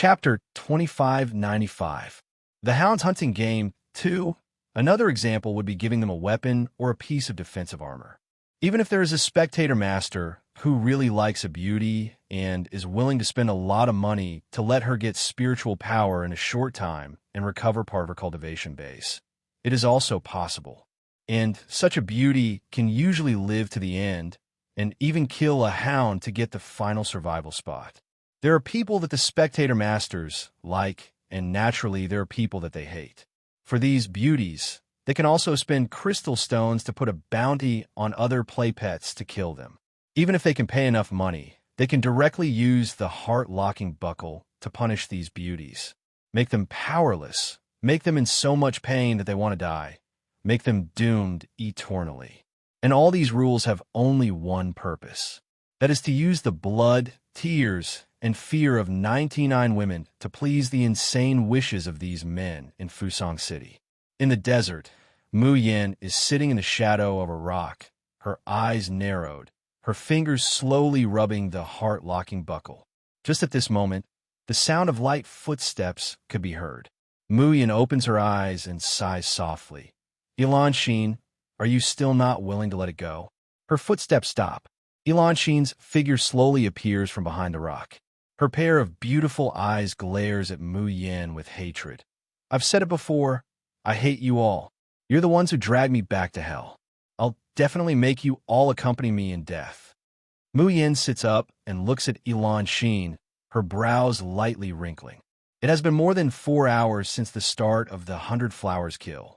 Chapter 2595. The Hound's Hunting Game 2. Another example would be giving them a weapon or a piece of defensive armor. Even if there is a spectator master who really likes a beauty and is willing to spend a lot of money to let her get spiritual power in a short time and recover part of her cultivation base, it is also possible. And such a beauty can usually live to the end and even kill a hound to get the final survival spot. There are people that the spectator masters like, and naturally there are people that they hate. For these beauties, they can also spend crystal stones to put a bounty on other play pets to kill them. Even if they can pay enough money, they can directly use the heart-locking buckle to punish these beauties. Make them powerless, make them in so much pain that they want to die, make them doomed eternally. And all these rules have only one purpose. That is to use the blood, tears, and fear of 99 women to please the insane wishes of these men in Fusang City. In the desert, Mu Yin is sitting in the shadow of a rock, her eyes narrowed, her fingers slowly rubbing the heart-locking buckle. Just at this moment, the sound of light footsteps could be heard. Mu Yin opens her eyes and sighs softly. Enchantress, are you still not willing to let it go? Her footsteps stop. Enchantress's figure slowly appears from behind the rock. Her pair of beautiful eyes glares at Mu Yin with hatred. I've said it before, I hate you all. You're the ones who dragged me back to hell. I'll definitely make you all accompany me in death. Mu Yin sits up and looks at Enchantress, her brows lightly wrinkling. It has been more than 4 hours since the start of the 100 Flowers kill.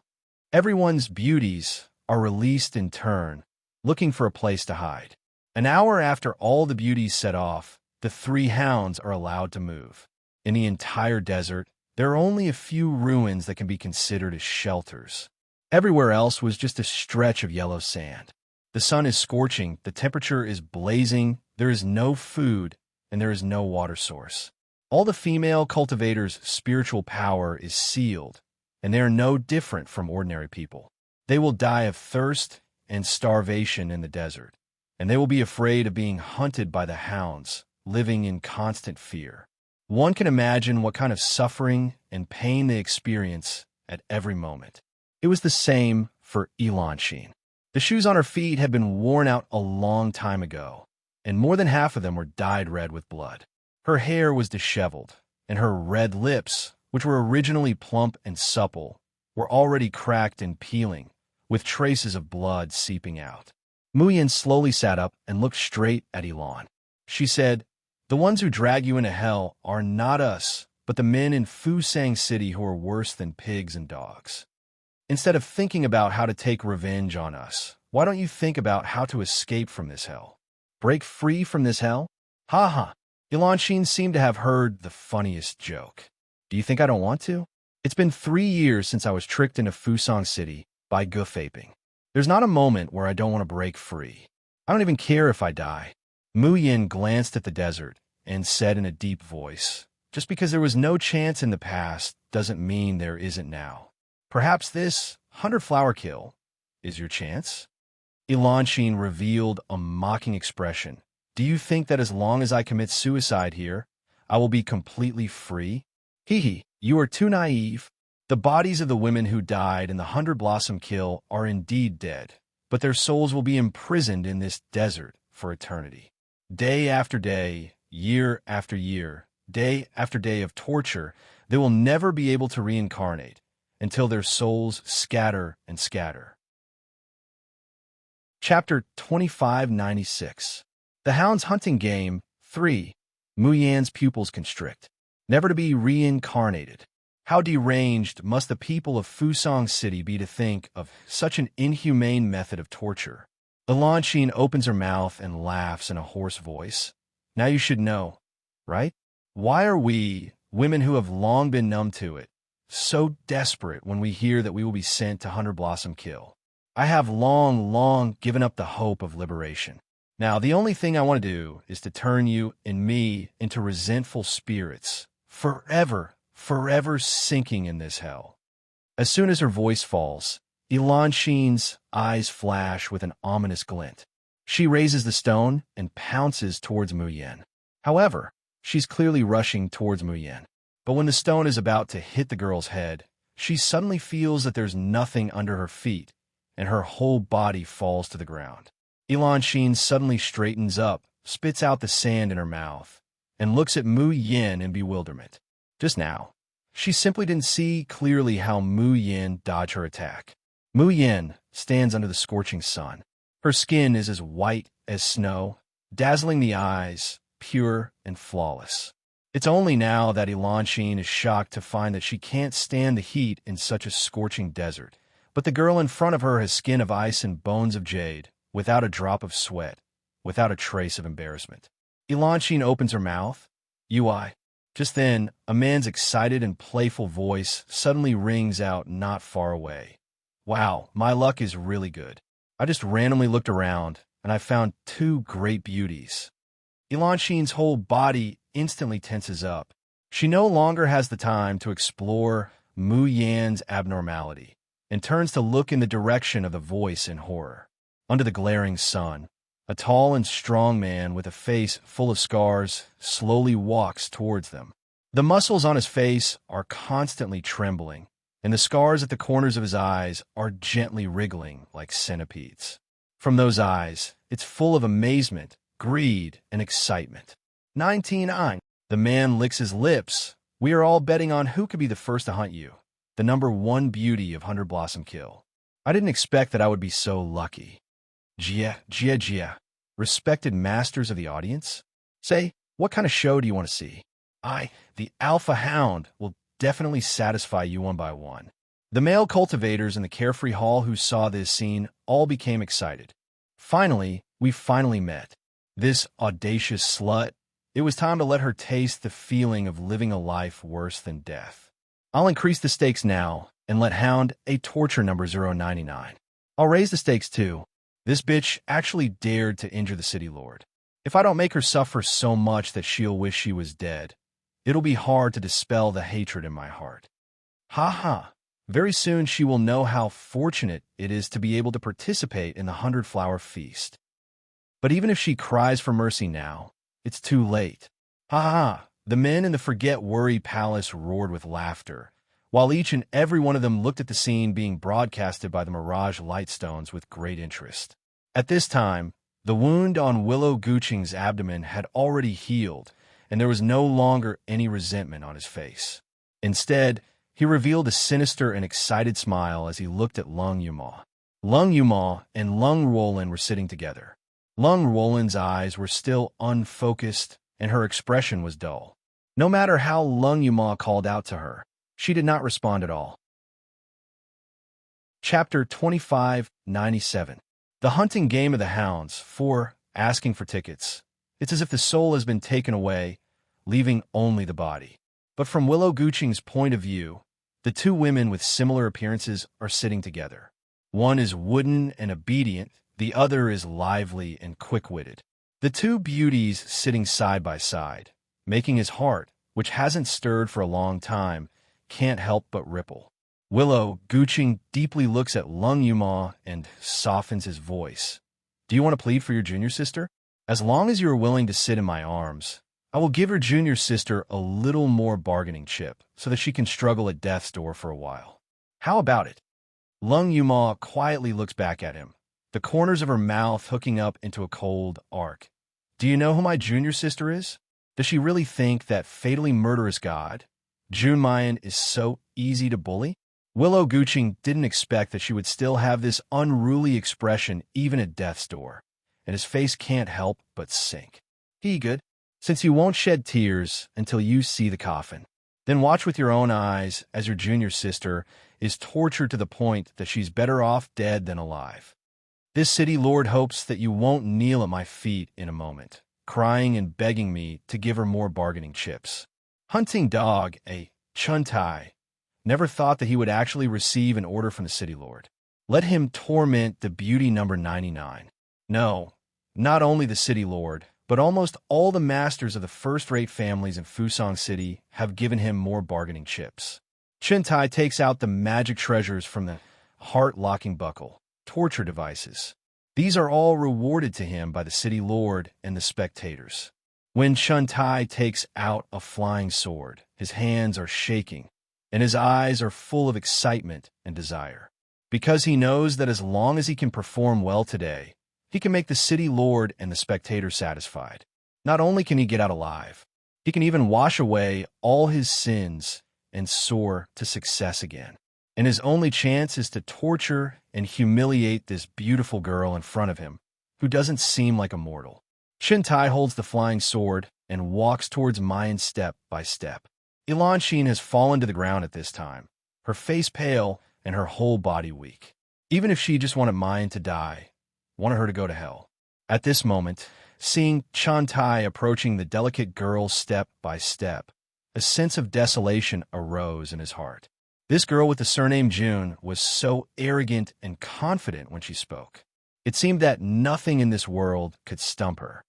Everyone's beauties are released in turn, looking for a place to hide. An hour after all the beauties set off, the 3 hounds are allowed to move. In the entire desert, there are only a few ruins that can be considered as shelters. Everywhere else was just a stretch of yellow sand. The sun is scorching, the temperature is blazing, there is no food, and there is no water source. All the female cultivators' spiritual power is sealed, and they are no different from ordinary people. They will die of thirst and starvation in the desert, and they will be afraid of being hunted by the hounds, living in constant fear. One can imagine what kind of suffering and pain they experience at every moment. It was the same for Enchantress. The shoes on her feet had been worn out a long time ago, and more than half of them were dyed red with blood. Her hair was disheveled, and her red lips, which were originally plump and supple, were already cracked and peeling, with traces of blood seeping out. Mu Yin slowly sat up and looked straight at Elan. She said, "The ones who drag you into hell are not us, but the men in Fusang City who are worse than pigs and dogs. Instead of thinking about how to take revenge on us, why don't you think about how to escape from this hell? Break free from this hell? Ha ha." Enchantress seemed to have heard the funniest joke. Do you think I don't want to? It's been 3 years since I was tricked into Fusang City by goofaping. There's not a moment where I don't want to break free. I don't even care if I die. Mu Yin glanced at the desert and said in a deep voice, "Just because there was no chance in the past doesn't mean there isn't now. Perhaps this 100 Flower kill is your chance?" Enchantress revealed a mocking expression. "Do you think that as long as I commit suicide here, I will be completely free? Hee hee, you are too naive. The bodies of the women who died in the 100 Blossom kill are indeed dead, but their souls will be imprisoned in this desert for eternity. Day after day, year after year, day after day of torture, they will never be able to reincarnate until their souls scatter and scatter." Chapter 2596. The Hound's Hunting Game 3. Mu Yin's pupils constrict, never to be reincarnated. How deranged must the people of Fusang City be to think of such an inhumane method of torture? Enchantress opens her mouth and laughs in a hoarse voice. Now you should know, right? Why are we, women who have long been numb to it, so desperate when we hear that we will be sent to 100 Blossom kill? I have long given up the hope of liberation. Now the only thing I want to do is to turn you and me into resentful spirits, forever sinking in this hell. As soon as her voice falls, Enchantress's eyes flash with an ominous glint. She raises the stone and pounces towards Mu Yin. However, she's clearly rushing towards Mu Yin. But when the stone is about to hit the girl's head, she suddenly feels that there's nothing under her feet, and her whole body falls to the ground. Elansheen suddenly straightens up, spits out the sand in her mouth, and looks at Mu Yin in bewilderment. Just now, she simply didn't see clearly how Mu Yin dodged her attack. Mu Yin stands under the scorching sun. Her skin is as white as snow, dazzling the eyes, pure and flawless. It's only now that Elansheen is shocked to find that she can't stand the heat in such a scorching desert. But the girl in front of her has skin of ice and bones of jade, without a drop of sweat, without a trace of embarrassment. Elansheen opens her mouth. "UI." Just then, a man's excited and playful voice suddenly rings out not far away. "Wow, my luck is really good. I just randomly looked around, and I found two great beauties." Elansheen's whole body instantly tenses up. She no longer has the time to explore Mu Yan's abnormality, and turns to look in the direction of the voice in horror. Under the glaring sun, a tall and strong man with a face full of scars slowly walks towards them. The muscles on his face are constantly trembling, and the scars at the corners of his eyes are gently wriggling like centipedes. From those eyes, it's full of amazement, greed, and excitement. 19. The man licks his lips. "We are all betting on who could be the first to hunt you. The number one beauty of Hunter Blossom Kill. I didn't expect that I would be so lucky." Jia. Respected masters of the audience? Say, what kind of show do you want to see? The Alpha Hound, will definitely satisfy you one by one. The male cultivators in the Carefree Hall who saw this scene all became excited. We finally met. This audacious slut. It was time to let her taste the feeling of living a life worse than death. I'll increase the stakes now and let Hound a torture number 099. I'll raise the stakes too. This bitch actually dared to injure the city lord. If I don't make her suffer so much that she'll wish she was dead, it'll be hard to dispel the hatred in my heart. Ha. Very soon she will know how fortunate it is to be able to participate in the 100-flower feast. But even if she cries for mercy now, it's too late. Ha. The men in the Forget Worry Palace roared with laughter, while each and every one of them looked at the scene being broadcasted by the Mirage Lightstones with great interest. At this time, the wound on Willow Gooching's abdomen had already healed, and there was no longer any resentment on his face. Instead, he revealed a sinister and excited smile as he looked at Lung Yuma. Lung Yuma and Lung Roland were sitting together. Lung Roland's eyes were still unfocused, and her expression was dull. No matter how Lung Yuma called out to her, she did not respond at all. Chapter 2597. The Hunting Game of the Hounds. 4. Asking for tickets. It's as if the soul has been taken away, leaving only the body. But from Willow Gooching's point of view, the two women with similar appearances are sitting together. One is wooden and obedient, the other is lively and quick-witted. The two beauties sitting side by side, making his heart, which hasn't stirred for a long time, can't help but ripple. Willow Gooching deeply looks at Lung Yuma and softens his voice. "Do you want to plead for your junior sister? As long as you are willing to sit in my arms, I will give your junior sister a little more bargaining chip so that she can struggle at death's door for a while. How about it?" Lung Yuma quietly looks back at him, the corners of her mouth hooking up into a cold arc. "Do you know who my junior sister is? Does she really think that fatally murderous god, Junmayan, is so easy to bully?" Willow Gooching didn't expect that she would still have this unruly expression even at death's door, and his face can't help but sink. "He good, since you won't shed tears until you see the coffin. Then watch with your own eyes as your junior sister is tortured to the point that she's better off dead than alive. This city lord hopes that you won't kneel at my feet in a moment, crying and begging me to give her more bargaining chips." Hunting Dog, a Chuntai, never thought that he would actually receive an order from the city lord. Let him torment the beauty number 99. No, not only the city lord, but almost all the masters of the first-rate families in Fusang City have given him more bargaining chips. Chuntai takes out the magic treasures from the heart-locking buckle, torture devices. These are all rewarded to him by the city lord and the spectators. When Chuntai takes out a flying sword, his hands are shaking, and his eyes are full of excitement and desire. Because he knows that as long as he can perform well today, he can make the city lord and the spectators satisfied. Not only can he get out alive, he can even wash away all his sins and soar to success again. And his only chance is to torture and humiliate this beautiful girl in front of him, who doesn't seem like a mortal. Chuntai holds the flying sword and walks towards Mayan step by step. Enchantress has fallen to the ground at this time, her face pale and her whole body weak. Even if she just wanted Mayan to die, wanted her to go to hell. At this moment, seeing Chuntai approaching the delicate girl step by step, a sense of desolation arose in his heart. This girl with the surname June was so arrogant and confident when she spoke. It seemed that nothing in this world could stump her.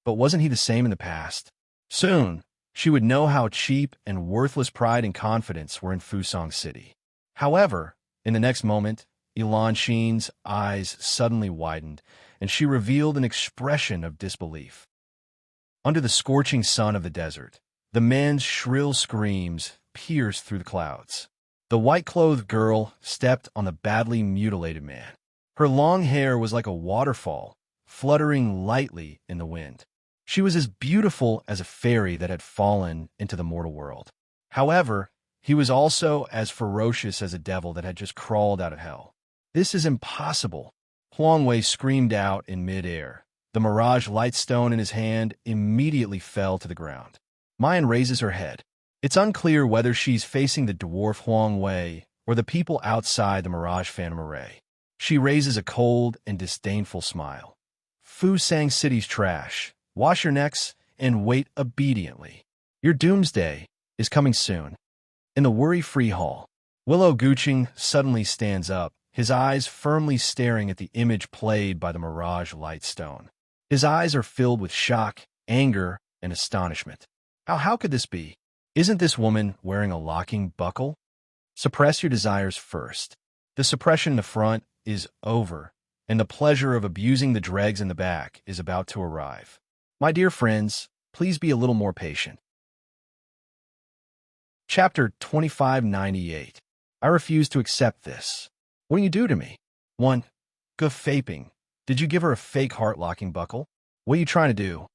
But wasn't he the same in the past? Soon, she would know how cheap and worthless pride and confidence were in Fusang City. However, in the next moment, Enchantress's eyes suddenly widened, and she revealed an expression of disbelief. Under the scorching sun of the desert, the men's shrill screams pierced through the clouds. The white-clothed girl stepped on the badly mutilated man. Her long hair was like a waterfall, fluttering lightly in the wind. She was as beautiful as a fairy that had fallen into the mortal world. However, he was also as ferocious as a devil that had just crawled out of hell. "This is impossible," Huang Wei screamed out in mid-air. The mirage lightstone in his hand immediately fell to the ground. Mayan raises her head. It's unclear whether she's facing the dwarf Huang Wei or the people outside the mirage phantom array. She raises a cold and disdainful smile. "Fusang City's trash. Wash your necks and wait obediently. Your doomsday is coming soon." In the worry-free hall, Willow Guching suddenly stands up, his eyes firmly staring at the image played by the mirage lightstone. His eyes are filled with shock, anger, and astonishment. How could this be? Isn't this woman wearing a locking buckle? Suppress your desires first. The suppression in the front is over, and the pleasure of abusing the dregs in the back is about to arrive. My dear friends, please be a little more patient. Chapter 2598. I refuse to accept this. What do you do to me? 1. Gufaping. Did you give her a fake heart-locking buckle? What are you trying to do?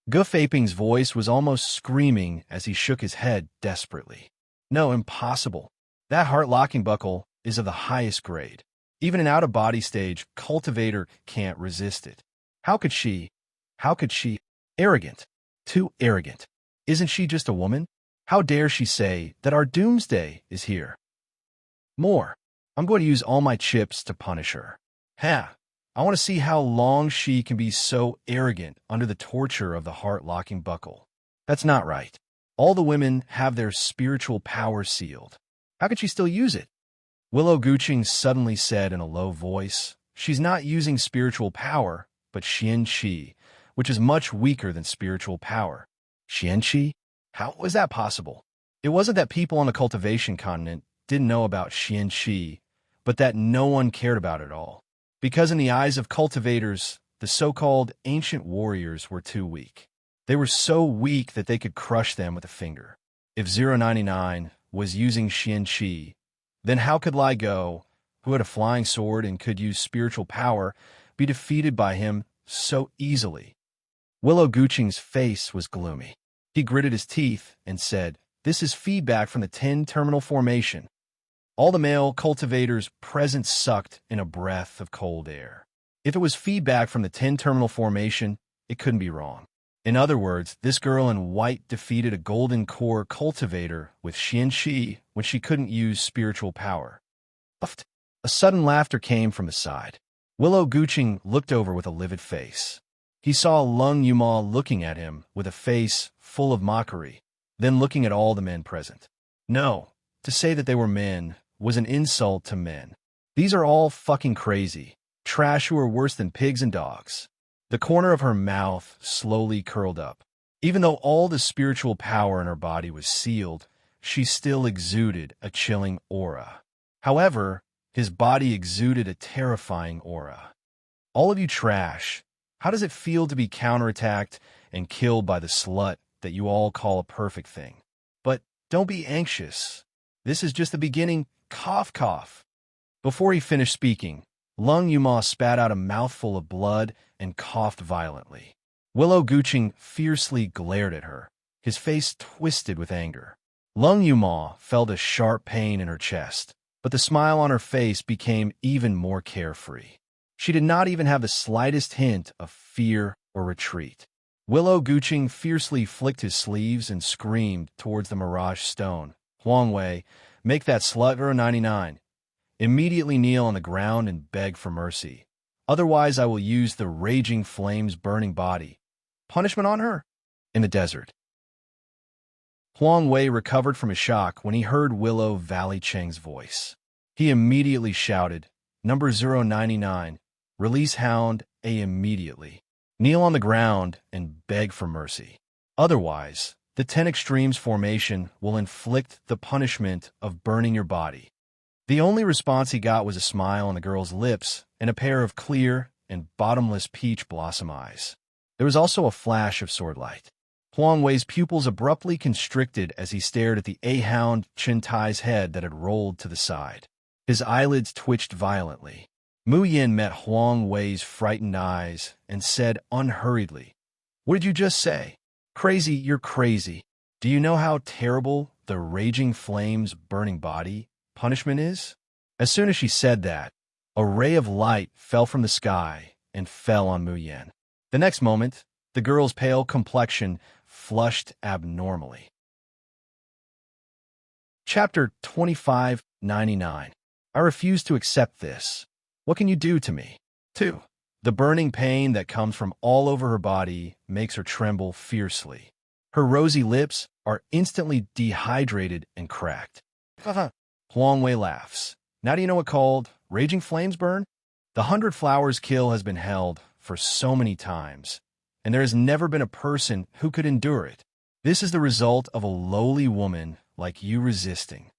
Gufaping's voice was almost screaming as he shook his head desperately. No, impossible. That heart-locking buckle is of the highest grade. Even an out-of-body stage cultivator can't resist it. How could she? Arrogant. Too arrogant. Isn't she just a woman? How dare she say that our doomsday is here? More. I'm going to use all my chips to punish her. I want to see how long she can be so arrogant under the torture of the heart-locking buckle. That's not right. All the women have their spiritual power sealed. How could she still use it? Willow Guching suddenly said in a low voice, "She's not using spiritual power, but Xian Qi, which is much weaker than spiritual power." Xian Qi? How was that possible? It wasn't that people on the cultivation continent didn't know about Xian Qi, but that no one cared about it at all. Because in the eyes of cultivators, the so-called ancient warriors were too weak. They were so weak that they could crush them with a finger. If 099 was using Xian Qi, then how could Lai Go, who had a flying sword and could use spiritual power, be defeated by him so easily? Willow Guching's face was gloomy. He gritted his teeth and said, "This is feedback from the 10-terminal formation." All the male cultivators present sucked in a breath of cold air. If it was feedback from the 10-terminal formation, it couldn't be wrong. In other words, this girl in white defeated a golden core cultivator with Xian Qi when she couldn't use spiritual power. A sudden laughter came from the side. Willow Guching looked over with a livid face. He saw Lung Yuma looking at him with a face full of mockery, then looking at all the men present. No, to say that they were men was an insult to men. These are all fucking crazy. Trash who are worse than pigs and dogs. The corner of her mouth slowly curled up. Even though all the spiritual power in her body was sealed, she still exuded a chilling aura. However, his body exuded a terrifying aura. All of you trash. How does it feel to be counterattacked and killed by the slut that you all call a perfect thing. But don't be anxious. This is just the beginning. Cough, cough. Before he finished speaking, Lung Yuma spat out a mouthful of blood and coughed violently. Willow Guching fiercely glared at her, his face twisted with anger. Lung Yuma felt a sharp pain in her chest, but the smile on her face became even more carefree. She did not even have the slightest hint of fear or retreat. Willow Guching fiercely flicked his sleeves and screamed towards the Mirage Stone. Huang Wei, make that slut 99. Immediately kneel on the ground and beg for mercy. Otherwise I will use the raging flames burning body. Punishment on her? In the desert. Huang Wei recovered from his shock when he heard Willow Valley Cheng's voice. He immediately shouted, Number 099, release Hound A immediately. Kneel on the ground and beg for mercy. Otherwise, the 10 Extremes formation will inflict the punishment of burning your body. The only response he got was a smile on the girl's lips and a pair of clear and bottomless peach blossom eyes. There was also a flash of swordlight. Huang Wei's pupils abruptly constricted as he stared at the A-hound Chen Tai's head that had rolled to the side. His eyelids twitched violently. Mu Yin met Huang Wei's frightened eyes and said unhurriedly, What did you just say? Crazy, you're crazy. Do you know how terrible the raging flames burning body punishment is? As soon as she said that, a ray of light fell from the sky and fell on Mu Yin. The next moment, the girl's pale complexion flushed abnormally. Chapter 2599. I refuse to accept this. What can you do to me? 2. The burning pain that comes from all over her body makes her tremble fiercely. Her rosy lips are instantly dehydrated and cracked. Huang Wei laughs. Now do you know what called raging flames burn? The 100 Flowers kill has been held for so many times, and there has never been a person who could endure it. This is the result of a lowly woman like you resisting.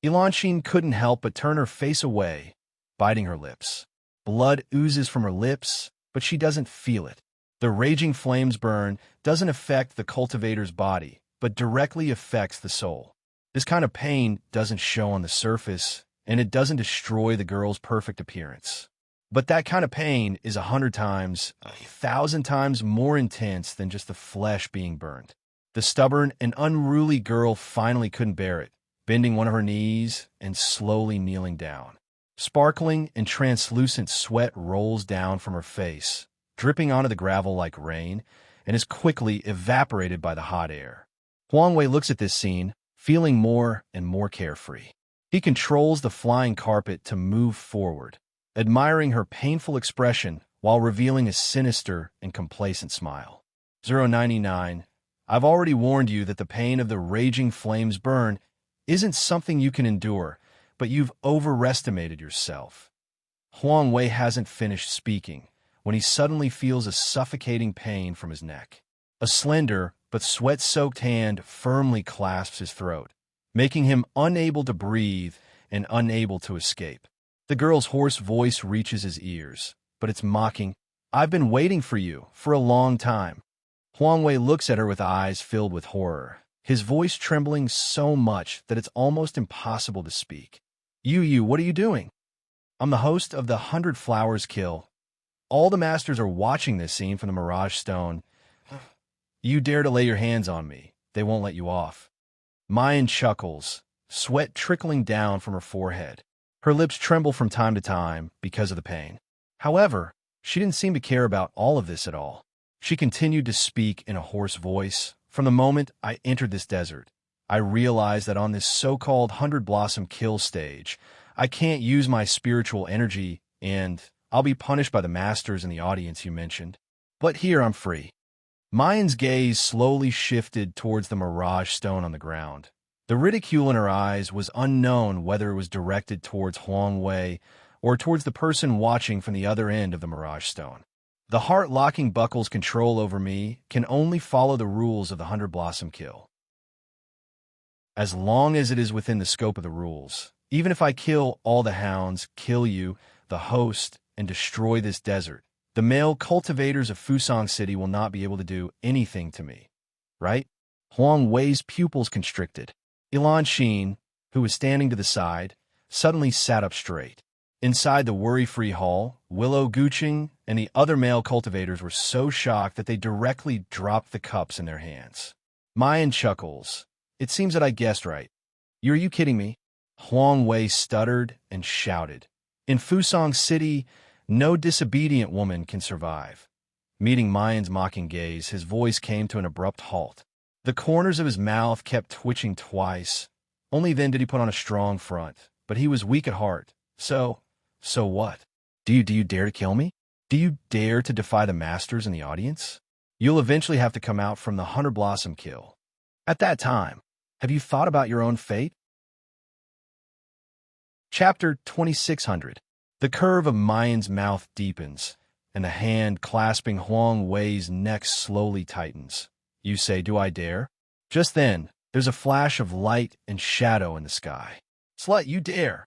Elanxin couldn't help but turn her face away, biting her lips. Blood oozes from her lips, but she doesn't feel it. The raging flames burn doesn't affect the cultivator's body, but directly affects the soul. This kind of pain doesn't show on the surface, and it doesn't destroy the girl's perfect appearance. But that kind of pain is 100 times, 1,000 times more intense than just the flesh being burned. The stubborn and unruly girl finally couldn't bear it, bending one of her knees and slowly kneeling down. Sparkling and translucent sweat rolls down from her face, dripping onto the gravel like rain, and is quickly evaporated by the hot air. Huang Wei looks at this scene, feeling more and more carefree. He controls the flying carpet to move forward, admiring her painful expression while revealing a sinister and complacent smile. 099, I've already warned you that the pain of the raging flames burn isn't something you can endure, but you've overestimated yourself. Huang Wei hasn't finished speaking when he suddenly feels a suffocating pain from his neck. A slender but sweat-soaked hand firmly clasps his throat, making him unable to breathe and unable to escape. The girl's hoarse voice reaches his ears, but it's mocking. I've been waiting for you for a long time. Huang Wei looks at her with eyes filled with horror, his voice trembling so much that it's almost impossible to speak. You, what are you doing? I'm the host of the 100 Flowers kill. All the masters are watching this scene from the Mirage Stone. You dare to lay your hands on me, they won't let you off. Mayan chuckles, sweat trickling down from her forehead. Her lips tremble from time to time because of the pain. However, she didn't seem to care about all of this at all. She continued to speak in a hoarse voice. From the moment I entered this desert, I realized that on this so-called 100 Blossom kill stage, I can't use my spiritual energy, and I'll be punished by the masters in the audience you mentioned. But here I'm free. Mayan's gaze slowly shifted towards the Mirage Stone on the ground. The ridicule in her eyes was unknown whether it was directed towards Huang Wei or towards the person watching from the other end of the Mirage Stone. The heart-locking buckle's control over me can only follow the rules of the 100 Blossom kill. As long as it is within the scope of the rules, even if I kill all the hounds, kill you, the host, and destroy this desert, The male cultivators of Fusang City will not be able to do anything to me, right? Huang Wei's pupils constricted. Ilan Xin, who was standing to the side, suddenly sat up straight. Inside the worry-free hall, Willow Guqing and the other male cultivators were so shocked that they directly dropped the cups in their hands. Mayan chuckles. It seems that I guessed right. Are you kidding me? Huang Wei stuttered and shouted. In Fusang City, no disobedient woman can survive. Meeting Mayan's mocking gaze, his voice came to an abrupt halt. The corners of his mouth kept twitching twice. Only then did he put on a strong front, but he was weak at heart. So what? Do you dare to kill me? Do you dare to defy the masters in the audience? You'll eventually have to come out from the Hunter Blossom kill. At that time, have you thought about your own fate? Chapter 2600. The curve of Mayan's mouth deepens, and the hand clasping Huang Wei's neck slowly tightens. You say, do I dare? Just then, there's a flash of light and shadow in the sky. Slut, you dare!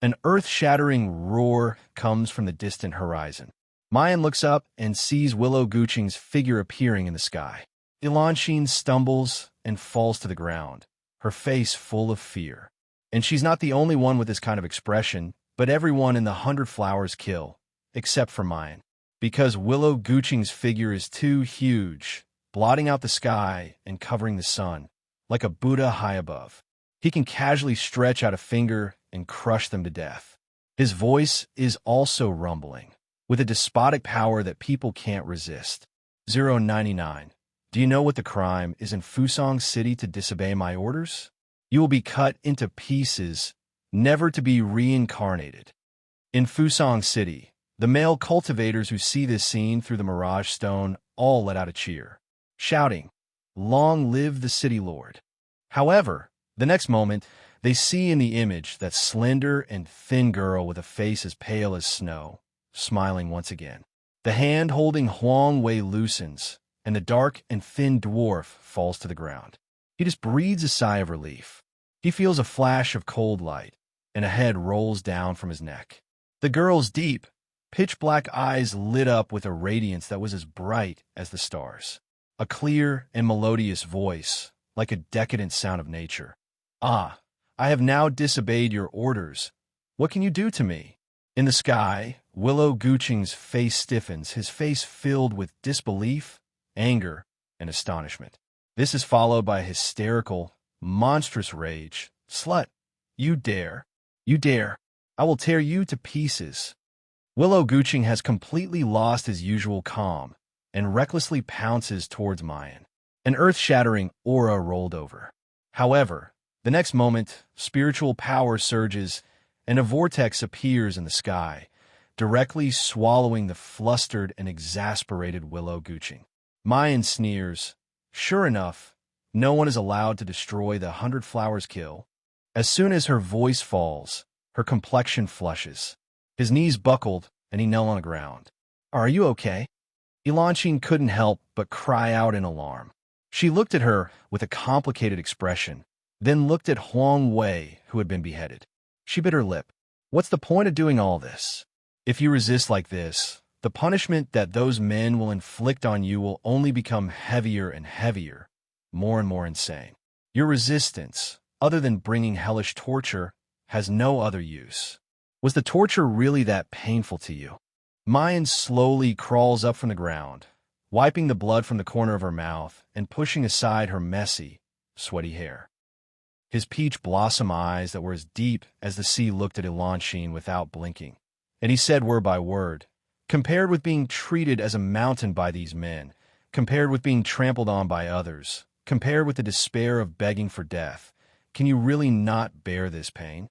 An earth-shattering roar comes from the distant horizon. Mayan looks up and sees Willow Guqing's figure appearing in the sky. Ilan Xin stumbles and falls to the ground, her face full of fear. And she's not the only one with this kind of expression, but everyone in the 100 Flowers kill, except for Mayan. Because Willow Guqing's figure is too huge, blotting out the sky and covering the sun, like a Buddha high above. He can casually stretch out a finger and crush them to death. His voice is also rumbling, with a despotic power that people can't resist. 099. Do you know what the crime is in Fusang City to disobey my orders? You will be cut into pieces, never to be reincarnated. In Fusang City, the male cultivators who see this scene through the Mirage Stone all let out a cheer, shouting, "Long live the City Lord." However, the next moment, they see in the image that slender and thin girl with a face as pale as snow, smiling once again. The hand holding Huang Wei loosens, and the dark and thin dwarf falls to the ground. He just breathes a sigh of relief. He feels a flash of cold light, and a head rolls down from his neck. The girl's deep, pitch-black eyes lit up with a radiance that was as bright as the stars. A clear and melodious voice, like a decadent sound of nature. Ah, I have now disobeyed your orders. What can you do to me? In the sky, Willow Guqing's face stiffens, his face filled with disbelief, anger, and astonishment. This is followed by a hysterical, monstrous rage. Slut, you dare. You dare. I will tear you to pieces. Willow Guqing has completely lost his usual calm and recklessly pounces towards Mayan. An earth-shattering aura rolled over. However, the next moment, spiritual power surges and a vortex appears in the sky, directly swallowing the flustered and exasperated Willow Guqing. Mayan sneers. Sure enough, no one is allowed to destroy the 100 Flowers kill. As soon as her voice falls, her complexion flushes. His knees buckled, and he knelt on the ground. Are you okay? Ilan Xin couldn't help but cry out in alarm. She looked at her with a complicated expression, then looked at Huang Wei, who had been beheaded. She bit her lip. What's the point of doing all this? If you resist like this, the punishment that those men will inflict on you will only become heavier and heavier, more and more insane. Your resistance, other than bringing hellish torture, has no other use. Was the torture really that painful to you? Mayan slowly crawls up from the ground, wiping the blood from the corner of her mouth and pushing aside her messy, sweaty hair. His peach blossom eyes that were as deep as the sea looked at Ilan Xin without blinking, and he said word by word, compared with being treated as a mountain by these men, compared with being trampled on by others, compared with the despair of begging for death, can you really not bear this pain?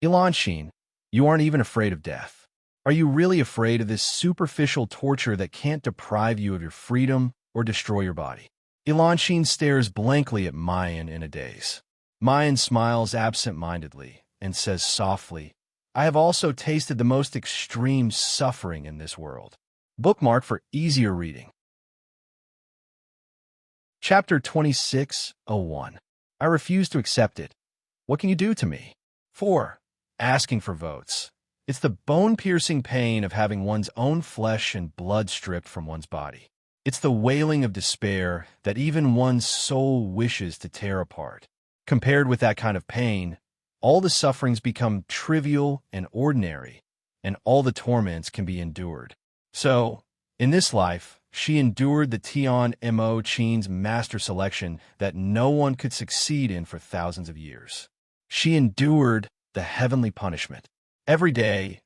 Ilan Xin, you aren't even afraid of death. Are you really afraid of this superficial torture that can't deprive you of your freedom or destroy your body? Ilan Xin stares blankly at Mayan in a daze. Mayan smiles absent-mindedly and says softly, I have also tasted the most extreme suffering in this world. Bookmark for easier reading. Chapter 2601. I refuse to accept it. What can you do to me? 4. Asking for votes. It's the bone-piercing pain of having one's own flesh and blood stripped from one's body. It's the wailing of despair that even one's soul wishes to tear apart. Compared with that kind of pain, all the sufferings become trivial and ordinary, and all the torments can be endured. So, in this life, she endured the Tian Mo Chin's master selection that no one could succeed in for thousands of years. She endured the heavenly punishment. Every day,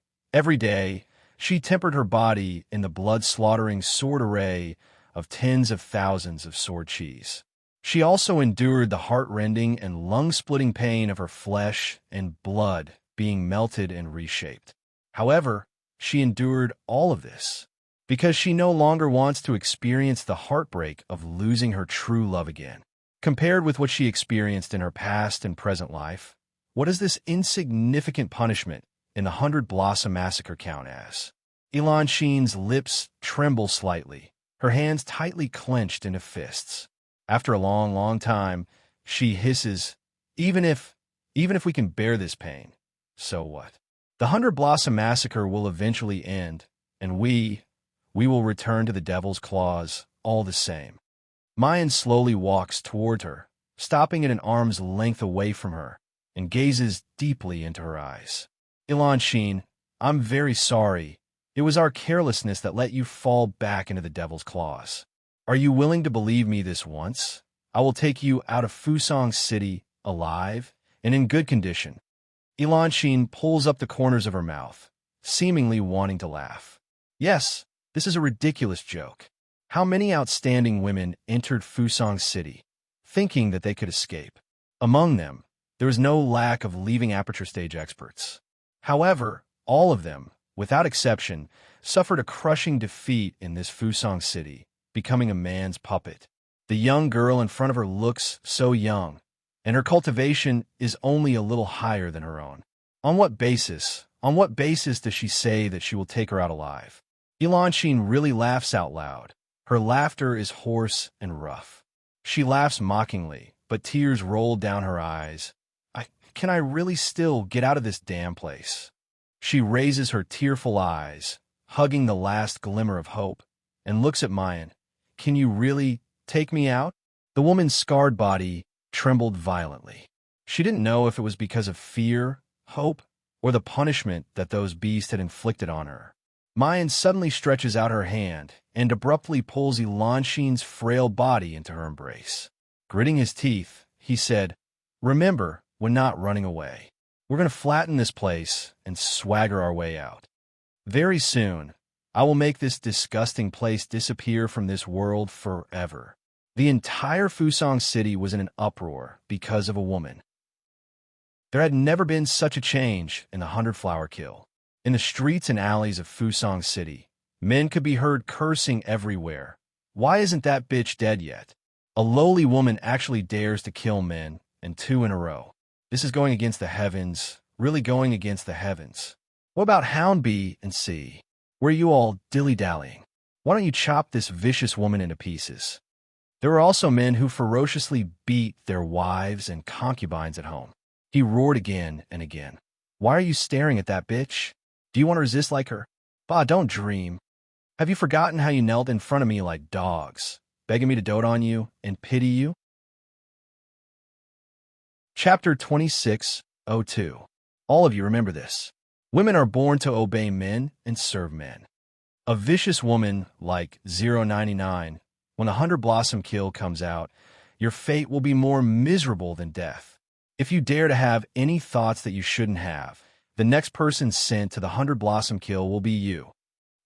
she tempered her body in the blood-slaughtering sword array of tens of thousands of sword cheese. She also endured the heart-rending and lung-splitting pain of her flesh and blood being melted and reshaped. However, she endured all of this because she no longer wants to experience the heartbreak of losing her true love again. Compared with what she experienced in her past and present life, what does this insignificant punishment in the 100 Blossom Massacre count as? Enchantress's lips tremble slightly, her hands tightly clenched into fists. After a long time, she hisses, even if we can bear this pain, so what? The 100 Blossom Massacre will eventually end, and we will return to the Devil's Claws all the same. Mayan slowly walks toward her, stopping at an arm's length away from her, and gazes deeply into her eyes. Enchantress, I'm very sorry. It was our carelessness that let you fall back into the Devil's Claws. Are you willing to believe me this once? I will take you out of Fusang City alive and in good condition. Enchantress pulls up the corners of her mouth, seemingly wanting to laugh. Yes, this is a ridiculous joke. How many outstanding women entered Fusang City, thinking that they could escape? Among them, there was no lack of leaving aperture stage experts. However, all of them, without exception, suffered a crushing defeat in this Fusang City, becoming a man's puppet. The young girl in front of her looks so young, and her cultivation is only a little higher than her own. On what basis does she say that she will take her out alive? Enchantress really laughs out loud. Her laughter is hoarse and rough. She laughs mockingly, but tears roll down her eyes. Can I really still get out of this damn place? She raises her tearful eyes, hugging the last glimmer of hope, and looks at Mayan. Can you really take me out? The woman's scarred body trembled violently. She didn't know if it was because of fear, hope, or the punishment that those beasts had inflicted on her. Mayan suddenly stretches out her hand and abruptly pulls Enchantress's frail body into her embrace. Gritting his teeth, he said, "Remember, we're not running away. We're going to flatten this place and swagger our way out. Very soon, I will make this disgusting place disappear from this world forever." The entire Fusang City was in an uproar because of a woman. There had never been such a change in the 100-Flower Kill. In the streets and alleys of Fusang City, men could be heard cursing everywhere. Why isn't that bitch dead yet? A lowly woman actually dares to kill men, and 2 in a row. This is going against the heavens, really going against the heavens. What about Hound B and C? Where are you all dilly-dallying? Why don't you chop this vicious woman into pieces? There were also men who ferociously beat their wives and concubines at home. He roared again and again. Why are you staring at that bitch? Do you want to resist like her? Bah, don't dream. Have you forgotten how you knelt in front of me like dogs, begging me to dote on you and pity you? Chapter 26:02. All of you remember this. Women are born to obey men and serve men. A vicious woman like 099, when the 100 Blossom Kill comes out, your fate will be more miserable than death. If you dare to have any thoughts that you shouldn't have, the next person sent to the 100 Blossom Kill will be you.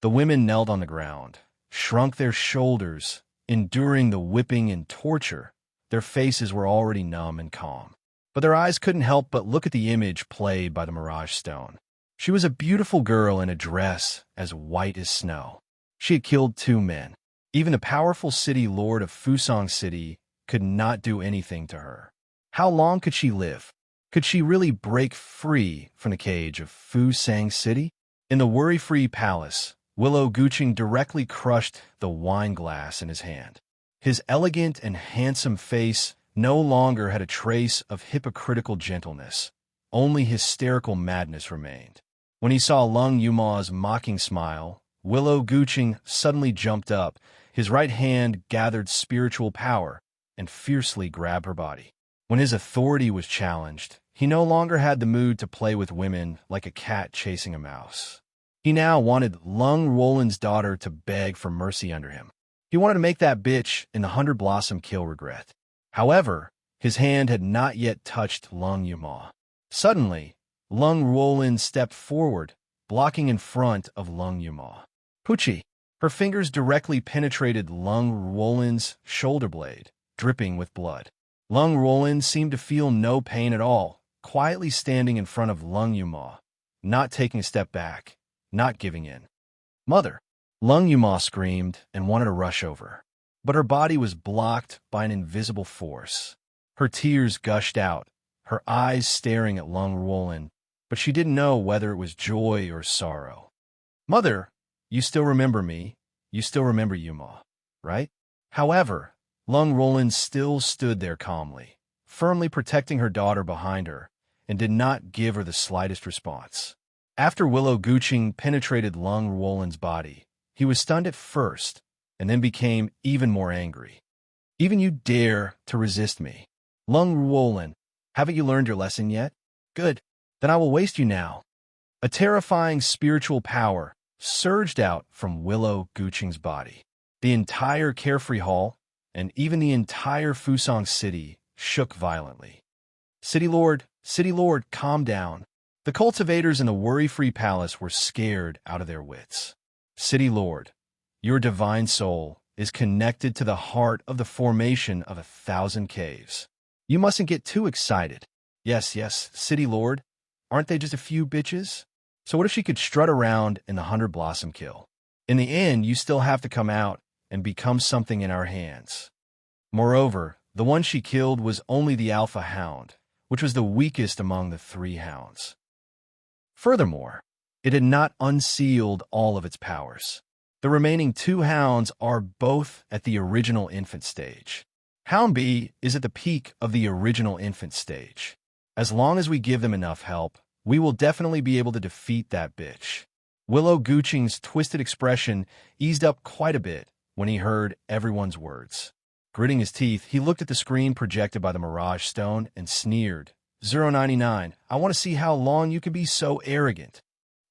The women knelt on the ground, shrunk their shoulders, enduring the whipping and torture. Their faces were already numb and calm, but their eyes couldn't help but look at the image played by the Mirage Stone. She was a beautiful girl in a dress as white as snow. She had killed 2 men. Even the powerful city lord of Fusang City could not do anything to her. How long could she live? Could she really break free from the cage of Fusang City? In the worry-free palace, Willow Guqing directly crushed the wine glass in his hand. His elegant and handsome face no longer had a trace of hypocritical gentleness. Only hysterical madness remained. When he saw Lung Yuma's mocking smile, Willow Guqing suddenly jumped up. His right hand gathered spiritual power and fiercely grabbed her body. When his authority was challenged, he no longer had the mood to play with women like a cat chasing a mouse. He now wanted Lung Roland's daughter to beg for mercy under him. He wanted to make that bitch in the 100 Blossom kill regret. However, his hand had not yet touched Lung Yuma. Suddenly, Lung Roland stepped forward, blocking in front of Lung Yuma. Pucci. Her fingers directly penetrated Lung Roland's shoulder blade, dripping with blood. Lung Roland seemed to feel no pain at all, quietly standing in front of Lung Yuma, not taking a step back, not giving in. "Mother!" Lung Yuma screamed and wanted to rush over, but her body was blocked by an invisible force. Her tears gushed out, her eyes staring at Lung Roland, but she didn't know whether it was joy or sorrow. "Mother, you still remember me. You still remember Yuma, right?" However, Lung Roland still stood there calmly, firmly protecting her daughter behind her, and did not give her the slightest response. After Willow Guqing penetrated Lung Roland's body, he was stunned at first, and then became even more angry. "Even you dare to resist me? Lung Roland, haven't you learned your lesson yet? Good, then I will waste you now." A terrifying spiritual power surged out from Willow Guqing's body. The entire Carefree Hall, and even the entire Fusang City, shook violently. City Lord, calm down." The cultivators in the Worry-Free Palace were scared out of their wits. "City Lord, your divine soul is connected to the heart of the formation of 1,000 caves. You mustn't get too excited." Yes, City Lord, aren't they just a few bitches? So what if she could strut around in the 100 Blossom kill? In the end, you still have to come out and become something in our hands. Moreover, the one she killed was only the alpha hound, which was the weakest among the 3 hounds. Furthermore, it had not unsealed all of its powers. The remaining 2 hounds are both at the original infant stage. Hound B is at the peak of the original infant stage. As long as we give them enough help, we will definitely be able to defeat that bitch. Willow Guqing's twisted expression eased up quite a bit when he heard everyone's words. Gritting his teeth, he looked at the screen projected by the Mirage Stone and sneered. 099, I want to see how long you can be so arrogant.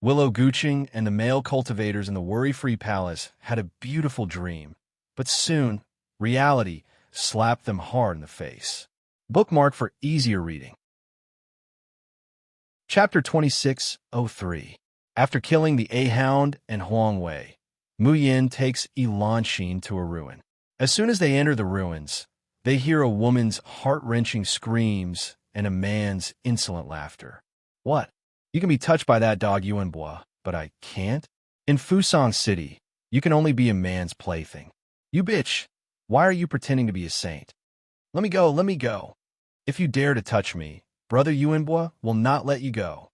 Willow Guqing and the male cultivators in the Worry-Free Palace had a beautiful dream, but soon, reality slapped them hard in the face. Bookmark for easier reading. Chapter 2603. After killing the A-Hound and Huang Wei, Mu Yin takes Elanxin to a ruin. As soon as they enter the ruins, they hear a woman's heart-wrenching screams and a man's insolent laughter. "What? You can be touched by that dog Yuanbua, but I can't? In Fusang City, you can only be a man's plaything. You bitch, why are you pretending to be a saint? Let me go. If you dare to touch me, Brother Yuanbua will not let you go.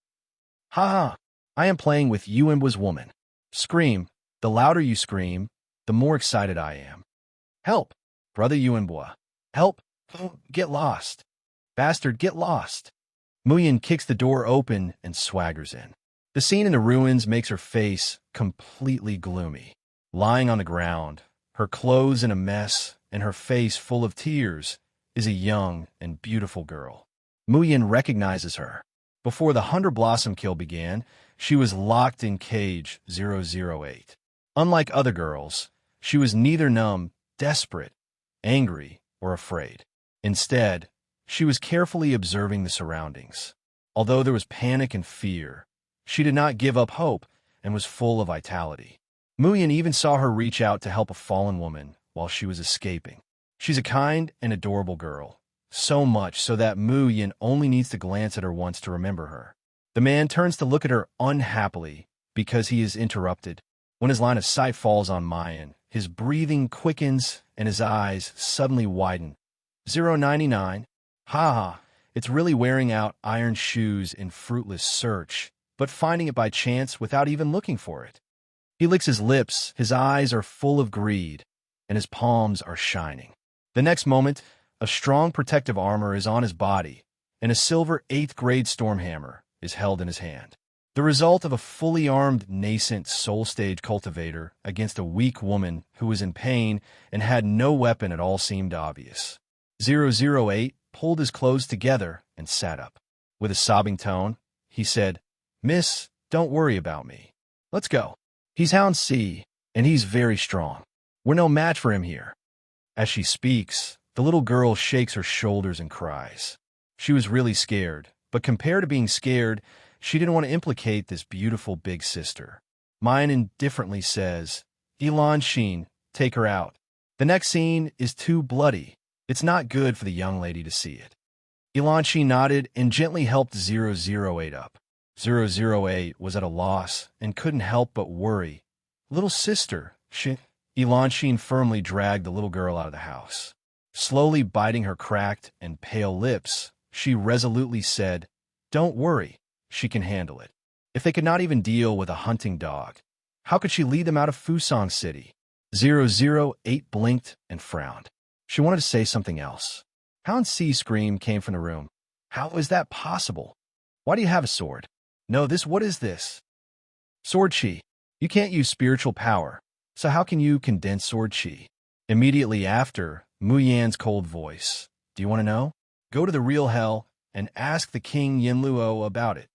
Ha! I am playing with Yuanbua's woman. Scream. The louder you scream, the more excited I am. Help, Brother Yuanbua. Help. Get lost. Bastard, get lost." Mu Yin kicks the door open and swaggers in. The scene in the ruins makes her face completely gloomy. Lying on the ground, her clothes in a mess and her face full of tears, is a young and beautiful girl. Mu Yin recognizes her. Before the 100 Blossom kill began, she was locked in cage 008. Unlike other girls, she was neither numb, desperate, angry, or afraid. Instead, she was carefully observing the surroundings. Although there was panic and fear, she did not give up hope and was full of vitality. Mu Yin even saw her reach out to help a fallen woman while she was escaping. She's a kind and adorable girl, so much so that Mu Yin only needs to glance at her once to remember her. The man turns to look at her unhappily because he is interrupted. When his line of sight falls on Mayan, his breathing quickens and his eyes suddenly widen. 099. Ha! It's really wearing out iron shoes in fruitless search, but finding it by chance without even looking for it. He licks his lips, his eyes are full of greed, and his palms are shining. The next moment, a strong protective armor is on his body, and a silver 8th grade storm hammer is held in his hand. The result of a fully armed, nascent soul stage cultivator against a weak woman who was in pain and had no weapon at all seemed obvious. 008 pulled his clothes together and sat up. With a sobbing tone, he said, "Miss, don't worry about me. Let's go. He's Hound C, and he's very strong. We're no match for him here." As she speaks, the little girl shakes her shoulders and cries. She was really scared, but compared to being scared, she didn't want to implicate this beautiful big sister. Mine indifferently says, "Elon Sheen, take her out. The next scene is too bloody. It's not good for the young lady to see it." Elon Sheen nodded and gently helped 008 up. 008 was at a loss and couldn't help but worry. "Little sister," Elon Sheen firmly dragged the little girl out of the house. Slowly biting her cracked and pale lips, she resolutely said, "Don't worry. She can handle it." If they could not even deal with a hunting dog, how could she lead them out of Fusang City? 008 blinked and frowned. She wanted to say something else. Hound C's scream came from the room. "How is that possible? Why do you have a sword?" "No, what is this?" "Sword chi. You can't use spiritual power, so how can you condense sword chi?" Immediately after, Mu Yan's cold voice. "Do you want to know? Go to the real hell and ask the King Yinluo about it."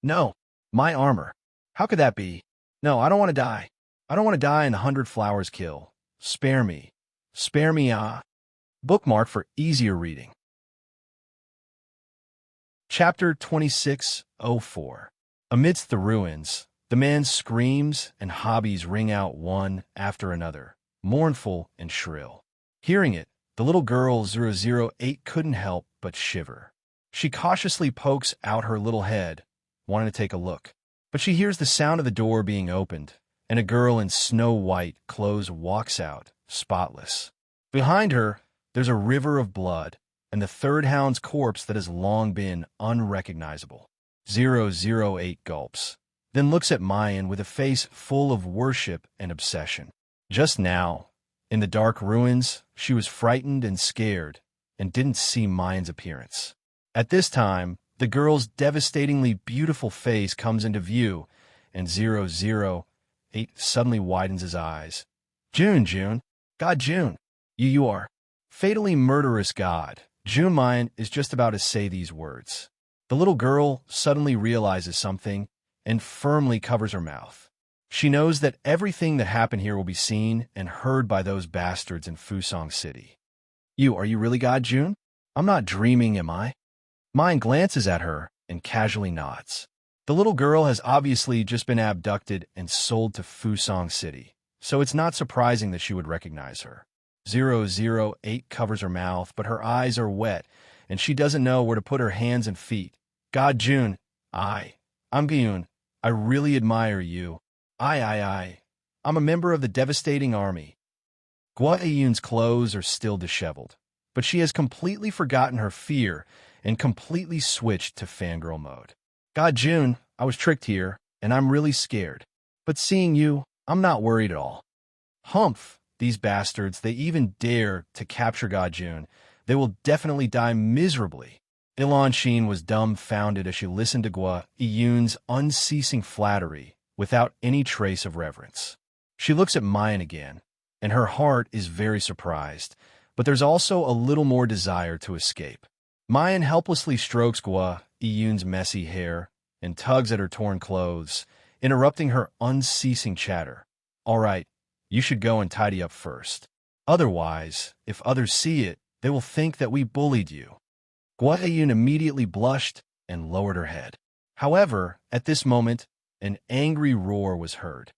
No, my armor. How could that be? No, I don't want to die. I don't want to die in the 100 Flowers kill. Spare me. Spare me, ah. Bookmark for easier reading. Chapter 2604. Amidst the ruins, the man's screams and hobbies ring out one after another, mournful and shrill. Hearing it, the little girl 008 couldn't help but shiver. She cautiously pokes out her little head, wanting to take a look. But she hears the sound of the door being opened, and a girl in snow-white clothes walks out, spotless. Behind her, there's a river of blood, and the third hound's corpse that has long been unrecognizable. 008 gulps, then looks at Mayan with a face full of worship and obsession. Just now, in the dark ruins, she was frightened and scared, and didn't see Mayan's appearance. At this time, the girl's devastatingly beautiful face comes into view, and 008 suddenly widens his eyes. June, God June, you are. Fatally murderous God. June Mayan is just about to say these words. The little girl suddenly realizes something and firmly covers her mouth. She knows that everything that happened here will be seen and heard by those bastards in Fusang City. Are you really God June? I'm not dreaming, am I? Mayan glances at her and casually nods. The little girl has obviously just been abducted and sold to Fusang City, so it's not surprising that she would recognize her. 008 covers her mouth, but her eyes are wet, and she doesn't know where to put her hands and feet. God June, I'm Gyun. I really admire you. I'm a member of the devastating army. Gua Yun's clothes are still disheveled, but she has completely forgotten her fear and completely switched to fangirl mode. God June, I was tricked here, and I'm really scared. But seeing you, I'm not worried at all. Humph, these bastards, they even dare to capture God June. They will definitely die miserably. Elon Sheen was dumbfounded as she listened to Gua Yun's unceasing flattery without any trace of reverence. She looks at Mayan again, and her heart is very surprised, but there's also a little more desire to escape. Mayan helplessly strokes Gua Yun's messy hair and tugs at her torn clothes, interrupting her unceasing chatter. "All right, you should go and tidy up first. Otherwise, if others see it, they will think that we bullied you." Gua Yun immediately blushed and lowered her head. However, at this moment, an angry roar was heard.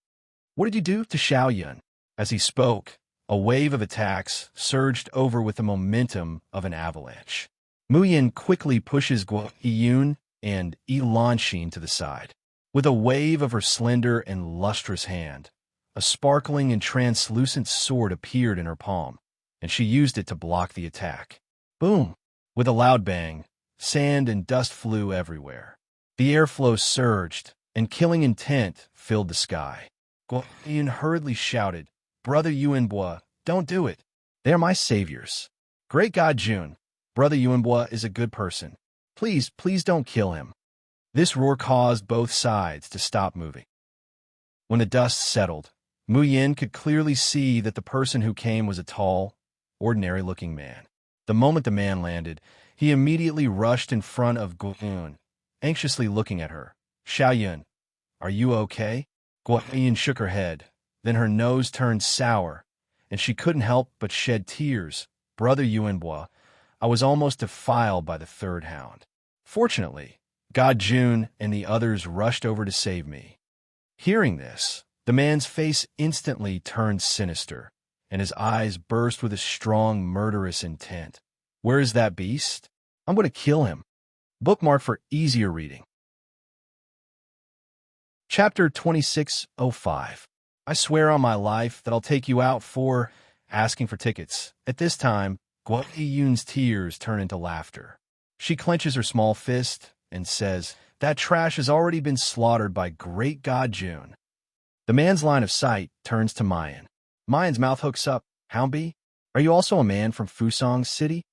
"What did you do to Xiao Yun?" As he spoke, a wave of attacks surged over with the momentum of an avalanche. Mu Yin quickly pushes Gua Yun and Elon Sheen to the side. With a wave of her slender and lustrous hand, a sparkling and translucent sword appeared in her palm, and she used it to block the attack. Boom! With a loud bang, sand and dust flew everywhere. The airflow surged, and killing intent filled the sky. Gua Yun hurriedly shouted, "Brother Yuanbua, don't do it. They are my saviors. Great God June, Brother Yuanbua is a good person. Please don't kill him." This roar caused both sides to stop moving. When the dust settled, Mu Yin could clearly see that the person who came was a tall, ordinary-looking man. The moment the man landed, he immediately rushed in front of Guo Yun, anxiously looking at her. "Xiao Yun, are you okay?" Guo Yun shook her head. Then her nose turned sour, and she couldn't help but shed tears. "Brother Yuanbo, I was almost defiled by the third hound. Fortunately, God Jun and the others rushed over to save me." Hearing this, the man's face instantly turned sinister, and his eyes burst with a strong, murderous intent. "Where is that beast? I'm going to kill him." Bookmark for easier reading. Chapter 2605. I swear on my life that I'll take you out for asking for tickets. At this time, Guo Yun's tears turn into laughter. She clenches her small fist and says, "That trash has already been slaughtered by great God Jun." The man's line of sight turns to Mayan. Mayan's mouth hooks up. "Houndbee, are you also a man from Fusong City?"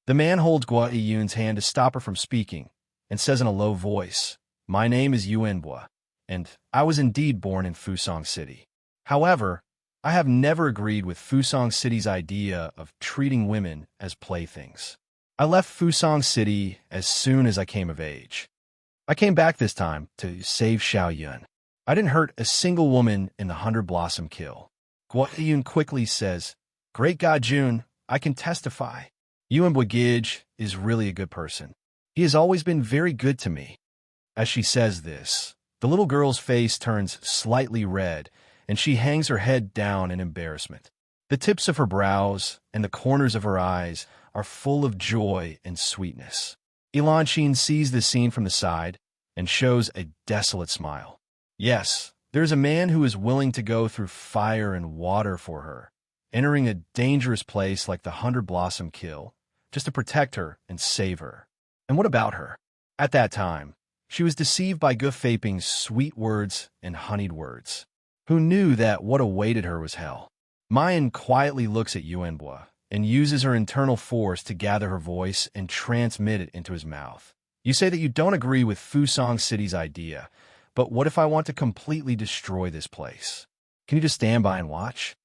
The man holds Guo Yun's hand to stop her from speaking and says in a low voice, "My name is Yuanbo, and I was indeed born in Fusong City. However, I have never agreed with Fusong City's idea of treating women as playthings. I left Fusong City as soon as I came of age. I came back this time to save Xiao Yun. I didn't hurt a single woman in the 100-blossom kill." Guo Yun quickly says, "Great God Jun, I can testify. Yuanbo Gij is really a good person. He has always been very good to me." As she says this, the little girl's face turns slightly red, and she hangs her head down in embarrassment. The tips of her brows and the corners of her eyes are full of joy and sweetness. Elansheen sees the scene from the side and shows a desolate smile. Yes, there is a man who is willing to go through fire and water for her, entering a dangerous place like the 100-blossom kill, just to protect her and save her. And what about her? At that time, she was deceived by Gu Feiping's sweet words and honeyed words. Who knew that what awaited her was hell? Mayan quietly looks at Yuanbo and uses her internal force to gather her voice and transmit it into his mouth. "You say that you don't agree with Fusong City's idea, but what if I want to completely destroy this place? Can you just stand by and watch?"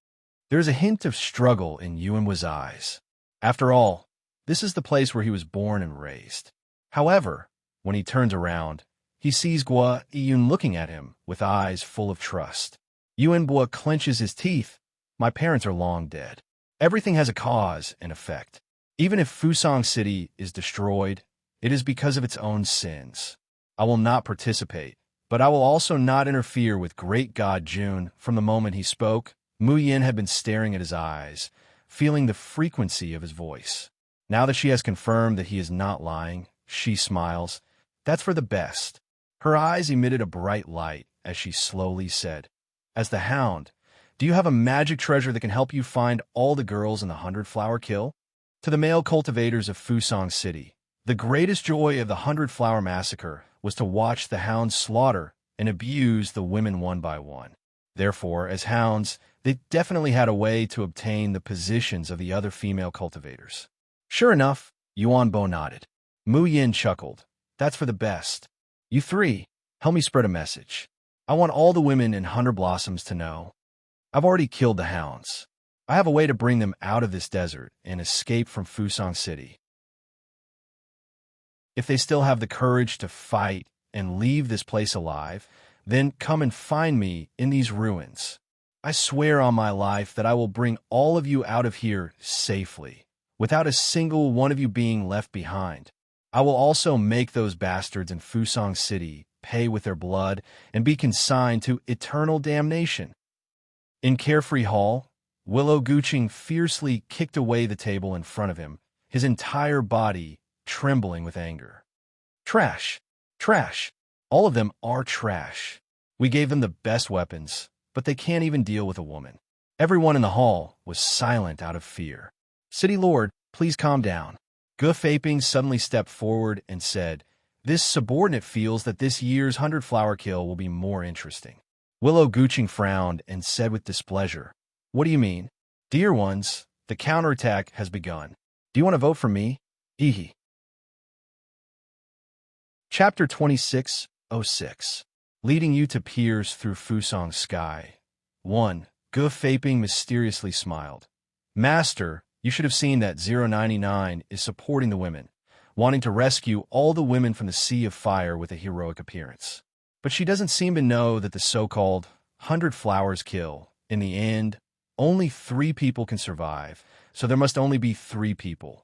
There is a hint of struggle in Yuanbo's eyes. After all, this is the place where he was born and raised. However, when he turns around, he sees Guo Yun looking at him with eyes full of trust. Yuanbo clenches his teeth. "My parents are long dead. Everything has a cause and effect. Even if Fusong City is destroyed, it is because of its own sins. I will not participate, but I will also not interfere with great God Jun." From the moment he spoke, Mu Yin had been staring at his eyes, feeling the frequency of his voice. Now that she has confirmed that he is not lying, she smiles. "That's for the best." Her eyes emitted a bright light as she slowly said, "As the hound, do you have a magic treasure that can help you find all the girls in the 100-flower kill?" To the male cultivators of Fusong City, the greatest joy of the 100-flower massacre was to watch the hounds slaughter and abuse the women one by one. Therefore, as hounds, they definitely had a way to obtain the positions of the other female cultivators. Sure enough, Yuanbo nodded. Mu Yin chuckled. "That's for the best. You three, help me spread a message. I want all the women in 100 Blossoms to know. I've already killed the hounds. I have a way to bring them out of this desert and escape from Fusong City. If they still have the courage to fight and leave this place alive, then come and find me in these ruins. I swear on my life that I will bring all of you out of here safely, without a single one of you being left behind. I will also make those bastards in Fusong City pay with their blood and be consigned to eternal damnation." In Carefree Hall, Willow Guching fiercely kicked away the table in front of him, his entire body trembling with anger. "Trash! Trash! All of them are trash. We gave them the best weapons, but they can't even deal with a woman." Everyone in the hall was silent out of fear. "City Lord, please calm down." Gu Feiping suddenly stepped forward and said, "This subordinate feels that this year's 100-flower kill will be more interesting." Willow Guching frowned and said with displeasure, "What do you mean?" "Dear ones, the counterattack has begun. Do you want to vote for me? Hee hee." Chapter 26:06. Leading you to peers through Fusong's sky. 1. Gu Feiping mysteriously smiled. Master, you should have seen that 099 is supporting the women, wanting to rescue all the women from the sea of fire with a heroic appearance. But she doesn't seem to know that the so-called 100 flowers kill. In the end, only 3 people can survive, so there must only be 3 people.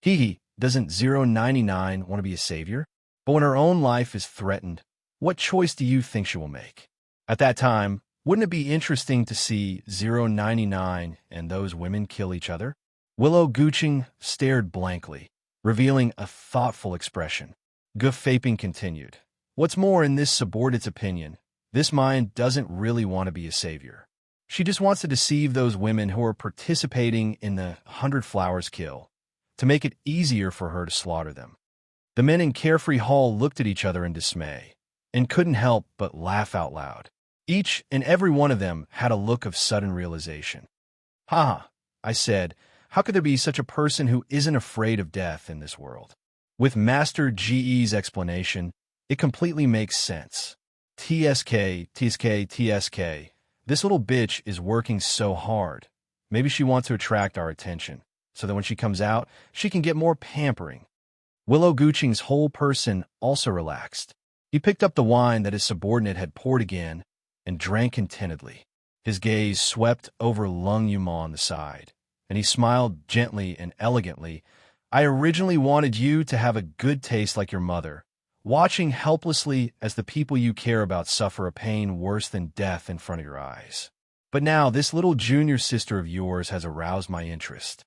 Hee, doesn't 099 want to be a savior? But when her own life is threatened, what choice do you think she will make? At that time, wouldn't it be interesting to see 099 and those women kill each other? Willow Guqing stared blankly, revealing a thoughtful expression. Gu Feiping continued. What's more, in this subordinate's opinion, this mind doesn't really want to be a savior. She just wants to deceive those women who are participating in the 100 flowers kill, to make it easier for her to slaughter them. The men in Carefree Hall looked at each other in dismay, and couldn't help but laugh out loud. Each and every one of them had a look of sudden realization. Ha! I said, how could there be such a person who isn't afraid of death in this world? With Master GE's explanation, it completely makes sense. TSK, this little bitch is working so hard. Maybe she wants to attract our attention, so that when she comes out, she can get more pampering. Willow Guqing's whole person also relaxed. He picked up the wine that his subordinate had poured again and drank contentedly. His gaze swept over Lung Yuma on the side, and he smiled gently and elegantly. I originally wanted you to have a good taste like your mother, watching helplessly as the people you care about suffer a pain worse than death in front of your eyes. But now this little junior sister of yours has aroused my interest.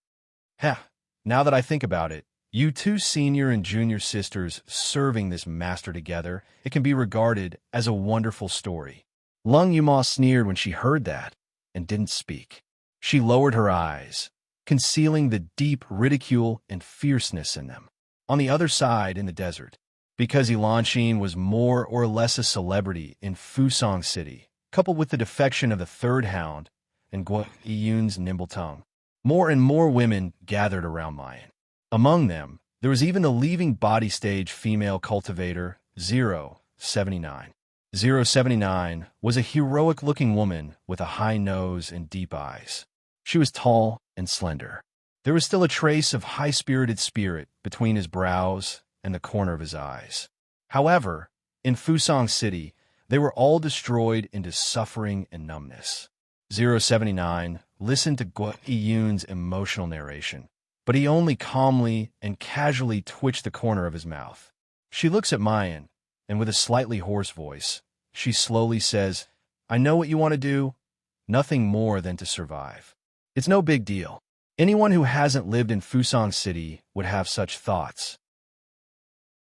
Now that I think about it, you 2 senior and junior sisters serving this master together, it can be regarded as a wonderful story. Lung Yuma sneered when she heard that, and didn't speak. She lowered her eyes, concealing the deep ridicule and fierceness in them. On the other side, in the desert, because Enchantress was more or less a celebrity in Fusong City, coupled with the defection of the 3rd Hound and Guo Yun's nimble tongue, more and more women gathered around Mayan. Among them, there was even the leaving body stage female cultivator, 079. 079 was a heroic-looking woman with a high nose and deep eyes. She was tall and slender. There was still a trace of high-spirited spirit between his brows and the corner of his eyes. However, in Fusong City, they were all destroyed into suffering and numbness. 079 listened to Guo Yun's emotional narration, but he only calmly and casually twitched the corner of his mouth. She looks at Mayan, and with a slightly hoarse voice, she slowly says, I know what you want to do, nothing more than to survive. It's no big deal. Anyone who hasn't lived in Fusong City would have such thoughts.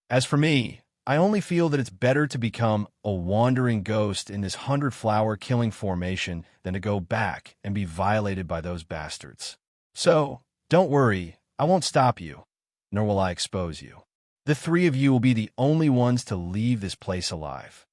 As for me, I only feel that it's better to become a wandering ghost in this 100-flower killing formation than to go back and be violated by those bastards. So, don't worry, I won't stop you, nor will I expose you. The 3 of you will be the only ones to leave this place alive.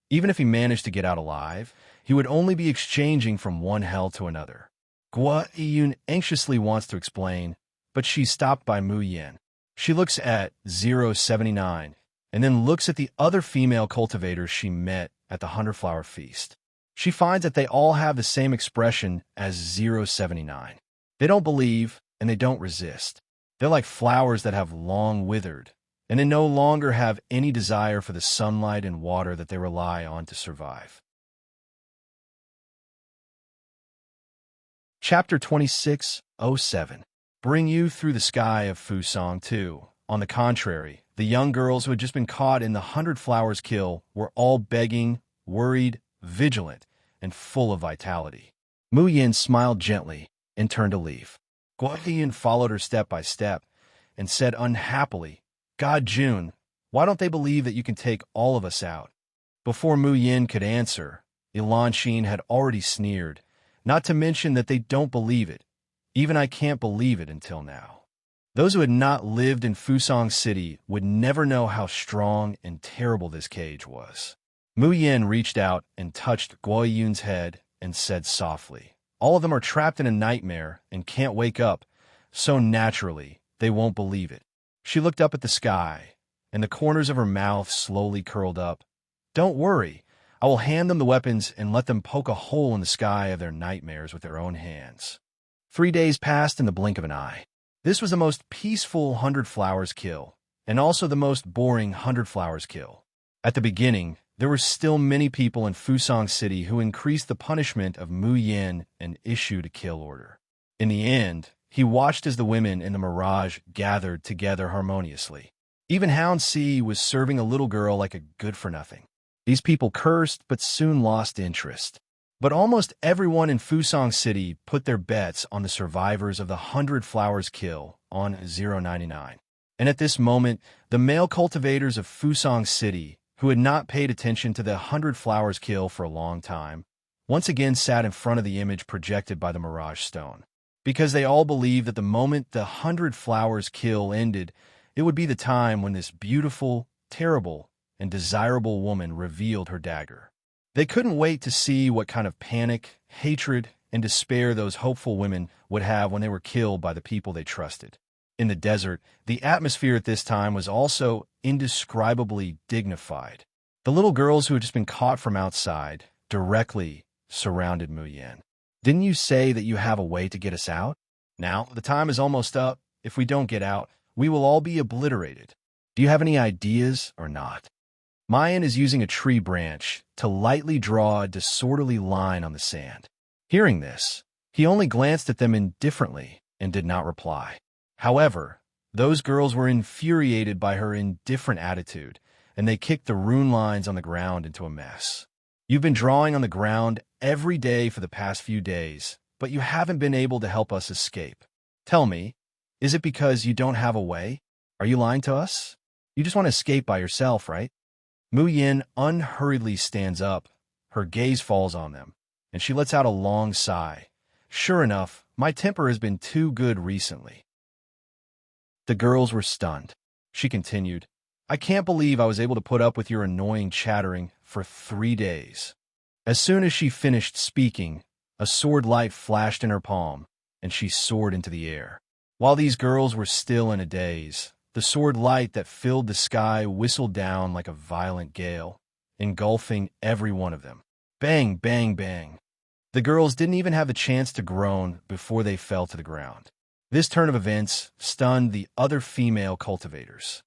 Even if he managed to get out alive, he would only be exchanging from one hell to another. Guo Yun anxiously wants to explain, but she's stopped by Mu Yen. She looks at 079, and then looks at the other female cultivators she met at the 100-flower feast. She finds that they all have the same expression as 079. They don't believe, and they don't resist. They're like flowers that have long withered, and they no longer have any desire for the sunlight and water that they rely on to survive. Chapter 26:07. Bring you through the sky of Fusong 2. On the contrary, the young girls who had just been caught in the 100 flowers kill were all begging, worried, vigilant, and full of vitality. Mu Yin smiled gently and turned to leave. Guo Yin followed her step by step and said unhappily, God Jun, why don't they believe that you can take all of us out? Before Mu Yin could answer, Enchantress had already sneered, not to mention that they don't believe it. Even I can't believe it until now. Those who had not lived in Fusong City would never know how strong and terrible this cage was. Mu Yin reached out and touched Guo Yun's head and said softly, all of them are trapped in a nightmare and can't wake up, so naturally they won't believe it. She looked up at the sky, and the corners of her mouth slowly curled up. "Don't worry. I will hand them the weapons and let them poke a hole in the sky of their nightmares with their own hands." 3 days passed in the blink of an eye. This was the most peaceful 100 Flowers kill, and also the most boring 100 Flowers kill. At the beginning, there were still many people in Fusang City who increased the punishment of Mu Yin and issued a kill order. In the end, he watched as the women in the Mirage gathered together harmoniously. Even Hound C was serving a little girl like a good-for-nothing. These people cursed but soon lost interest. But almost everyone in Fusang City put their bets on the survivors of the 100 Flowers kill on 099. And at this moment, the male cultivators of Fusang City, who had not paid attention to the 100 Flowers kill for a long time, once again sat in front of the image projected by the Mirage Stone. Because they all believed that the moment the 100 Flowers kill ended, it would be the time when this beautiful, terrible, and desirable woman revealed her dagger. They couldn't wait to see what kind of panic, hatred, and despair those hopeful women would have when they were killed by the people they trusted. In the desert, the atmosphere at this time was also indescribably dignified. The little girls who had just been caught from outside directly surrounded Mu Yin. "Didn't you say that you have a way to get us out? Now, the time is almost up. If we don't get out, we will all be obliterated. Do you have any ideas or not?" Mayan is using a tree branch to lightly draw a disorderly line on the sand. Hearing this, he only glanced at them indifferently and did not reply. However, those girls were infuriated by her indifferent attitude, and they kicked the rune lines on the ground into a mess. "You've been drawing on the ground every day for the past few days, but you haven't been able to help us escape. Tell me, is it because you don't have a way? Are you lying to us? You just want to escape by yourself, right?" Mu Yin unhurriedly stands up. Her gaze falls on them, and she lets out a long sigh. "Sure enough, my temper has been too good recently." The girls were stunned. She continued, "I can't believe I was able to put up with your annoying chattering for 3 days." As soon as she finished speaking, a sword light flashed in her palm, and she soared into the air. While these girls were still in a daze, the sword light that filled the sky whistled down like a violent gale, engulfing every one of them. Bang, bang, bang. The girls didn't even have the chance to groan before they fell to the ground. This turn of events stunned the other female cultivators.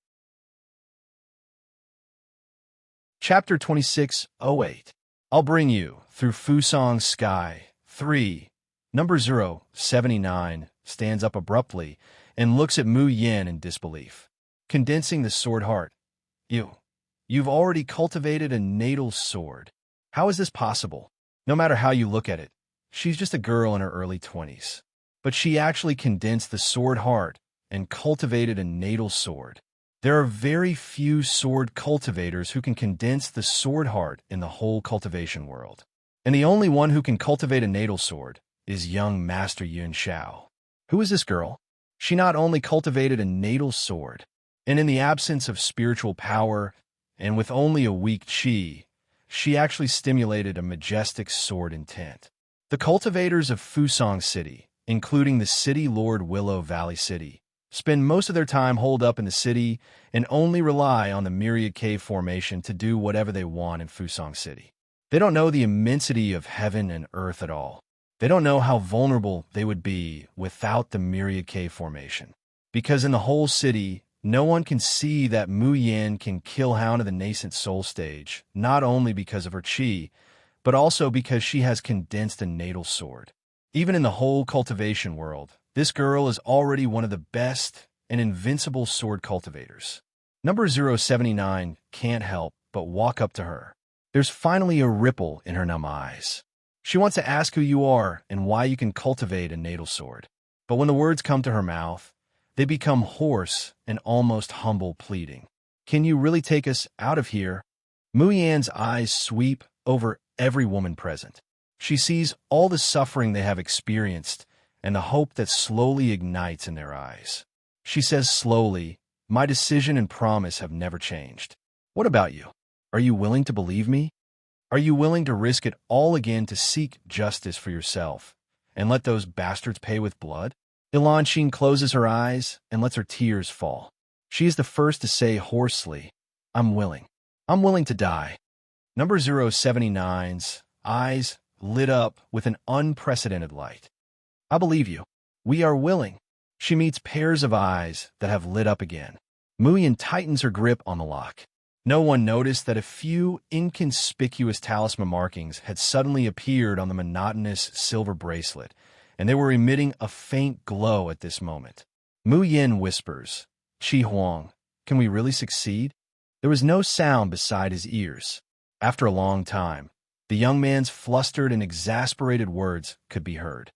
Chapter 2608. I'll bring you through Fusang's sky. 3. Number 079 stands up abruptly and looks at Mu Yin in disbelief. Condensing the sword heart. You've already cultivated a natal sword. How is this possible? No matter how you look at it, she's just a girl in her early 20s. But she actually condensed the sword heart and cultivated a natal sword. There are very few sword cultivators who can condense the sword heart in the whole cultivation world. And the only one who can cultivate a natal sword is young Master Yun Xiao. Who is this girl? She not only cultivated a natal sword, and in the absence of spiritual power, and with only a weak qi, she actually stimulated a majestic sword intent. The cultivators of Fusang City, including the city Lord Willow Valley City, spend most of their time holed up in the city and only rely on the Myriad Cave Formation to do whatever they want in Fusang City. They don't know the immensity of heaven and earth at all. They don't know how vulnerable they would be without the Myriad Cave Formation. Because in the whole city, no one can see that Mu Yin can kill Hound of the nascent soul stage, not only because of her qi, but also because she has condensed a natal sword. Even in the whole cultivation world, this girl is already one of the best and invincible sword cultivators. Number 079 can't help but walk up to her. There's finally a ripple in her numb eyes. She wants to ask who you are and why you can cultivate a natal sword. But when the words come to her mouth, they become hoarse and almost humble pleading. "Can you really take us out of here?" Mu Yan's eyes sweep over every woman present. She sees all the suffering they have experienced and the hope that slowly ignites in their eyes. She says slowly, "My decision and promise have never changed. What about you? Are you willing to believe me? Are you willing to risk it all again to seek justice for yourself and let those bastards pay with blood?" Ilanqing closes her eyes and lets her tears fall. She is the first to say hoarsely, I'm willing. I'm willing to die. Number 079's eyes lit up with an unprecedented light. I believe you. We are willing. She meets pairs of eyes that have lit up again. Muyin tightens her grip on the lock. No one noticed that a few inconspicuous talisman markings had suddenly appeared on the monotonous silver bracelet, and they were emitting a faint glow at this moment. Mu Yin whispers, Qi Huang, can we really succeed? There was no sound beside his ears. After a long time, the young man's flustered and exasperated words could be heard.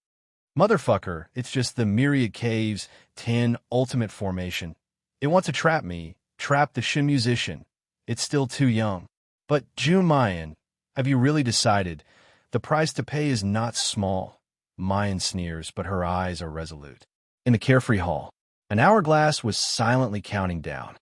Motherfucker, it's just the Myriad Caves 10 Ultimate Formation. It wants to trap me, trap the Shin musician. It's still too young. But, June Mayan, have you really decided? The price to pay is not small. Mayan sneers, but her eyes are resolute. In the carefree hall, an hourglass was silently counting down.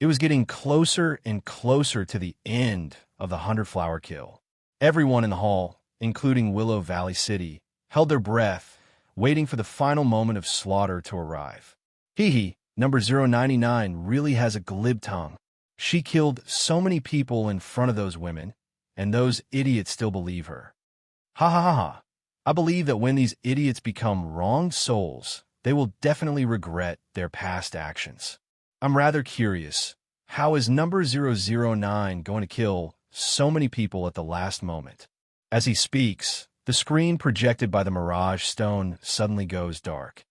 It was getting closer and closer to the end of the 100-flower kill. Everyone in the hall, including Willow Valley City, held their breath, waiting for the final moment of slaughter to arrive. Hee, number 099 really has a glib tongue. She killed so many people in front of those women, and those idiots still believe her. Ha ha ha ha. I believe that when these idiots become wrong souls, they will definitely regret their past actions. I'm rather curious, how is number 009 going to kill so many people at the last moment? As he speaks, the screen projected by the Mirage Stone suddenly goes dark.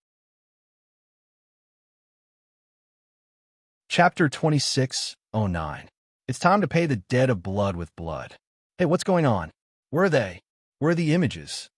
Chapter 2609. It's time to pay the debt of blood with blood. Hey, what's going on? Where are they? Where are the images?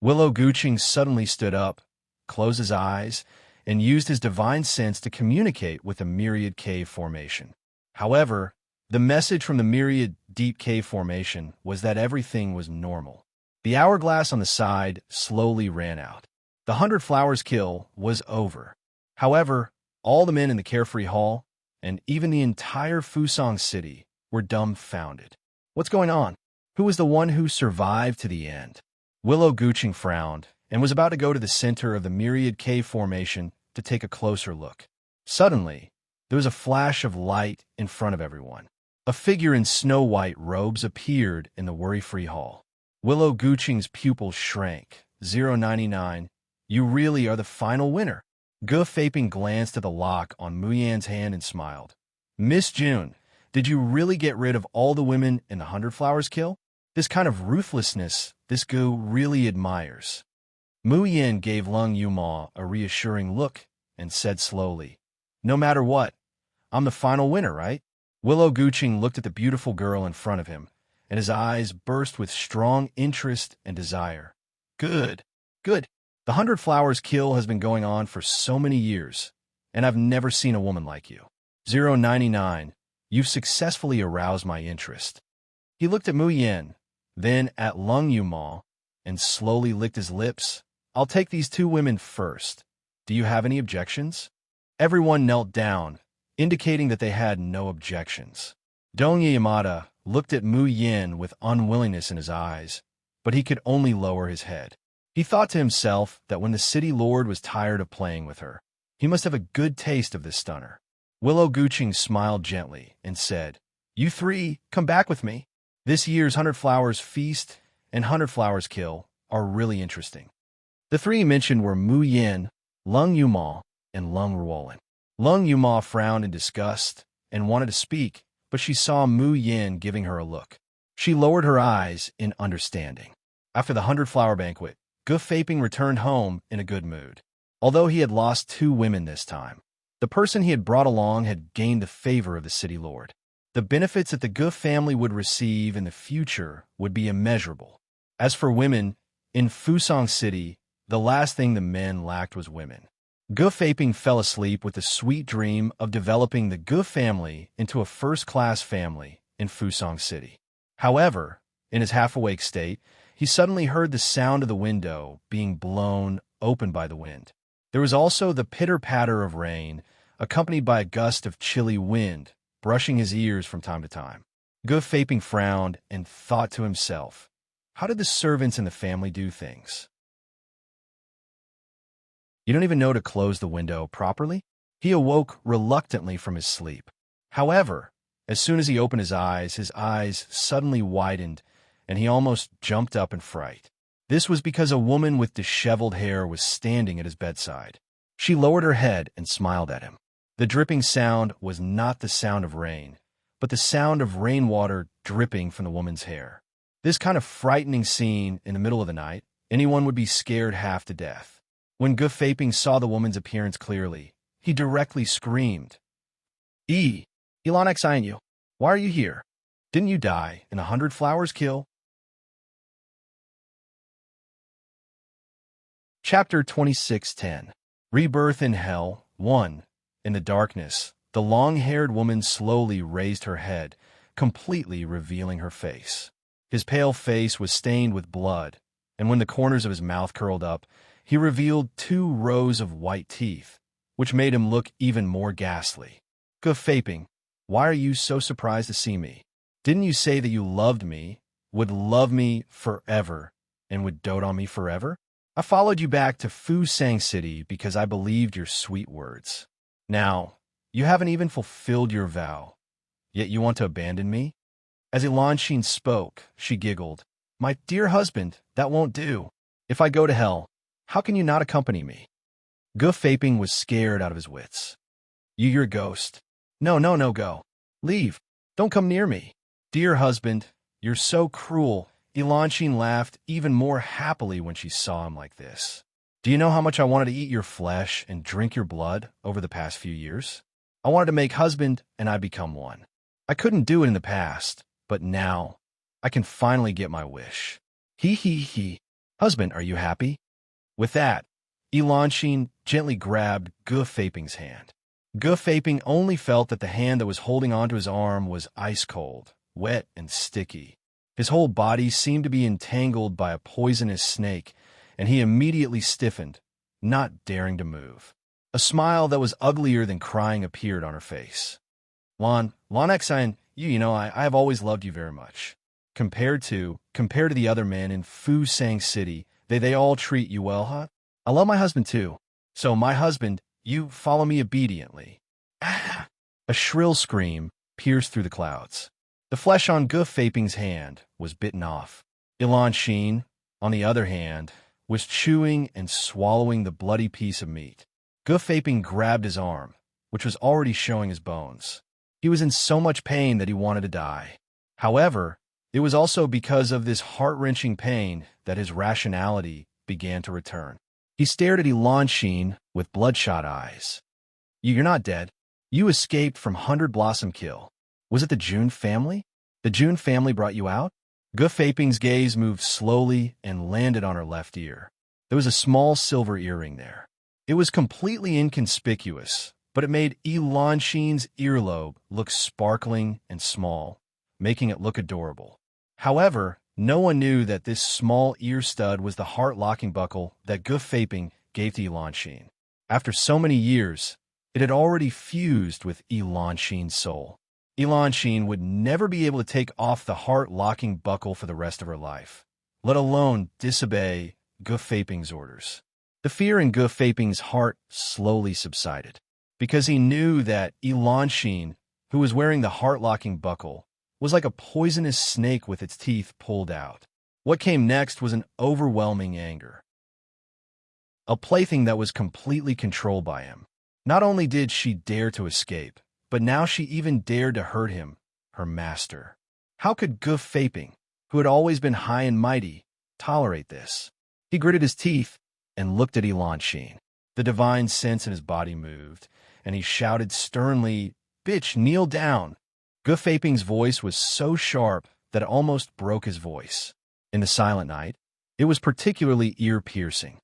Willow Guching suddenly stood up, closed his eyes, and used his divine sense to communicate with the Myriad Cave Formation. However, the message from the Myriad Deep Cave Formation was that everything was normal. The hourglass on the side slowly ran out. The 100 Flowers kill was over. However, all the men in the Carefree Hall, and even the entire Fusang City, were dumbfounded. What's going on? Who was the one who survived to the end? Willow Guching frowned and was about to go to the center of the Myriad Cave Formation to take a closer look. Suddenly, there was a flash of light in front of everyone. A figure in snow-white robes appeared in the worry-free hall. Willow Guching's pupils shrank. 099, you really are the final winner. Gu Faping glanced at the lock on Muyan's hand and smiled. Miss June, did you really get rid of all the women in the 100 Flowers kill? This kind of ruthlessness, this Gu really admires. Muyan gave Lung Yuma a reassuring look and said slowly, no matter what, I'm the final winner, right? Willow Guching looked at the beautiful girl in front of him, and his eyes burst with strong interest and desire. Good, good. The 100 Flowers kill has been going on for so many years, and I've never seen a woman like you. 099, you've successfully aroused my interest. He looked at Muyan, then at Lung Yuma, and slowly licked his lips. I'll take these two women first. Do you have any objections? Everyone knelt down, indicating that they had no objections. Dong Yamada looked at Mu Yin with unwillingness in his eyes, but he could only lower his head. He thought to himself that when the city lord was tired of playing with her, he must have a good taste of this stunner. Willow Guching smiled gently and said, you three, come back with me. This year's 100 Flowers feast and 100 Flowers kill are really interesting. The three mentioned were Mu Yin, Lung Yuma, and Lung Ruolin. Lung Yuma frowned in disgust and wanted to speak, but she saw Mu Yin giving her a look. She lowered her eyes in understanding. After the 100 Flower banquet, Gu Faping returned home in a good mood. Although he had lost 2 women this time, the person he had brought along had gained the favor of the city lord. The benefits that the Gu family would receive in the future would be immeasurable. As for women, in Fusang City, the last thing the men lacked was women. Gu Faping fell asleep with the sweet dream of developing the Gu family into a first-class family in Fusang City. However, in his half-awake state, he suddenly heard the sound of the window being blown open by the wind. There was also the pitter-patter of rain, accompanied by a gust of chilly wind, brushing his ears from time to time. Gu Faping frowned and thought to himself, how did the servants in the family do things? You don't even know to close the window properly? He awoke reluctantly from his sleep. However, as soon as he opened his eyes suddenly widened, and he almost jumped up in fright. This was because a woman with disheveled hair was standing at his bedside. She lowered her head and smiled at him. The dripping sound was not the sound of rain, but the sound of rainwater dripping from the woman's hair. This kind of frightening scene in the middle of the night, anyone would be scared half to death. When Defying saw the woman's appearance clearly, he directly screamed, Enchantress, why are you here? Didn't you die in 100 flowers kill? Chapter 26:10 Rebirth in Hell 1. In the darkness, the long-haired woman slowly raised her head, completely revealing her face. His pale face was stained with blood, and when the corners of his mouth curled up, he revealed 2 rows of white teeth, which made him look even more ghastly. Defying, why are you so surprised to see me? Didn't you say that you loved me, would love me forever, and would dote on me forever? I followed you back to Fusang City because I believed your sweet words. Now, you haven't even fulfilled your vow, yet you want to abandon me? As Enchantress spoke, she giggled. My dear husband, that won't do. If I go to hell, how can you not accompany me? Defying was scared out of his wits. You're a ghost. No, go. Leave. Don't come near me. Dear husband, you're so cruel. Enchantress laughed even more happily when she saw him like this. Do you know how much I wanted to eat your flesh and drink your blood over the past few years? I wanted to make husband and I become one. I couldn't do it in the past, but now I can finally get my wish. He. Husband, are you happy? With that, Enchantress gently grabbed Defying's hand. Defying only felt that the hand that was holding onto his arm was ice cold, wet, and sticky. His whole body seemed to be entangled by a poisonous snake, and he immediately stiffened, not daring to move. A smile that was uglier than crying appeared on her face. Enchantress, I have always loved you very much. Compared to the other men in Fusang City, they all treat you well, huh? I love my husband too. So my husband, you follow me obediently. Ah! A shrill scream pierced through the clouds. The flesh on Defying's hand was bitten off. Enchantress, on the other hand, was chewing and swallowing the bloody piece of meat. Defying grabbed his arm, which was already showing his bones. He was in so much pain that he wanted to die. However, it was also because of this heart-wrenching pain that his rationality began to return. He stared at Enchantress with bloodshot eyes. You're not dead. You escaped from 100 Blossom Kill. Was it the June family? The June family brought you out? Defying's gaze moved slowly and landed on her left ear. There was a small silver earring there. It was completely inconspicuous, but it made Enchantress's earlobe look sparkling and small, making it look adorable. However, no one knew that this small ear stud was the heart-locking buckle that Defying gave to Enchantress. After so many years, it had already fused with Enchantress's soul. Enchantress would never be able to take off the heart-locking buckle for the rest of her life, let alone disobey Defying's orders. The fear in Defying's heart slowly subsided, because he knew that Enchantress, who was wearing the heart-locking buckle, was like a poisonous snake with its teeth pulled out. What came next was an overwhelming anger. A plaything that was completely controlled by him. Not only did she dare to escape, but now she even dared to hurt him, her master. How could Defying, who had always been high and mighty, tolerate this? He gritted his teeth and looked at Enchantress. The divine sense in his body moved, and he shouted sternly, "Bitch, kneel down!" Defying's voice was so sharp that it almost broke his voice. In the silent night, it was particularly ear-piercing.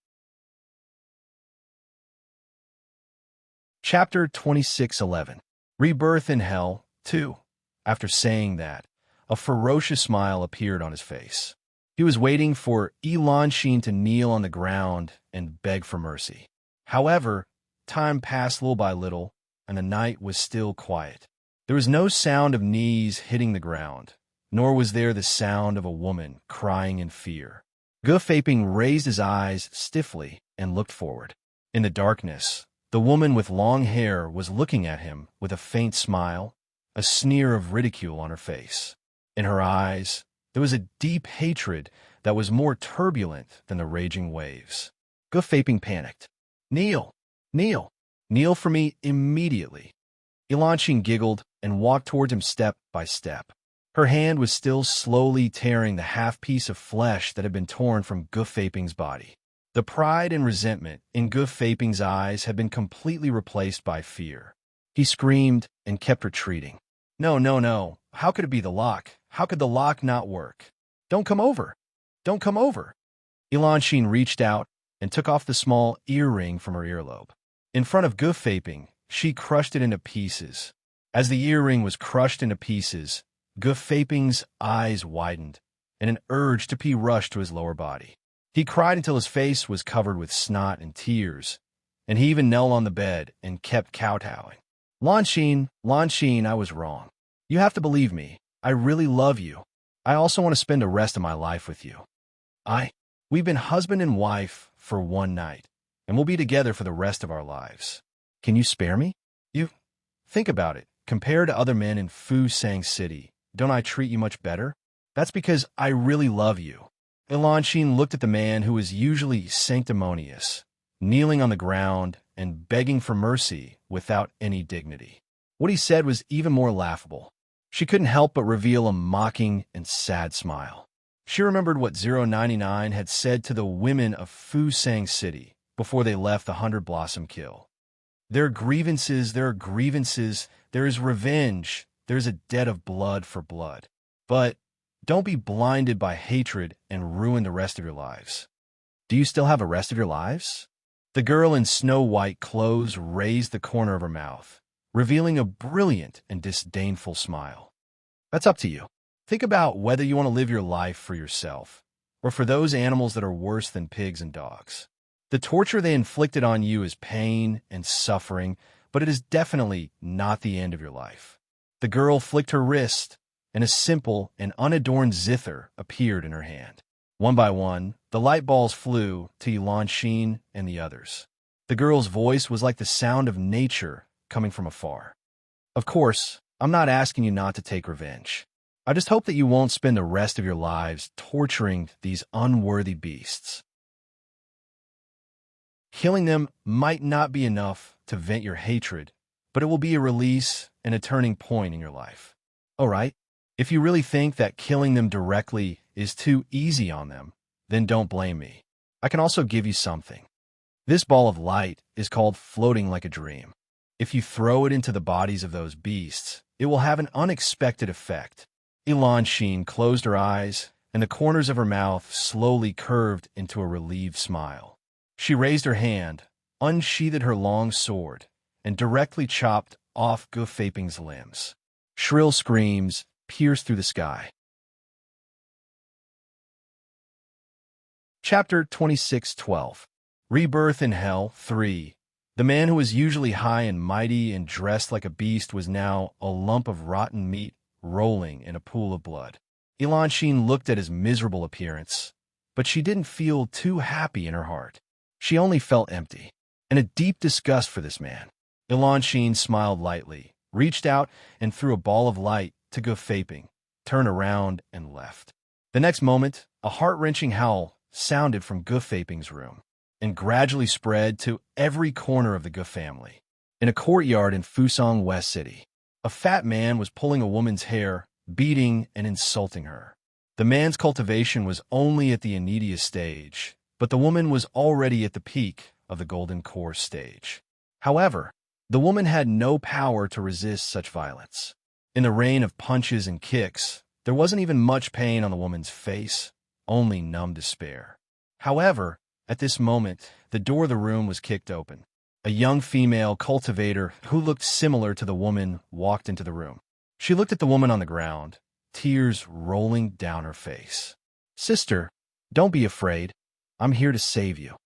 Chapter 26:11 Rebirth in Hell 2. After saying that, a ferocious smile appeared on his face. He was waiting for Enchantress to kneel on the ground and beg for mercy. However, time passed little by little, and the night was still quiet. There was no sound of knees hitting the ground, nor was there the sound of a woman crying in fear. Defying raised his eyes stiffly and looked forward. In the darkness, The woman with long hair was looking at him with a faint smile, a sneer of ridicule on her face. In her eyes, there was a deep hatred that was more turbulent than the raging waves. Gufaping panicked. "Kneel! Kneel! Kneel for me immediately." Enchantress giggled and walked towards him step by step. Her hand was still slowly tearing the half-piece of flesh that had been torn from Gufaping's body. The pride and resentment in Gufaping's eyes had been completely replaced by fear. He screamed and kept retreating. "No, no, no. How could it be the lock? How could the lock not work? Don't come over. Don't come over." Enchantress reached out and took off the small earring from her earlobe. In front of Gufaping, she crushed it into pieces. As the earring was crushed into pieces, Gufaping's eyes widened, and an urge to pee rushed to his lower body. He cried until his face was covered with snot and tears, and he even knelt on the bed and kept kowtowing. Enchantress, I was wrong. You have to believe me. I really love you. I also want to spend the rest of my life with you. We've been husband and wife for one night, and we'll be together for the rest of our lives. Can you spare me? Think about it. Compared to other men in Fusang City, don't I treat you much better? That's because I really love you." Enchantress looked at the man who was usually sanctimonious, kneeling on the ground and begging for mercy without any dignity. What he said was even more laughable. She couldn't help but reveal a mocking and sad smile. She remembered what 099 had said to the women of Fusang City before they left the 100 Blossom Kill. There are grievances, there is revenge, there is a debt of blood for blood. But don't be blinded by hatred and ruin the rest of your lives. Do you still have a rest of your lives? The girl in snow-white clothes raised the corner of her mouth, revealing a brilliant and disdainful smile. That's up to you. Think about whether you want to live your life for yourself, or for those animals that are worse than pigs and dogs. The torture they inflicted on you is pain and suffering, but it is definitely not the end of your life. The girl flicked her wrist, and a simple and unadorned zither appeared in her hand. One by one, the light balls flew to Enchantress and the others. The girl's voice was like the sound of nature coming from afar. Of course, I'm not asking you not to take revenge. I just hope that you won't spend the rest of your lives torturing these unworthy beasts. Killing them might not be enough to vent your hatred, but it will be a release and a turning point in your life. All right? If you really think that killing them directly is too easy on them, then don't blame me. I can also give you something. This ball of light is called floating like a dream. If you throw it into the bodies of those beasts, it will have an unexpected effect. Enchantress closed her eyes, and the corners of her mouth slowly curved into a relieved smile. She raised her hand, unsheathed her long sword, and directly chopped off Gufaping's limbs. Shrill screams pierced through the sky. Chapter 26:12. Rebirth in Hell 3. The man who was usually high and mighty and dressed like a beast was now a lump of rotten meat rolling in a pool of blood. Enchantress looked at his miserable appearance, but she didn't feel too happy in her heart. She only felt empty, and a deep disgust for this man. Enchantress smiled lightly, reached out and threw a ball of light to Gufaping, turned around and left. The next moment, a heart-wrenching howl sounded from Gufaping's room, and gradually spread to every corner of the Guf family. In a courtyard in Fusang West City, a fat man was pulling a woman's hair, beating and insulting her. The man's cultivation was only at the Anidia stage, but the woman was already at the peak of the Golden Core stage. However, the woman had no power to resist such violence. In the rain of punches and kicks, there wasn't even much pain on the woman's face, only numb despair. However, at this moment, the door of the room was kicked open. A young female cultivator who looked similar to the woman walked into the room. She looked at the woman on the ground, tears rolling down her face. "Sister, don't be afraid. I'm here to save you."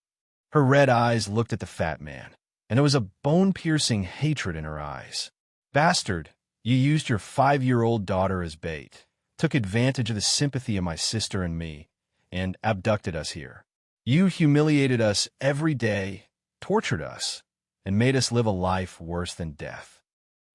Her red eyes looked at the fat man, and there was a bone-piercing hatred in her eyes. "Bastard, you used your 5-year-old daughter as bait, took advantage of the sympathy of my sister and me, and abducted us here. You humiliated us every day, tortured us, and made us live a life worse than death.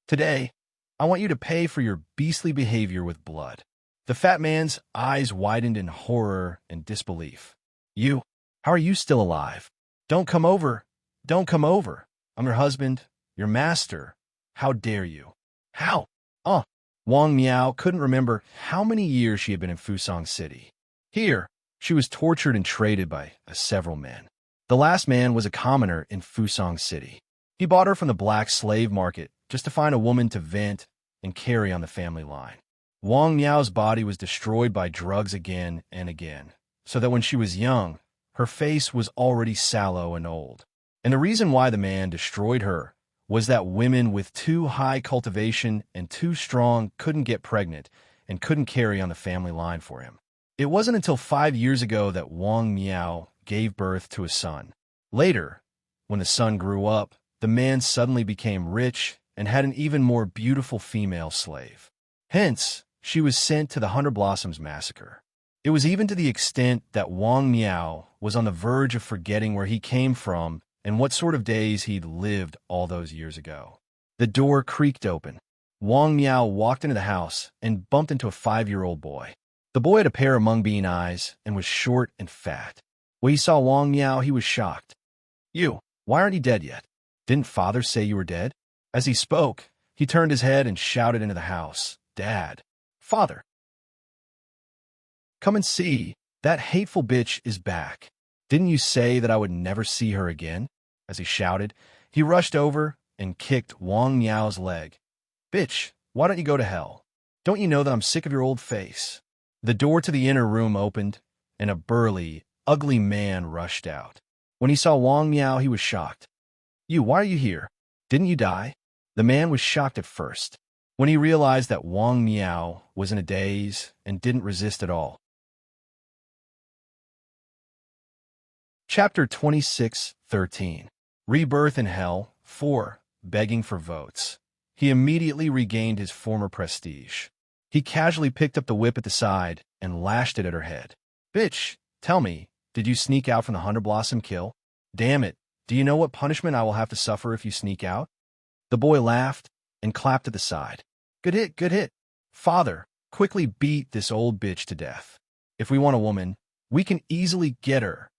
Today, I want you to pay for your beastly behavior with blood." The fat man's eyes widened in horror and disbelief. "You? How are you still alive? Don't come over! Don't come over! I'm your husband, your master. How dare you?" "How? Uh." Wang Miao couldn't remember how many years she had been in Fusang City. Here, she was tortured and traded by several men. The last man was a commoner in Fusang City. He bought her from the black slave market just to find a woman to vent and carry on the family line. Wang Miao's body was destroyed by drugs again and again, so that when she was young, her face was already sallow and old. And the reason why the man destroyed her was that women with too high cultivation and too strong couldn't get pregnant and couldn't carry on the family line for him. It wasn't until 5 years ago that Wang Miao gave birth to a son. Later, when the son grew up, the man suddenly became rich and had an even more beautiful female slave. Hence, she was sent to the Hundred Blossoms Massacre. It was even to the extent that Wang Miao was on the verge of forgetting where he came from and what sort of days he'd lived all those years ago. The door creaked open. Wang Miao walked into the house and bumped into a 5-year-old boy. The boy had a pair of mung bean eyes and was short and fat. When he saw Wang Miao, he was shocked. "You, why aren't you dead yet? Didn't father say you were dead?" As he spoke, he turned his head and shouted into the house, "Dad! Father! Come and see, that hateful bitch is back. Didn't you say that I would never see her again?" As he shouted, he rushed over and kicked Wang Miao's leg. "Bitch, why don't you go to hell? Don't you know that I'm sick of your old face?" The door to the inner room opened, and a burly, ugly man rushed out. When he saw Wang Miao, he was shocked. "You, why are you here? Didn't you die?" The man was shocked at first. When he realized that Wang Miao was in a daze and didn't resist at all. Chapter 26:13. Rebirth in Hell 4. Begging for votes. He immediately regained his former prestige. He casually picked up the whip at the side and lashed it at her head. "Bitch, tell me, did you sneak out from the Hundred Blossom kill? Damn it, do you know what punishment I will have to suffer if you sneak out?" The boy laughed and clapped at the side. Good hit, good hit. Father, quickly beat this old bitch to death. If we want a woman, we can easily get her."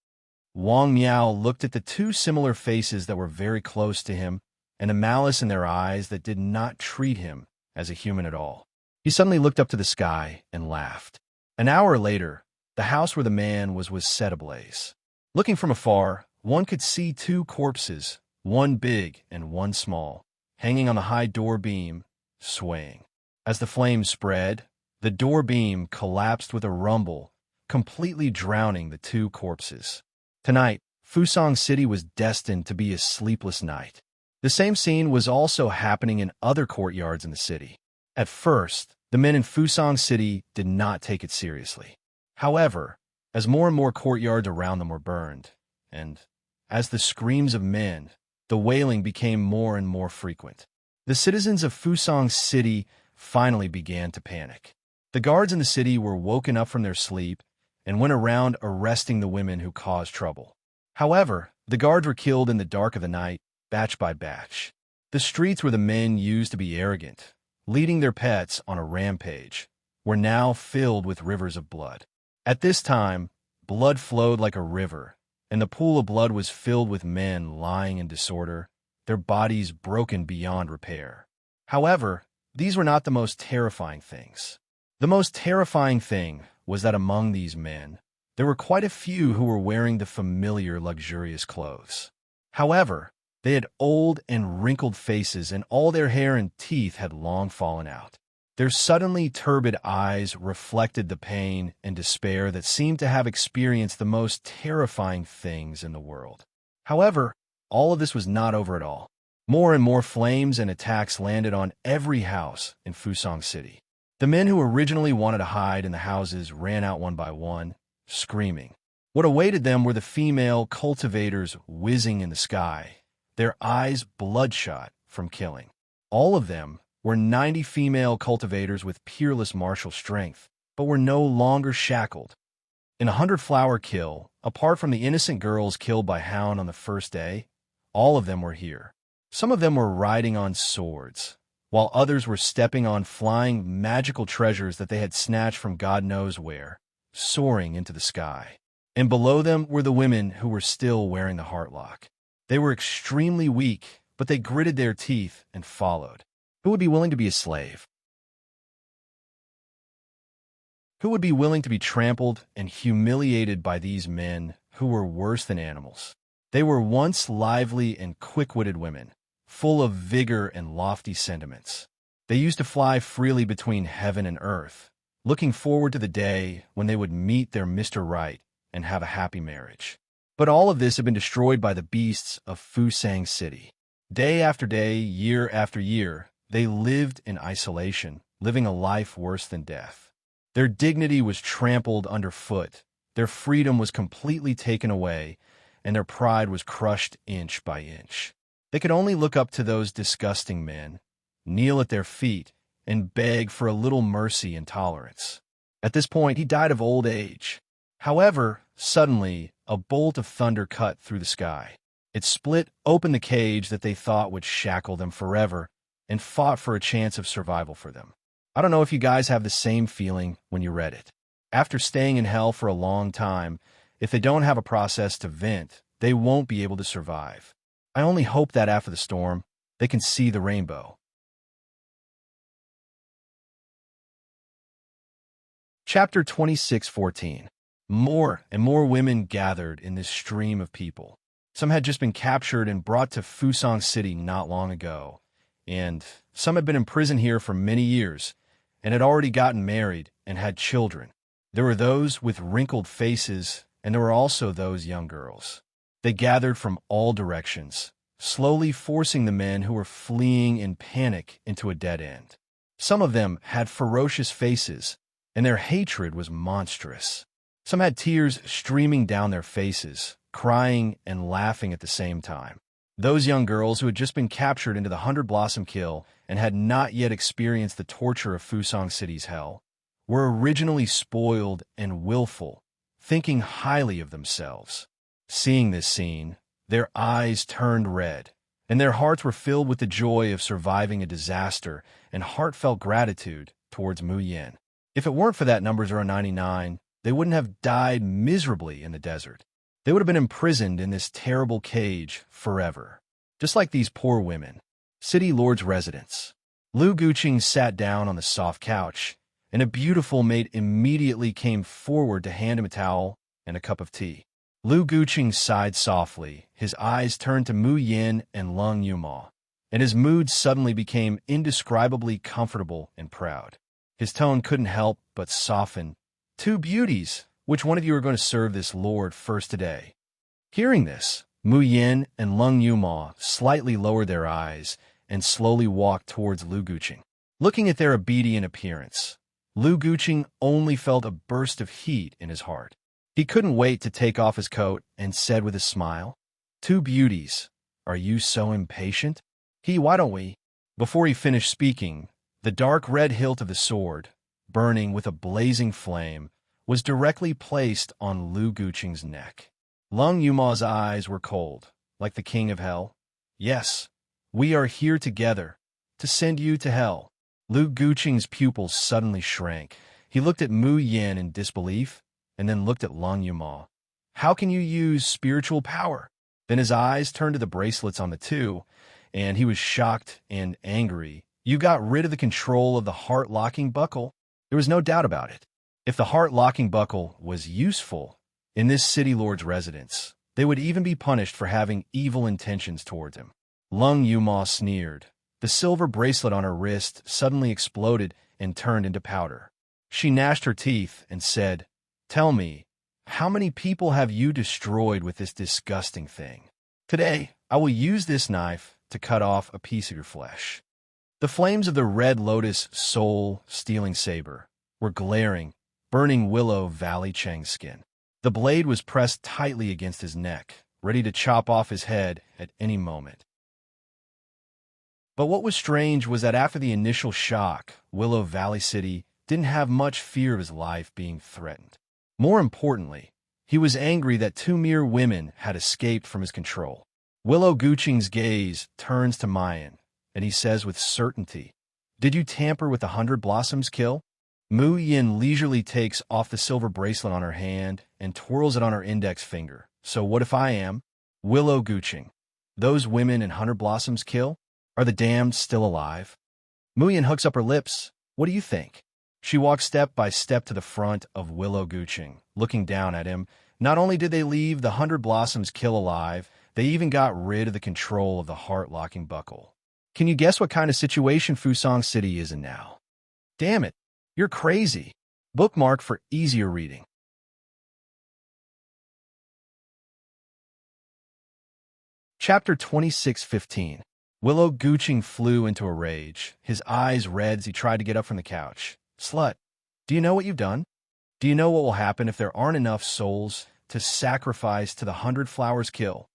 Wang Miao looked at the two similar faces that were very close to him and the malice in their eyes that did not treat him as a human at all. He suddenly looked up to the sky and laughed. An hour later, the house where the man was set ablaze. Looking from afar, one could see two corpses, one big and one small, hanging on the high door beam, swaying. As the flames spread, the door beam collapsed with a rumble, completely drowning the two corpses. Tonight, Fusang City was destined to be a sleepless night. The same scene was also happening in other courtyards in the city. At first, the men in Fusang City did not take it seriously. However, as more and more courtyards around them were burned, and as the screams of men, the wailing became more and more frequent, the citizens of Fusang City finally began to panic. The guards in the city were woken up from their sleep and went around arresting the women who caused trouble. However, the guards were killed in the dark of the night, batch by batch. The streets where the men used to be arrogant, leading their pets on a rampage, were now filled with rivers of blood. At this time, blood flowed like a river, and the pool of blood was filled with men lying in disorder, their bodies broken beyond repair. However, these were not the most terrifying things. The most terrifying thing was that among these men, there were quite a few who were wearing the familiar luxurious clothes. However, they had old and wrinkled faces, and all their hair and teeth had long fallen out. Their suddenly turbid eyes reflected the pain and despair that seemed to have experienced the most terrifying things in the world. However, all of this was not over at all. More and more flames and attacks landed on every house in Fusang City. The men who originally wanted to hide in the houses ran out one by one, screaming. What awaited them were the female cultivators whizzing in the sky, their eyes bloodshot from killing. All of them were 90 female cultivators with peerless martial strength, but were no longer shackled. In a 100-flower kill, apart from the innocent girls killed by Hound on the first day, all of them were here. Some of them were riding on swords, while others were stepping on flying magical treasures that they had snatched from God knows where, soaring into the sky. And below them were the women who were still wearing the heartlock. They were extremely weak, but they gritted their teeth and followed. Who would be willing to be a slave? Who would be willing to be trampled and humiliated by these men who were worse than animals? They were once lively and quick-witted women, full of vigor and lofty sentiments. They used to fly freely between heaven and earth, looking forward to the day when they would meet their Mr. Right and have a happy marriage. But all of this had been destroyed by the beasts of Fusang City. Day after day, year after year, they lived in isolation, living a life worse than death. Their dignity was trampled underfoot, their freedom was completely taken away, and their pride was crushed inch by inch. They could only look up to those disgusting men, kneel at their feet, and beg for a little mercy and tolerance. At this point, he died of old age. However, suddenly, a bolt of thunder cut through the sky. It split open the cage that they thought would shackle them forever and fought for a chance of survival for them. I don't know if you guys have the same feeling when you read it. After staying in hell for a long time, if they don't have a process to vent, they won't be able to survive. I only hope that after the storm, they can see the rainbow. Chapter 26:14. More and more women gathered in this stream of people. Some had just been captured and brought to Fusang City not long ago, and some had been imprisoned here for many years and had already gotten married and had children. There were those with wrinkled faces, and there were also those young girls. They gathered from all directions, slowly forcing the men who were fleeing in panic into a dead end. Some of them had ferocious faces, and their hatred was monstrous. Some had tears streaming down their faces, crying and laughing at the same time. Those young girls who had just been captured into the 100 Blossom Kill and had not yet experienced the torture of Fusang City's hell were originally spoiled and willful, thinking highly of themselves. Seeing this scene, their eyes turned red, and their hearts were filled with the joy of surviving a disaster and heartfelt gratitude towards Mu Yin. If it weren't for that number 099, they wouldn't have died miserably in the desert. They would have been imprisoned in this terrible cage forever, just like these poor women. City Lord's residence. Lu Guqing sat down on the soft couch, and a beautiful maid immediately came forward to hand him a towel and a cup of tea. Lu Guqing sighed softly, his eyes turned to Mu Yin and Lung Yuma, and his mood suddenly became indescribably comfortable and proud. His tone couldn't help but soften. "Two beauties, which one of you are going to serve this lord first today?" Hearing this, Mu Yin and Lung Yuma slightly lowered their eyes and slowly walked towards Lu Guqing. Looking at their obedient appearance, Lu Guqing only felt a burst of heat in his heart. He couldn't wait to take off his coat and said with a smile, "Two beauties, are you so impatient? Why don't we?" Before he finished speaking, the dark red hilt of the sword, burning with a blazing flame, was directly placed on Lu Guqing's neck. Lung Yuma's eyes were cold, like the king of hell. "Yes, we are here together, to send you to hell." Lu Guqing's pupils suddenly shrank. He looked at Mu Yin in disbelief, and then looked at Lung Yuma. "How can you use spiritual power?" Then his eyes turned to the bracelets on the two, and he was shocked and angry. "You got rid of the control of the heart-locking buckle?" There was no doubt about it. If the heart-locking buckle was useful in this city lord's residence, they would even be punished for having evil intentions towards him. Lung Yuma sneered. The silver bracelet on her wrist suddenly exploded and turned into powder. She gnashed her teeth and said, "Tell me, how many people have you destroyed with this disgusting thing? Today, I will use this knife to cut off a piece of your flesh." The flames of the red lotus soul-stealing saber were glaring, burning Willow Valley Cheng's skin. The blade was pressed tightly against his neck, ready to chop off his head at any moment. But what was strange was that after the initial shock, Willow Valley City didn't have much fear of his life being threatened. More importantly, he was angry that two mere women had escaped from his control. Willow Guqing's gaze turns to Mayan, and he says with certainty, "Did you tamper with the 100 Blossoms kill?" Mu Yin leisurely takes off the silver bracelet on her hand and twirls it on her index finger. "So what if I am Willow Guqing? Those women in 100 Blossoms kill? Are the damned still alive?" Mu Yin hooks up her lips. "What do you think?" She walks step by step to the front of Willow Guqing, looking down at him. Not only did they leave the 100 Blossoms kill alive, they even got rid of the control of the heart-locking buckle. Can you guess what kind of situation Fusang City is in now? Damn it, you're crazy. Bookmark for easier reading. Chapter 26:15. Willow Guqing flew into a rage. His eyes red as he tried to get up from the couch. "Slut, do you know what you've done? Do you know what will happen if there aren't enough souls to sacrifice to the 100 Flowers kill?"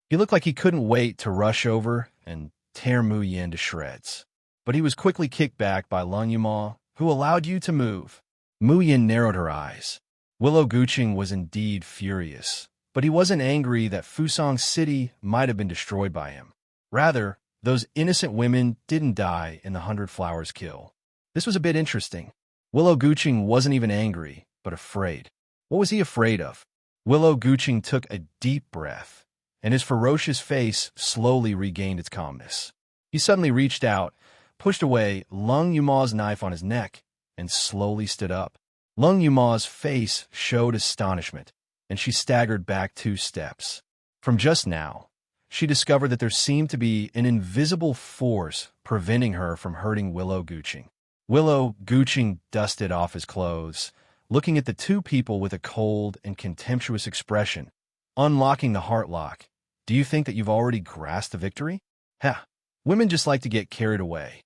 He looked like he couldn't wait to rush over and tear Mu Yin to shreds. But he was quickly kicked back by Lung Yuma, who allowed you to move. Mu Yin narrowed her eyes. Willow Guqing was indeed furious, but he wasn't angry that Fusang City might have been destroyed by him. Rather, those innocent women didn't die in the 100 Flowers kill. This was a bit interesting. Willow Guqing wasn't even angry, but afraid. What was he afraid of? Willow Guqing took a deep breath, and his ferocious face slowly regained its calmness. He suddenly reached out, pushed away Lung Yuma's knife on his neck, and slowly stood up. Lung Yuma's face showed astonishment, and she staggered back 2 steps. From just now, she discovered that there seemed to be an invisible force preventing her from hurting Willow Guqing. Willow Guqing dusted off his clothes, looking at the 2 people with a cold and contemptuous expression, unlocking the heart lock. "Do you think that you've already grasped the victory? Ha! Women just like to get carried away."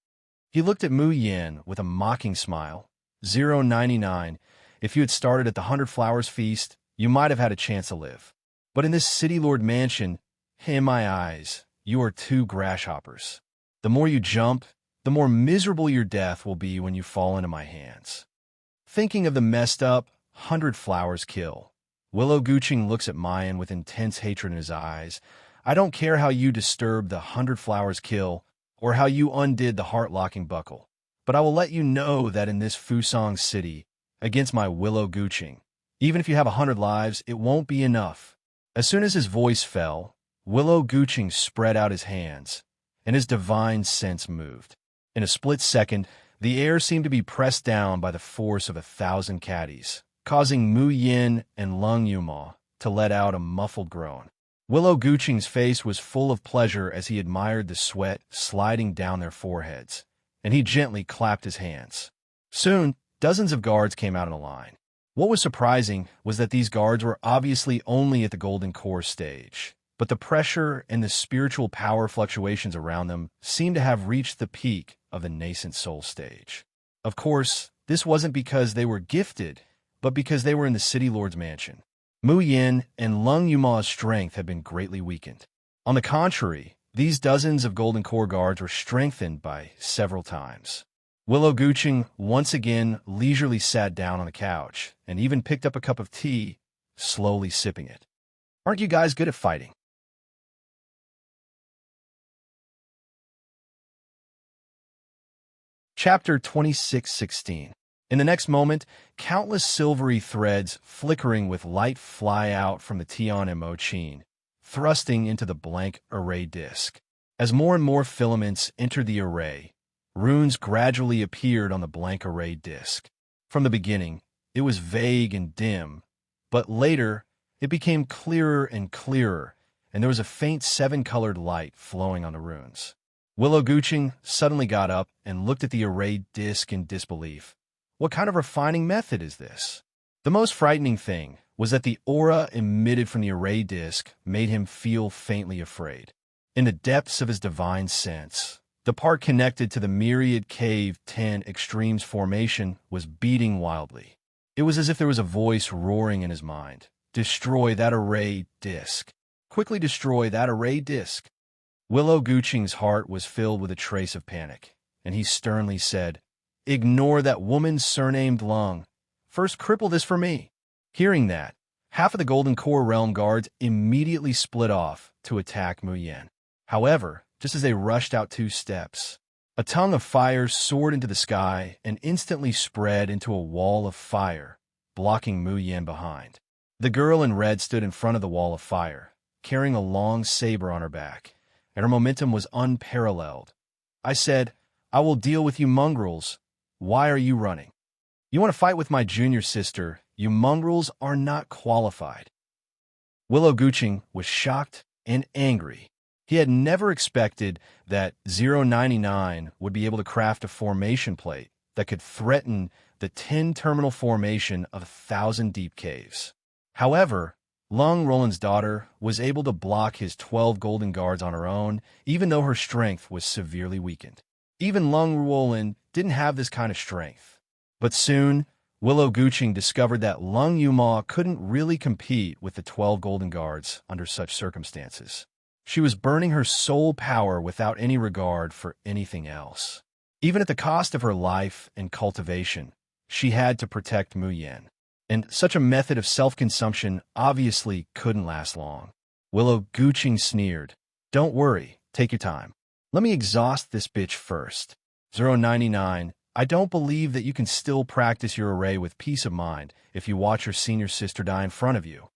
He looked at Mu Yin with a mocking smile. 099. If you had started at the 100 Flowers feast, you might have had a chance to live. But in this City Lord mansion, in my eyes, you are 2 grasshoppers. The more you jump, the more miserable your death will be when you fall into my hands. Thinking of the messed up 100 Flowers kill, Willow Guqing looks at Mayan with intense hatred in his eyes. "I don't care how you disturbed the 100 Flowers kill or how you undid the heart-locking buckle, but I will let you know that in this Fusang City, against my Willow Guqing, even if you have 100 lives, it won't be enough." As soon as his voice fell, Willow Guqing spread out his hands, and his divine sense moved. In a split second, the air seemed to be pressed down by the force of 1,000 caddies, causing Mu Yin and Lung Yuma to let out a muffled groan. Willow Guqing's face was full of pleasure as he admired the sweat sliding down their foreheads, and he gently clapped his hands. Soon, dozens of guards came out in a line. What was surprising was that these guards were obviously only at the Golden Core stage, but the pressure and the spiritual power fluctuations around them seemed to have reached the peak of the nascent soul stage. Of course, this wasn't because they were gifted, but because they were in the City Lord's mansion. Mu Yin and Lung Yuma's strength had been greatly weakened. On the contrary, these dozens of Golden Core guards were strengthened by several times. Willow Guqing once again leisurely sat down on the couch and even picked up a cup of tea, slowly sipping it. "Aren't you guys good at fighting?" Chapter 26:16. In the next moment, countless silvery threads flickering with light fly out from the Tian and Mo-Chin, thrusting into the blank array disk. As more and more filaments entered the array, runes gradually appeared on the blank array disk. From the beginning, it was vague and dim, but later it became clearer and clearer, and there was a faint 7-colored light flowing on the runes. Willow Guqing suddenly got up and looked at the array disk in disbelief. What kind of refining method is this? The most frightening thing was that the aura emitted from the array disk made him feel faintly afraid. In the depths of his divine sense, the part connected to the myriad cave 10 extremes formation was beating wildly. It was as if there was a voice roaring in his mind. "Destroy that array disk. Quickly destroy that array disk." Willow Guqing's heart was filled with a trace of panic, and he sternly said, "Ignore that woman surnamed Lung. First cripple this for me." Hearing that, Half of the Golden Core Realm guards immediately split off to attack Mu Yen. However, just as they rushed out 2 steps, a tongue of fire soared into the sky and instantly spread into a wall of fire, blocking Mu Yen behind. The girl in red stood in front of the wall of fire, carrying a long saber on her back, and her momentum was unparalleled. I said, "I will deal with you mongrels. Why are you running? You want to fight with my junior sister. You mongrels are not qualified." Willow Guqing was shocked and angry. He had never expected that 099 would be able to craft a formation plate that could threaten the 10-terminal formation of 1,000 deep caves. However, Lung Roland's daughter was able to block his 12 golden guards on her own, even though her strength was severely weakened. Even Lung Roland didn't have this kind of strength. But soon, Willow Guqing discovered that Lung Yuma couldn't really compete with the 12 golden guards under such circumstances. She was burning her soul power without any regard for anything else. Even at the cost of her life and cultivation, she had to protect Mu Yen. And such a method of self-consumption obviously couldn't last long. Willow Guqing sneered. "Don't worry, take your time. Let me exhaust this bitch first. 099, I don't believe that you can still practice your array with peace of mind if you watch your senior sister die in front of you."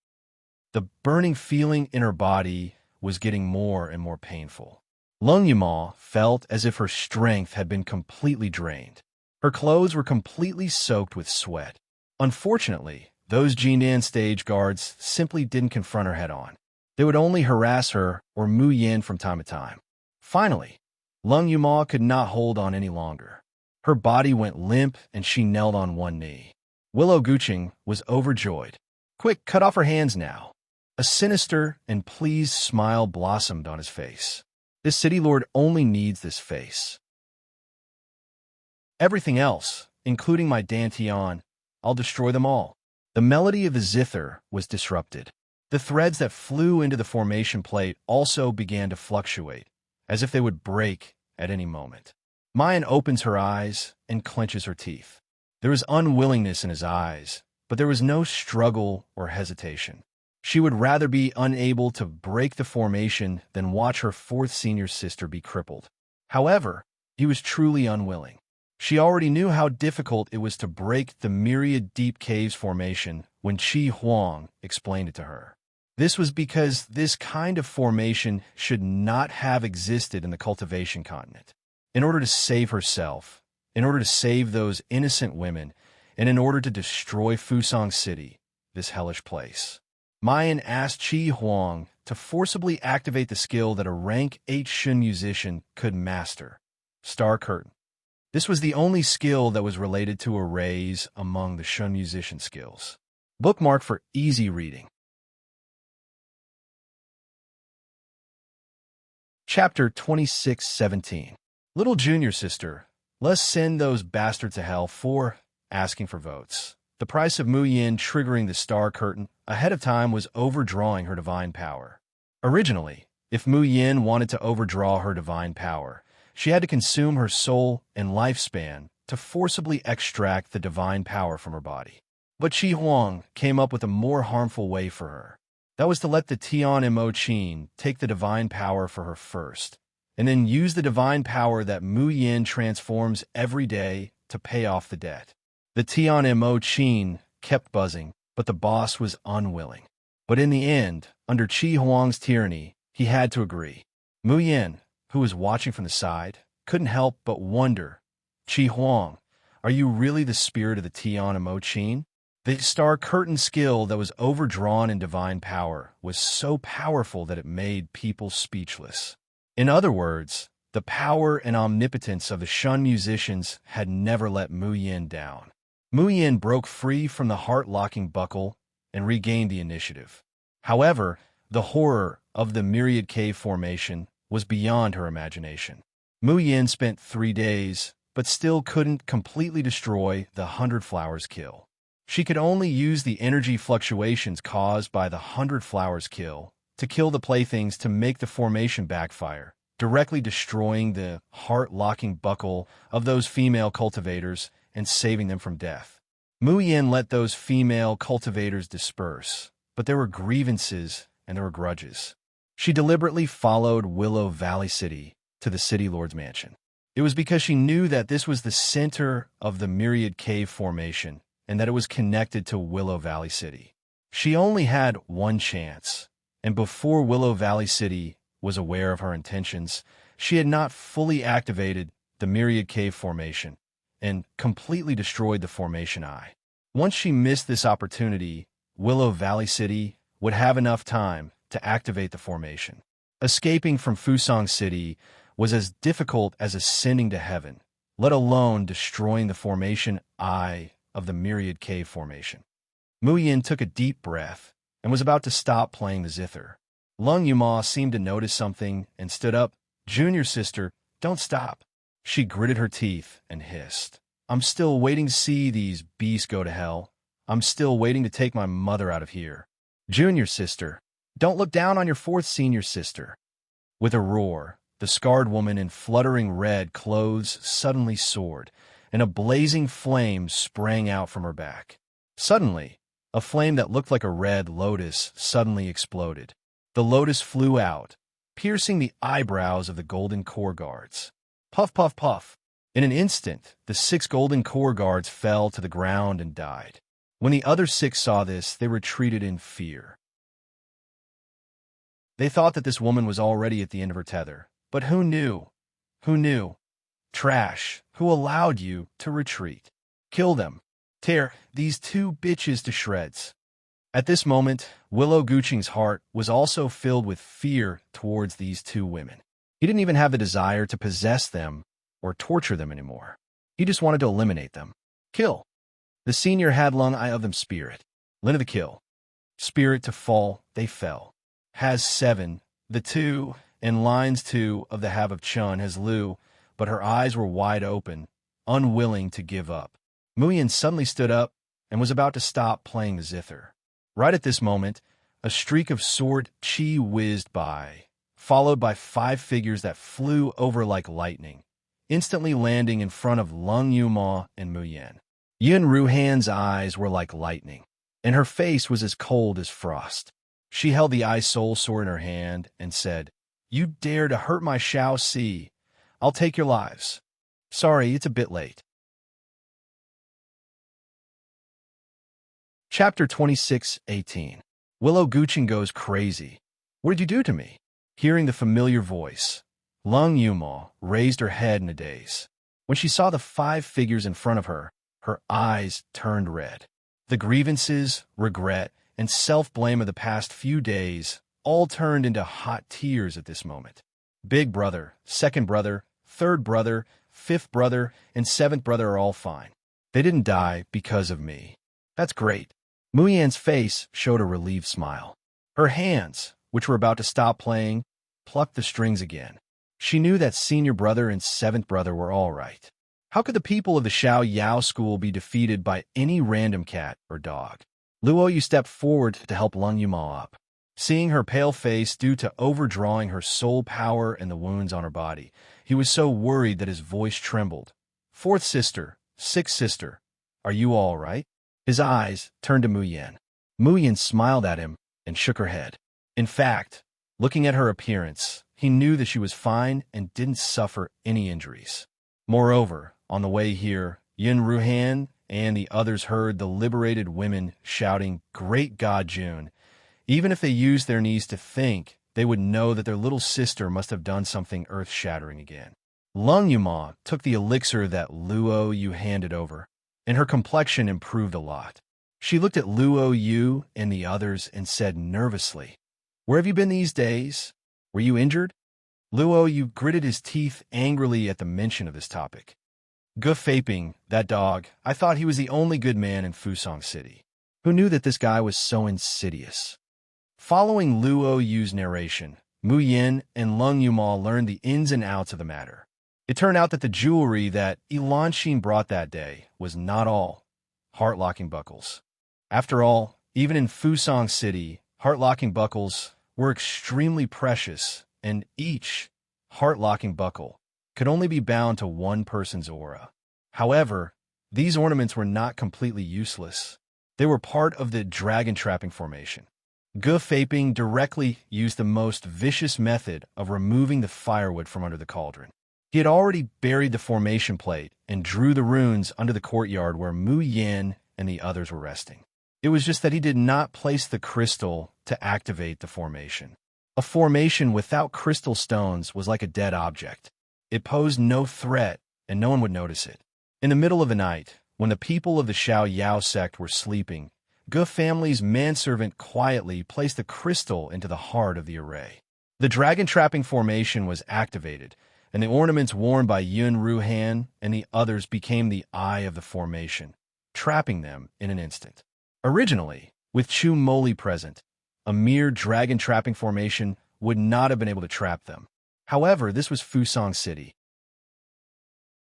The burning feeling in her body was getting more and more painful. Lung Yuma felt as if her strength had been completely drained. Her clothes were completely soaked with sweat. Unfortunately, those Jinan stage guards simply didn't confront her head-on. They would only harass her or Mu Yen from time to time. Finally, Lung Yuma could not hold on any longer. Her body went limp and she knelt on one knee. Willow Guqing was overjoyed. "Quick, cut off her hands now." A sinister and pleased smile blossomed on his face. This city lord only needs this face. "Everything else, including my Dantian, I'll destroy them all." The melody of the zither was disrupted. The threads that flew into the formation plate also began to fluctuate, as if they would break at any moment. Mayan opens her eyes and clenches her teeth. There was unwillingness in his eyes, but there was no struggle or hesitation. She would rather be unable to break the formation than watch her 4th senior sister be crippled. However, he was truly unwilling. She already knew how difficult it was to break the myriad deep caves formation when Qi Huang explained it to her. This was because this kind of formation should not have existed in the cultivation continent. In order to save herself, in order to save those innocent women, and in order to destroy Fusang City, this hellish place, Mayan asked Qi Huang to forcibly activate the skill that a rank 8 Shun musician could master, Star Curtain. This was the only skill that was related to arrays among the Shun musician skills. Bookmark for easy reading. Chapter 26:17. Little junior sister, let's send those bastards to hell for asking for votes. The price of Mu Yen triggering the Star Curtain ahead of time was overdrawing her divine power. Originally, if Mu Yen wanted to overdraw her divine power, she had to consume her soul and lifespan to forcibly extract the divine power from her body. But Qi Huang came up with a more harmful way for her. That was to let the Tian Mo Qin take the divine power for her first, and then use the divine power that Mu Yen transforms every day to pay off the debt. The Tian Mo Qin kept buzzing, but the boss was unwilling. But in the end, under Qi Huang's tyranny, he had to agree. Mu Yen, who was watching from the side, couldn't help but wonder, "Qi Huang, are you really the spirit of the Tian Mo Qin?" The Star Curtain skill that was overdrawn in divine power was so powerful that it made people speechless. In other words, the power and omnipotence of the Shun musicians had never let Mu Yen down. Mu Yen broke free from the heart-locking buckle and regained the initiative. However, the horror of the myriad cave formation was beyond her imagination. Mu Yen spent 3 days, but still couldn't completely destroy the 100 Flowers kill. She could only use the energy fluctuations caused by the 100 Flowers kill to kill the playthings to make the formation backfire, directly destroying the heart-locking buckle of those female cultivators and saving them from death. Mu Yen let those female cultivators disperse, but there were grievances and there were grudges. She deliberately followed Willow Valley City to the City Lord's mansion. It was because she knew that this was the center of the Myriad Cave formation and that it was connected to Willow Valley City. She only had one chance, and before Willow Valley City was aware of her intentions, she had not fully activated the Myriad Cave formation and completely destroyed the formation eye. Once she missed this opportunity, Willow Valley City would have enough time to activate the formation. Escaping from Fusang City was as difficult as ascending to heaven, let alone destroying the formation eye of the Myriad Cave formation. Mu Yin took a deep breath and was about to stop playing the zither. Lung Yuma seemed to notice something and stood up. "Junior sister, don't stop." She gritted her teeth and hissed. "I'm still waiting to see these beasts go to hell. I'm still waiting to take my mother out of here. Junior sister, don't look down on your fourth senior sister." With a roar, the scarred woman in fluttering red clothes suddenly soared, and a blazing flame sprang out from her back. Suddenly, a flame that looked like a red lotus suddenly exploded. The lotus flew out, piercing the eyebrows of the golden core guards. Puff, puff, puff. In an instant, the 6 golden core guards fell to the ground and died. When the other 6 saw this, they retreated in fear. They thought that this woman was already at the end of her tether. But who knew? Who knew? Trash, who allowed you to retreat? Kill them. Tear these 2 bitches to shreds. At this moment, Willow Guqing's heart was also filled with fear towards these 2 women. He didn't even have the desire to possess them or torture them anymore. He just wanted to eliminate them. Kill. The senior had lung eye of them spirit. Lin of the kill. Spirit to fall, they fell. Has 7, the 2, and lines 2 of the have of Chun has Lu, but her eyes were wide open, unwilling to give up. Mu Yin suddenly stood up and was about to stop playing the zither. Right at this moment, a streak of sword chi whizzed by, followed by 5 figures that flew over like lightning, instantly landing in front of Lung Yuma and Mu Yin. Yin Ruhan's eyes were like lightning, and her face was as cold as frost. She held the Eye Soul Sword in her hand and said, "You dare to hurt my Shao Si. I'll take your lives. Sorry, it's a bit late." Chapter 26:18. Willow Guqing goes crazy. "What did you do to me?" Hearing the familiar voice, Lung Yuma raised her head in a daze. When she saw the 5 figures in front of her, her eyes turned red. The grievances, regret, and self-blame of the past few days all turned into hot tears at this moment. Big brother, second brother, third brother, fifth brother, and seventh brother are all fine. They didn't die because of me. That's great. Mu Yan's face showed a relieved smile. Her hands, which were about to stop playing, plucked the strings again. She knew that senior brother and seventh brother were all right. How could the people of the Xiao Yao school be defeated by any random cat or dog? Luo Yu stepped forward to help Lung Yuma up. Seeing her pale face due to overdrawing her soul power and the wounds on her body, he was so worried that his voice trembled. "Fourth sister, sixth sister, are you all right?" His eyes turned to Mu Yin. Mu Yin smiled at him and shook her head. In fact, looking at her appearance, he knew that she was fine and didn't suffer any injuries. Moreover, on the way here, Yin Ruhan and the others heard the liberated women shouting, "Great God, June." Even if they used their knees to think, they would know that their little sister must have done something earth-shattering again. Lung Yuma took the elixir that Luo Yu handed over, and her complexion improved a lot. She looked at Luo Yu and the others and said nervously, "Where have you been these days? Were you injured?" Luo Yu gritted his teeth angrily at the mention of this topic. Gufaping, that dog, I thought he was the only good man in Fusang City. Who knew that this guy was so insidious? Following Luo Yu's narration, Mu Yin and Lung Yuma learned the ins and outs of the matter. It turned out that the jewelry that Ilanxin brought that day was not all heart-locking buckles. After all, even in Fusang City, heart-locking buckles were extremely precious, and each heart-locking buckle could only be bound to one person's aura. However, these ornaments were not completely useless. They were part of the dragon trapping formation. Defying directly used the most vicious method of removing the firewood from under the cauldron. He had already buried the formation plate and drew the runes under the courtyard where Mu Yan and the others were resting. It was just that he did not place the crystal to activate the formation. A formation without crystal stones was like a dead object. It posed no threat, and no one would notice it. In the middle of the night, when the people of the Xiao Yao sect were sleeping, Ge family's manservant quietly placed the crystal into the heart of the array. The dragon-trapping formation was activated, and the ornaments worn by Yun Ruhan and the others became the eye of the formation, trapping them in an instant. Originally, with Chu Moli present, a mere dragon-trapping formation would not have been able to trap them. However, this was Fusang City.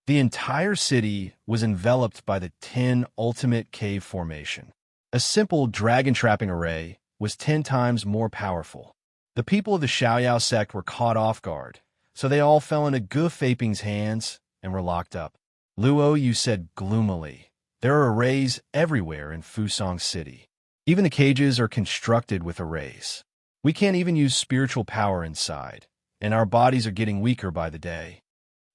The entire city was enveloped by the 10 ultimate cave formation. A simple dragon-trapping array was 10 times more powerful. The people of the Xiaoyao sect were caught off guard, so they all fell into Ge Feiping's hands and were locked up. Luo Yu said gloomily, "There are arrays everywhere in Fusang City. Even the cages are constructed with arrays. We can't even use spiritual power inside, and our bodies are getting weaker by the day.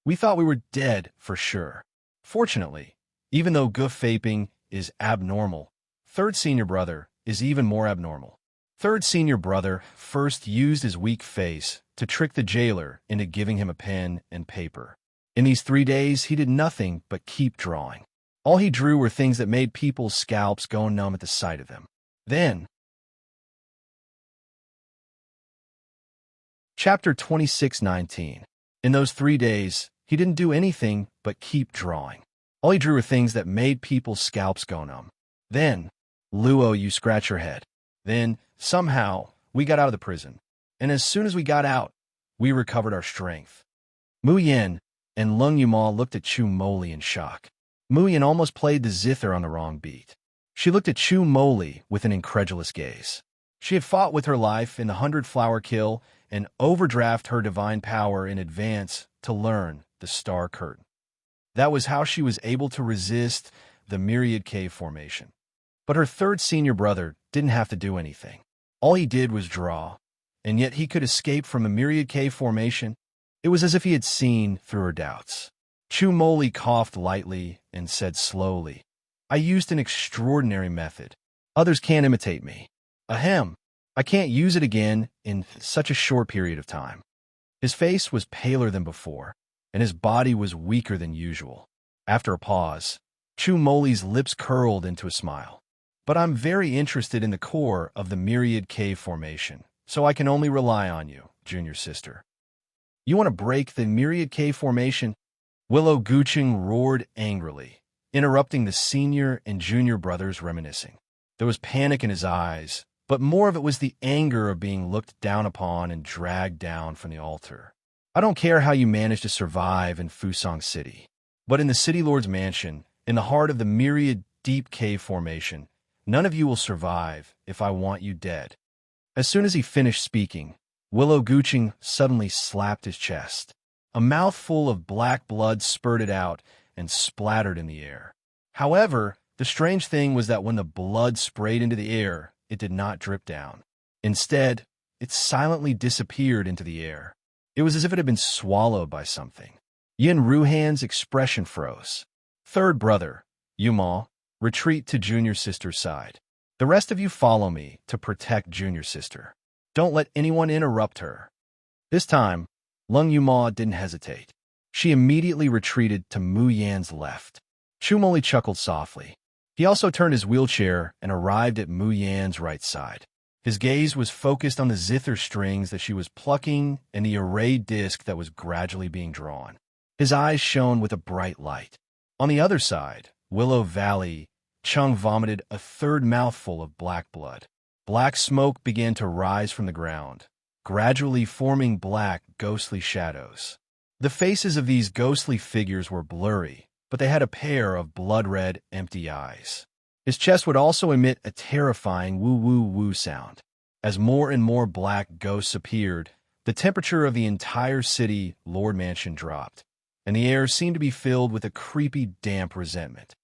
We thought we were dead for sure." Fortunately, even though Ge Feiping is abnormal, Third Senior Brother is even more abnormal. Third Senior Brother first used his weak face to trick the jailer into giving him a pen and paper. In these 3 days, he did nothing but keep drawing. All he drew were things that made people's scalps go numb at the sight of them. Then, Chapter 26:19. In those 3 days, he didn't do anything but keep drawing. All he drew were things that made people's scalps go numb. Then, Luo, you scratch your head. Then, somehow, we got out of the prison. And as soon as we got out, we recovered our strength. Mu Yan and Lung Yuma looked at Chu Moli in shock. Mu Yan almost played the zither on the wrong beat. She looked at Chu Moli with an incredulous gaze. She had fought with her life in the 100-flower kill and overdraft her divine power in advance to learn the Star Curtain. That was how she was able to resist the Myriad Cave formation. But her third senior brother didn't have to do anything. All he did was draw, and yet he could escape from a Myriad Cave formation. It was as if he had seen through her doubts. Chu Moli coughed lightly and said slowly, "I used an extraordinary method. Others can't imitate me. Ahem. I can't use it again in such a short period of time." His face was paler than before, and his body was weaker than usual. After a pause, Chu Moli's lips curled into a smile. "But I'm very interested in the core of the Myriad Cave formation, so I can only rely on you, junior sister." "You want to break the Myriad Cave formation?" Willow Guching roared angrily, interrupting the senior and junior brothers reminiscing. There was panic in his eyes, but more of it was the anger of being looked down upon and dragged down from the altar. "I don't care how you managed to survive in Fusang City, but in the City Lord's mansion, in the heart of the Myriad Deep Cave formation, none of you will survive if I want you dead." As soon as he finished speaking, Willow Guching suddenly slapped his chest. A mouthful of black blood spurted out and splattered in the air. However, the strange thing was that when the blood sprayed into the air, it did not drip down. Instead, it silently disappeared into the air. It was as if it had been swallowed by something. Yin Ruhan's expression froze. "Third brother, Yuma, retreat to junior sister's side. The rest of you follow me to protect junior sister. Don't let anyone interrupt her." This time, Lung Yuma didn't hesitate. She immediately retreated to Mu Yan's left. Chu Moli chuckled softly. He also turned his wheelchair and arrived at Mu Yan's right side. His gaze was focused on the zither strings that she was plucking and the arrayed disc that was gradually being drawn. His eyes shone with a bright light. On the other side, Willow Valley, Chung vomited a third mouthful of black blood. Black smoke began to rise from the ground, gradually forming black, ghostly shadows. The faces of these ghostly figures were blurry, but they had a pair of blood-red, empty eyes. His chest would also emit a terrifying woo-woo-woo sound. As more and more black ghosts appeared, the temperature of the entire city Lord Mansion dropped, and the air seemed to be filled with a creepy, damp resentment.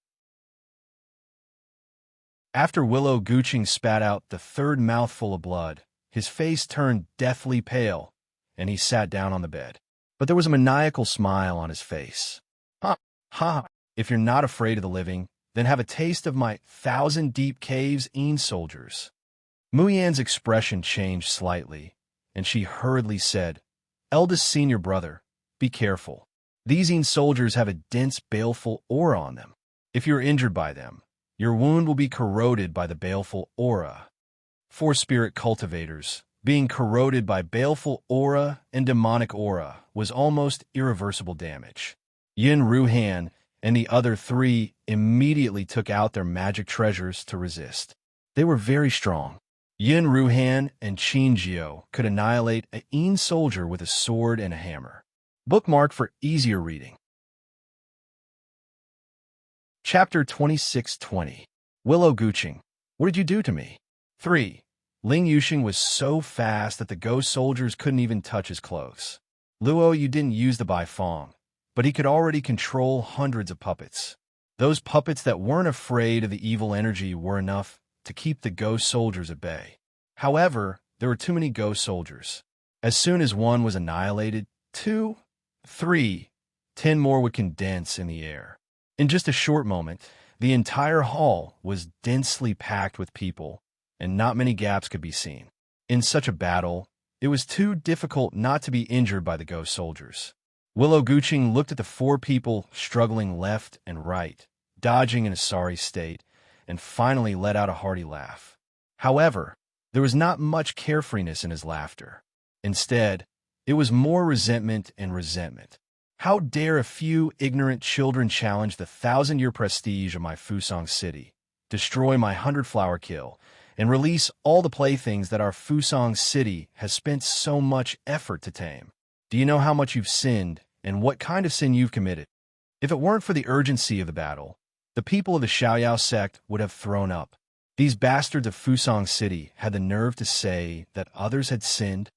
After Willow Gooching spat out the third mouthful of blood, his face turned deathly pale, and he sat down on the bed. But there was a maniacal smile on his face. Ha! Ha! If you're not afraid of the living, then have a taste of my 1,000 deep caves, soldiers. Muyan's expression changed slightly, and she hurriedly said, Eldest senior brother, be careful. These soldiers have a dense, baleful aura on them. If you're injured by them, your wound will be corroded by the baleful aura. For spirit cultivators, being corroded by baleful aura and demonic aura was almost irreversible damage. Yin Ruhan and the other three immediately took out their magic treasures to resist. They were very strong. Yin Ruhan and Qin Jiao could annihilate a soldier with a sword and a hammer. Bookmark for easier reading. Chapter 2620. Willow Gooching. What did you do to me? 3. Ling Yuxing was so fast that the ghost soldiers couldn't even touch his clothes. Luo, you didn't use the Baifeng, but he could already control hundreds of puppets. Those puppets that weren't afraid of the evil energy were enough to keep the ghost soldiers at bay. However, there were too many ghost soldiers. As soon as one was annihilated, 2, 3, 10 more would condense in the air. In just a short moment, the entire hall was densely packed with people, and not many gaps could be seen. In such a battle, it was too difficult not to be injured by the ghost soldiers. Willow Gooching looked at the 4 people struggling left and right, dodging in a sorry state, and finally let out a hearty laugh. However, there was not much carefreeness in his laughter. Instead, it was more resentment and resentment. How dare a few ignorant children challenge the 1,000-year prestige of my Fusang city, destroy my 100-flower kill, and release all the playthings that our Fusang city has spent so much effort to tame? Do you know how much you've sinned and what kind of sin you've committed? If it weren't for the urgency of the battle, the people of the Xiaoyao sect would have thrown up. These bastards of Fusang city had the nerve to say that others had sinned.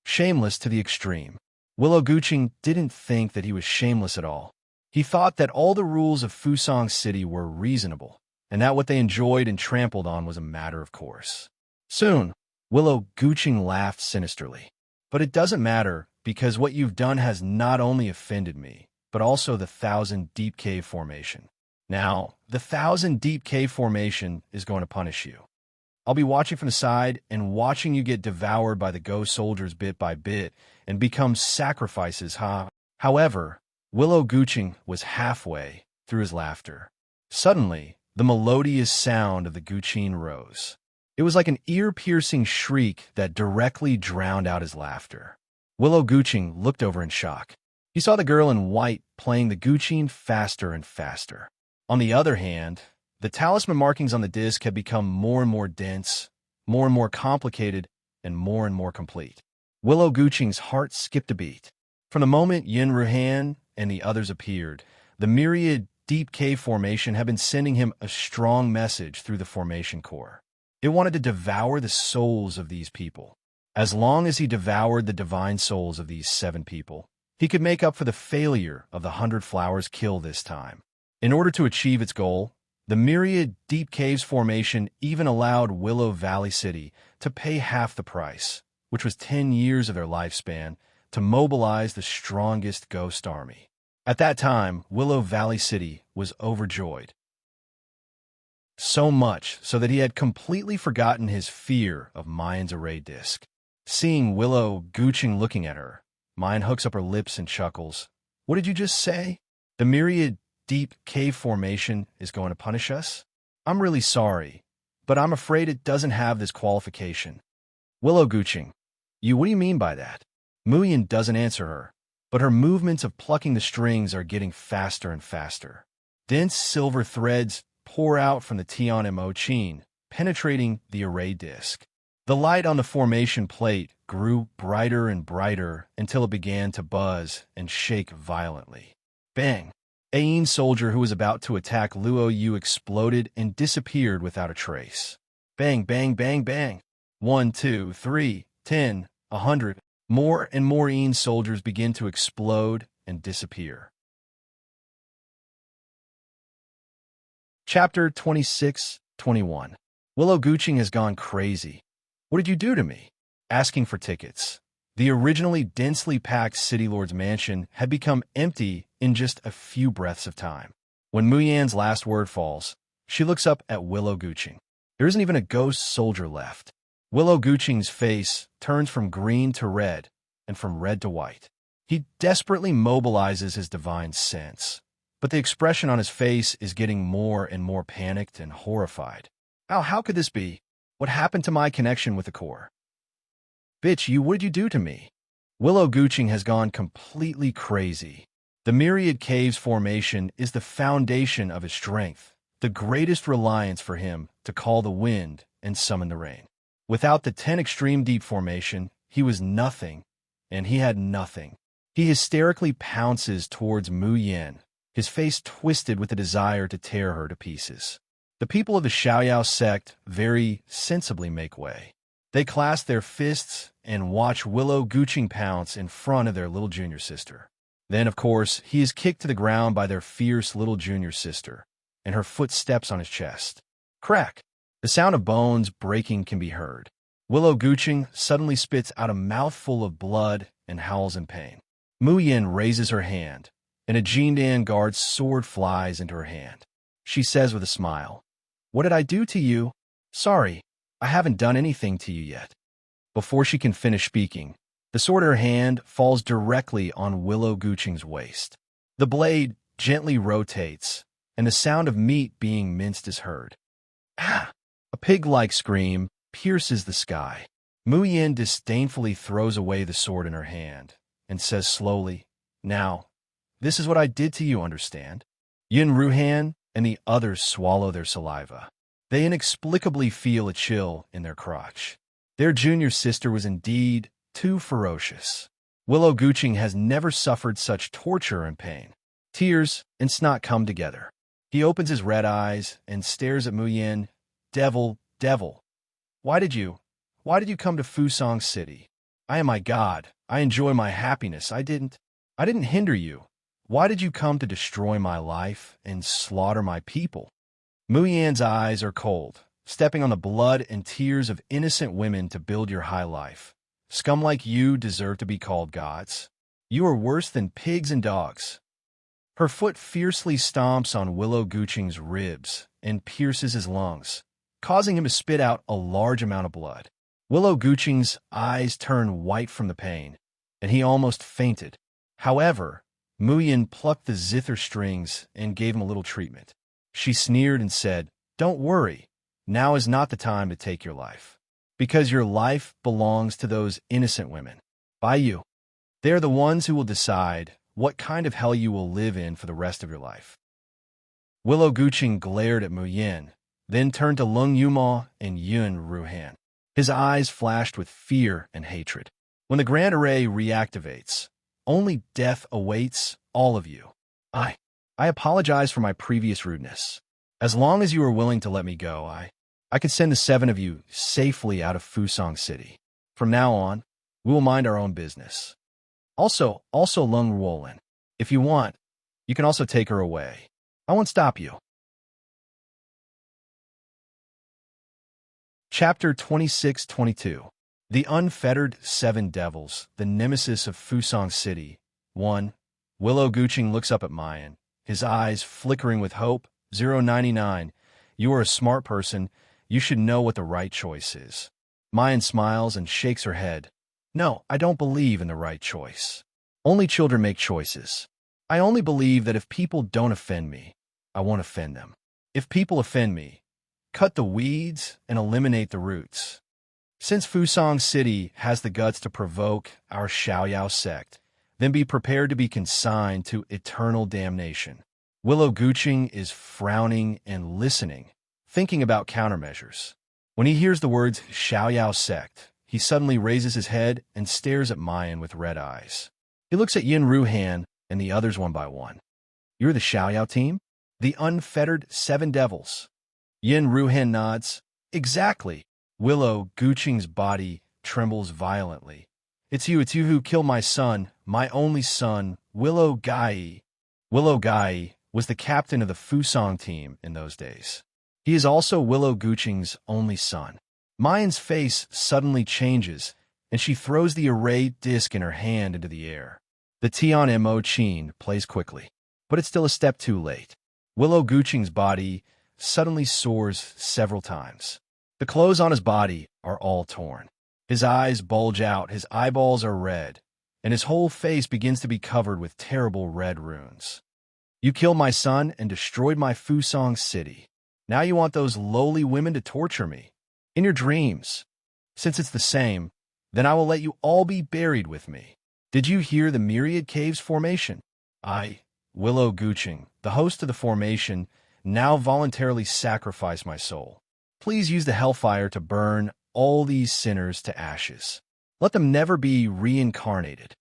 Shameless to the extreme. Willow Gooching didn't think that he was shameless at all. He thought that all the rules of Fusang City were reasonable, and that what they enjoyed and trampled on was a matter of course. Soon, Willow Gooching laughed sinisterly. But it doesn't matter, because what you've done has not only offended me, but also the 1,000 Deep Cave Formation. Now, the 1,000 Deep Cave Formation is going to punish you. I'll be watching from the side and watching you get devoured by the ghost soldiers bit by bit and become sacrifices, huh? However, Willow Gooching was halfway through his laughter. Suddenly, the melodious sound of the Guqin rose. It was like an ear-piercing shriek that directly drowned out his laughter. Willow Gooching looked over in shock. He saw the girl in white playing the Guqin faster and faster. On the other hand, the talisman markings on the disc had become more and more dense, more and more complicated, and more complete. Willow Gooching's heart skipped a beat. From the moment Yin Ruhan and the others appeared, the myriad Deep Cave Formation had been sending him a strong message through the formation core. It wanted to devour the souls of these people. As long as he devoured the divine souls of these 7 people, he could make up for the failure of the 100 Flowers kill this time. In order to achieve its goal, the myriad Deep Caves Formation even allowed Willow Valley City to pay half the price, which was 10 years of their lifespan, to mobilize the strongest ghost army. At that time, Willow Valley City was overjoyed. So much so that he had completely forgotten his fear of Mayan's array disc. Seeing Willow Gooching looking at her, Mayan hooks up her lips and chuckles. What did you just say? The myriad Deep Cave Formation is going to punish us? I'm really sorry, but I'm afraid it doesn't have this qualification. Willow Gooching, what do you mean by that? Muyan doesn't answer her, but her movements of plucking the strings are getting faster and faster. Dense silver threads pour out from the Tian Mo Qin, penetrating the array disc. The light on the formation plate grew brighter and brighter until it began to buzz and shake violently. Bang! A soldier who was about to attack Luo Yu exploded and disappeared without a trace. Bang, bang, bang, bang. 1, 2, 3, 10, 100. More and more soldiers begin to explode and disappear. Chapter 26 21. Willow Gooching has gone crazy. What did you do to me? Asking for tickets. The originally densely packed City Lord's mansion had become empty in just a few breaths of time. When Muyan's last word falls, she looks up at Willow Gooching. There isn't even a ghost soldier left. Willow Gooching's face turns from green to red and from red to white. He desperately mobilizes his divine sense, but the expression on his face is getting more and more panicked and horrified. How could this be? What happened to my connection with the core? Bitch, what did you do to me? Willow Gooching has gone completely crazy. The Myriad Caves formation is the foundation of his strength, the greatest reliance for him to call the wind and summon the rain. Without the 10 Extreme Deep formation, he was nothing, and he had nothing. He hysterically pounces towards Muyan, his face twisted with the desire to tear her to pieces. The people of the Xiaoyao sect very sensibly make way. They clasp their fists and watch Willow Gooching pounce in front of their little junior sister. Then, of course, he is kicked to the ground by their fierce little junior sister, and her foot steps on his chest. Crack! The sound of bones breaking can be heard. Willow Gooching suddenly spits out a mouthful of blood and howls in pain. Muyan raises her hand, and a Jindan guard's sword flies into her hand. She says with a smile, "What did I do to you? Sorry, I haven't done anything to you yet." Before she can finish speaking, the sword in her hand falls directly on Willow Gooching's waist. The blade gently rotates, and the sound of meat being minced is heard. Ah! A pig-like scream pierces the sky. Muyan disdainfully throws away the sword in her hand and says slowly, "Now, this is what I did to you, understand?" Yin Ruhan and the others swallow their saliva. They inexplicably feel a chill in their crotch. Their junior sister was indeed too ferocious. Willow Gooching has never suffered such torture and pain. Tears and snot come together. He opens his red eyes and stares at Muyan. "Devil, devil, why did you come to Fusong City? I am my god. I enjoy my happiness. I didn't hinder you. Why did you come to destroy my life and slaughter my people?" Muyan's eyes are cold, stepping on the blood and tears of innocent women to build your high life. Scum like you deserve to be called gods. You are worse than pigs and dogs. Her foot fiercely stomps on Willow Gooching's ribs and pierces his lungs, causing him to spit out a large amount of blood. Willow Gooching's eyes turn white from the pain, and he almost fainted. However, Muyan plucked the zither strings and gave him a little treatment. She sneered and said, "Don't worry, now is not the time to take your life, because your life belongs to those innocent women. By you. They are the ones who will decide what kind of hell you will live in for the rest of your life." Willow Gooching glared at Muyan, then turned to Lung Yuma and Yun Ruhan. His eyes flashed with fear and hatred. When the Grand Array reactivates, only death awaits all of you. I apologize for my previous rudeness. As long as you are willing to let me go, I could send the 7 of you safely out of Fusong City. From now on, we will mind our own business. Also Lung Ruolin, if you want, you can also take her away. I won't stop you. Chapter 26-22. The Unfettered 7 Devils, the Nemesis of Fusong City. 1. Willow Gooching looks up at Mayan, his eyes flickering with hope. 099. You are a smart person. You should know what the right choice is. Mayan smiles and shakes her head. No, I don't believe in the right choice. Only children make choices. I only believe that if people don't offend me, I won't offend them. If people offend me, cut the weeds and eliminate the roots. Since Fusong City has the guts to provoke our Xiaoyao sect, then be prepared to be consigned to eternal damnation. Willow Gooching is frowning and listening, thinking about countermeasures. When he hears the words Xiaoyao sect, he suddenly raises his head and stares at Mayan with red eyes. He looks at Yin Ruhan and the others one by one. You're the Xiaoyao team? The Unfettered 7 Devils. Yin Ruhan nods. Exactly. Willow Gooching's body trembles violently. It's you who killed my son, my only son, Willow Gai. Willow Gai was the captain of the Fusong team in those days. He is also Willow Guching's only son. Mayan's face suddenly changes, and she throws the arrayed disc in her hand into the air. The Tian Mo Chin plays quickly, but it's still a step too late. Willow Guching's body suddenly soars several times. The clothes on his body are all torn. His eyes bulge out, his eyeballs are red, and his whole face begins to be covered with terrible red runes. You killed my son and destroyed my Fusang city. Now you want those lowly women to torture me. In your dreams. Since it's the same, then I will let you all be buried with me. Did you hear the Myriad Caves formation? I, Willow Guching, the host of the formation, now voluntarily sacrifice my soul. Please use the hellfire to burn all these sinners to ashes. Let them never be reincarnated.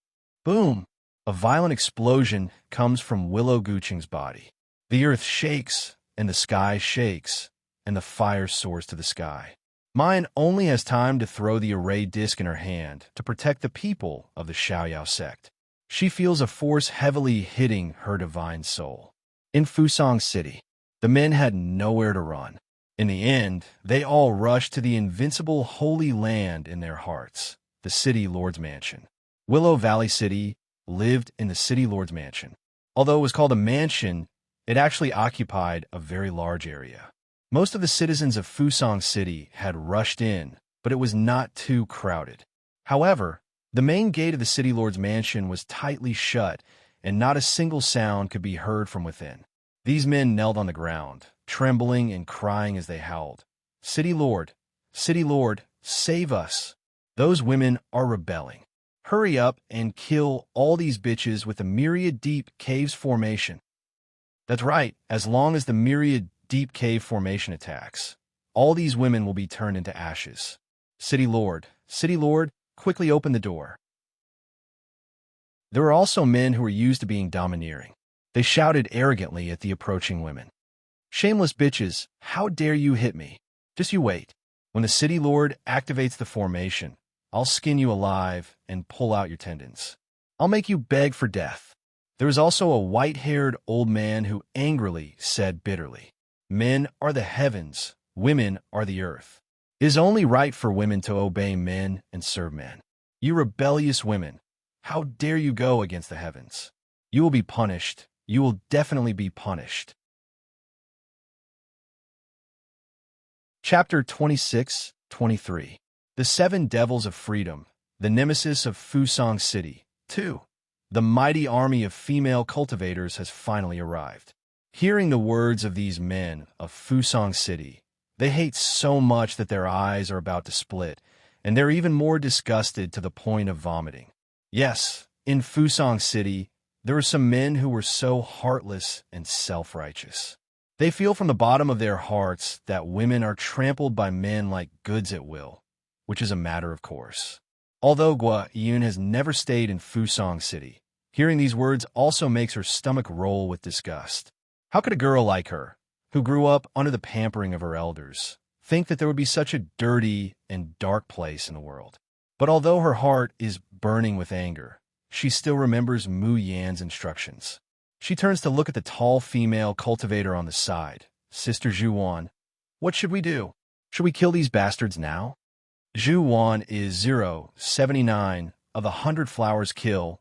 Boom! A violent explosion comes from Willow Guching's body. The earth shakes, and the sky shakes, and the fire soars to the sky. Mayan only has time to throw the array disc in her hand to protect the people of the Xiaoyao sect. She feels a force heavily hitting her divine soul. In Fusang City, the men had nowhere to run. In the end, they all rushed to the invincible Holy Land in their hearts, the City Lord's Mansion. Willow Valley City lived in the City Lord's Mansion. Although it was called a mansion, it actually occupied a very large area. Most of the citizens of Fusang City had rushed in, but it was not too crowded. However, the main gate of the City Lord's mansion was tightly shut, and not a single sound could be heard from within. These men knelt on the ground, trembling and crying as they howled, City Lord, save us! Those women are rebelling. Hurry up and kill all these bitches with the Myriad Deep Caves formation. That's right, as long as the Myriad Deep Cave formation attacks, all these women will be turned into ashes. City Lord, quickly open the door. There were also men who were used to being domineering. They shouted arrogantly at the approaching women. Shameless bitches, how dare you hit me? Just you wait. When the City Lord activates the formation, I'll skin you alive and pull out your tendons. I'll make you beg for death. There was also a white-haired old man who angrily said bitterly, Men are the heavens, women are the earth. It is only right for women to obey men and serve men. You rebellious women, how dare you go against the heavens? You will be punished. You will definitely be punished. Chapter 26-23. The Seven Devils of Freedom, the Nemesis of Fusang City. 2. The mighty army of female cultivators has finally arrived. Hearing the words of these men of Fusang City, they hate so much that their eyes are about to split, and they're even more disgusted to the point of vomiting. Yes, in Fusang City, there are some men who were so heartless and self-righteous. They feel from the bottom of their hearts that women are trampled by men like goods at will, which is a matter of course. Although Gua Yun has never stayed in Fusang City, hearing these words also makes her stomach roll with disgust. How could a girl like her, who grew up under the pampering of her elders, think that there would be such a dirty and dark place in the world? But although her heart is burning with anger, she still remembers Mu Yan's instructions. She turns to look at the tall female cultivator on the side. Sister Zhuwan, what should we do? Should we kill these bastards now? Zhuwan is 079 of the 100 Flowers Kill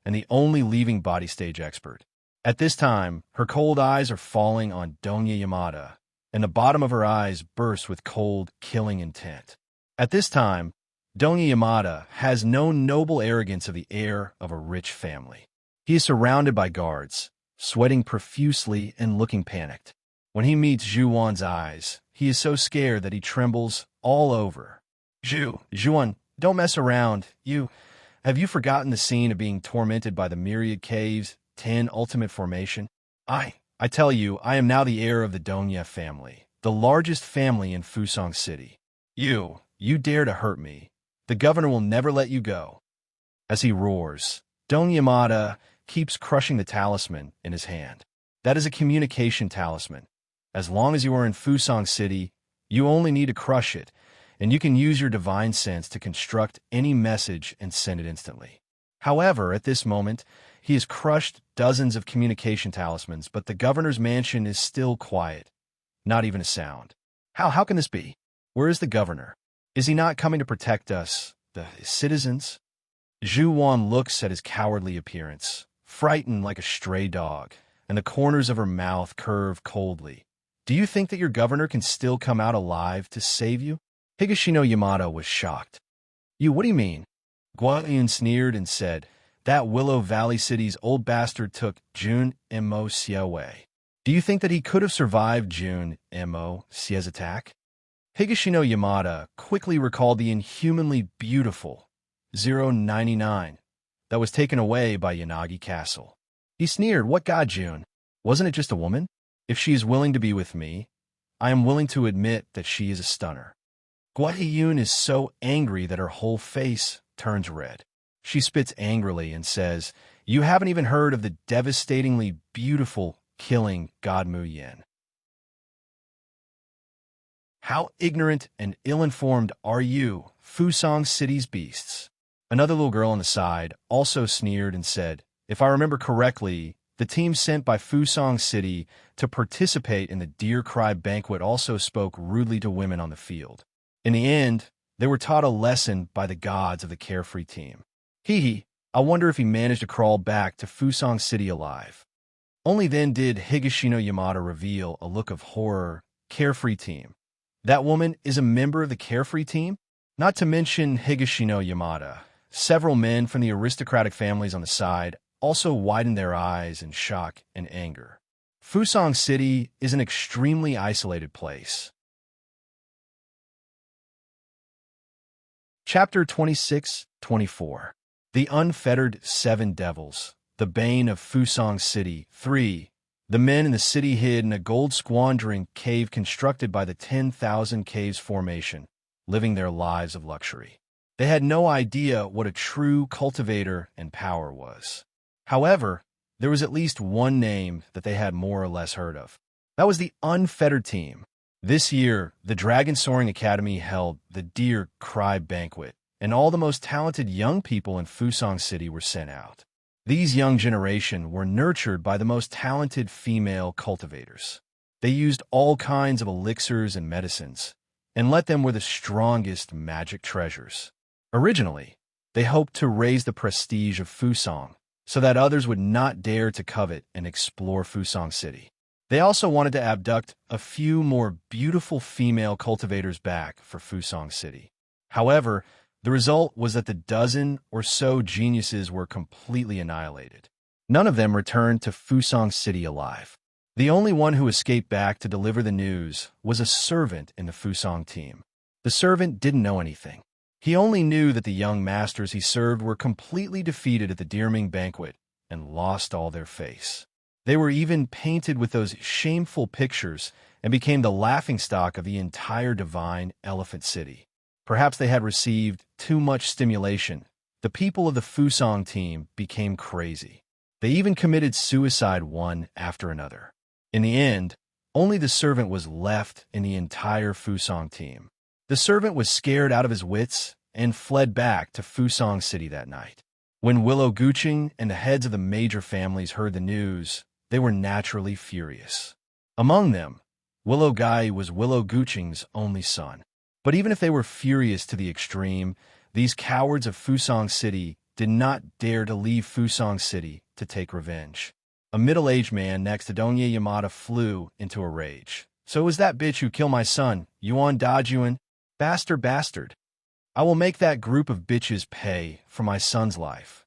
and the only leaving body stage expert. At this time, her cold eyes are falling on Donya Yamada, and the bottom of her eyes bursts with cold, killing intent. At this time, Donya Yamada has no noble arrogance of the heir of a rich family. He is surrounded by guards, sweating profusely and looking panicked. When he meets Zhuwan's eyes, he is so scared that he trembles all over. Zhuwan, don't mess around. Have you forgotten the scene of being tormented by the Myriad Caves 10 Ultimate Formation? I tell you, I am now the heir of the Donya family, the largest family in Fusang City. You dare to hurt me. The governor will never let you go. As he roars, Donya Yamada keeps crushing the talisman in his hand. That is a communication talisman. As long as you are in Fusang City, you only need to crush it, and you can use your divine sense to construct any message and send it instantly. However, at this moment, he has crushed dozens of communication talismans, but the governor's mansion is still quiet. Not even a sound. How can this be? Where is the governor? Is he not coming to protect us, the citizens? Zhu Wan looks at his cowardly appearance, frightened like a stray dog, and the corners of her mouth curve coldly. Do you think that your governor can still come out alive to save you? Higashino Yamada was shocked. What do you mean? Guan sneered and said, that Willow Valley City's old bastard took Jun Mo Xie away. Do you think that he could have survived Jun Mo Xie's attack? Higashino Yamada quickly recalled the inhumanly beautiful 099 that was taken away by Yanagi Castle. He sneered, what god Jun? Wasn't it just a woman? If she is willing to be with me, I am willing to admit that she is a stunner. Guan is so angry that her whole face turns red. She spits angrily and says, you haven't even heard of the devastatingly beautiful killing God Mu Yin. How ignorant and ill-informed are you, Fusong City's beasts? Another little girl on the side also sneered and said, if I remember correctly, the team sent by Fusong City to participate in the Deer Cry banquet also spoke rudely to women on the field. In the end, they were taught a lesson by the gods of the Carefree team. I wonder if he managed to crawl back to Fusong City alive. Only then did Higashino Yamada reveal a look of horror. Carefree team. That woman is a member of the Carefree team? Not to mention Higashino Yamada. Several men from the aristocratic families on the side also widened their eyes in shock and anger. Fusong City is an extremely isolated place. Chapter 26-24. The Unfettered Seven Devils. The Bane of Fusong City. 3. The men in the city hid in a gold-squandering cave constructed by the 10,000 Caves Formation, living their lives of luxury. They had no idea what a true cultivator and power was. However, there was at least one name that they had more or less heard of. That was the Unfettered Team. This year, the Dragon Soaring Academy held the Deer Cry Banquet, and all the most talented young people in Fusong City were sent out. These young generation were nurtured by the most talented female cultivators. They used all kinds of elixirs and medicines, and let them were the strongest magic treasures. Originally, they hoped to raise the prestige of Fusong, so that others would not dare to covet and explore Fusong City. They also wanted to abduct a few more beautiful female cultivators back for Fusong City. However, the result was that the dozen or so geniuses were completely annihilated. None of them returned to Fusong City alive. The only one who escaped back to deliver the news was a servant in the Fusong team. The servant didn't know anything. He only knew that the young masters he served were completely defeated at the Deerming banquet and lost all their face. They were even painted with those shameful pictures and became the laughingstock of the entire divine Elephant City. Perhaps they had received too much stimulation. The people of the Fusong team became crazy. They even committed suicide one after another. In the end, only the servant was left in the entire Fusong team. The servant was scared out of his wits and fled back to Fusong City that night. When Willow Guqing and the heads of the major families heard the news, they were naturally furious. Among them, Willow Gai was Willow Guqing's only son. But even if they were furious to the extreme, these cowards of Fusong City did not dare to leave Fusong City to take revenge. A middle-aged man next to Donye Yamada flew into a rage. So it was that bitch who killed my son, Yuan Dajuan? Bastard. I will make that group of bitches pay for my son's life.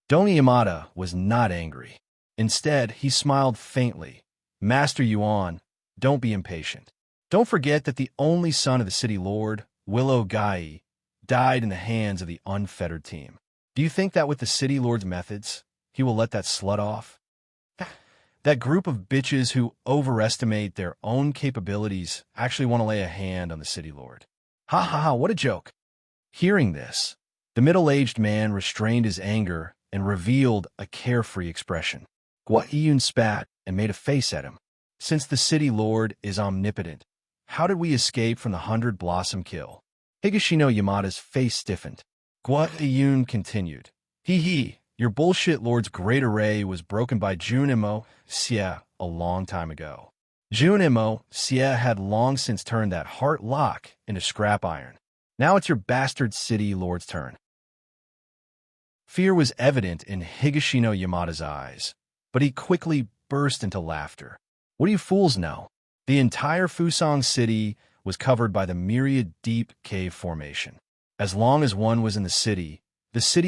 Donye Yamada was not angry. Instead, he smiled faintly. Master Yuan, don't be impatient. Don't forget that the only son of the city lord, Willow Gai, died in the hands of the Unfettered team. Do you think that with the city lord's methods, he will let that slut off? That group of bitches who overestimate their own capabilities actually want to lay a hand on the city lord. Ha, what a joke. Hearing this, the middle-aged man restrained his anger and revealed a carefree expression. Guan spat and made a face at him. Since the city lord is omnipotent, how did we escape from the 100-blossom kill? Higashino Yamada's face stiffened. Guan continued. Your bullshit lord's great array was broken by Jun Mo Xie a long time ago. Junimo Xie had long since turned that heart lock into scrap iron. Now it's your bastard city lord's turn. Fear was evident in Higashino Yamada's eyes, but he quickly burst into laughter. What do you fools know? The entire Fusang city was covered by the myriad deep cave formation. As long as one was in the city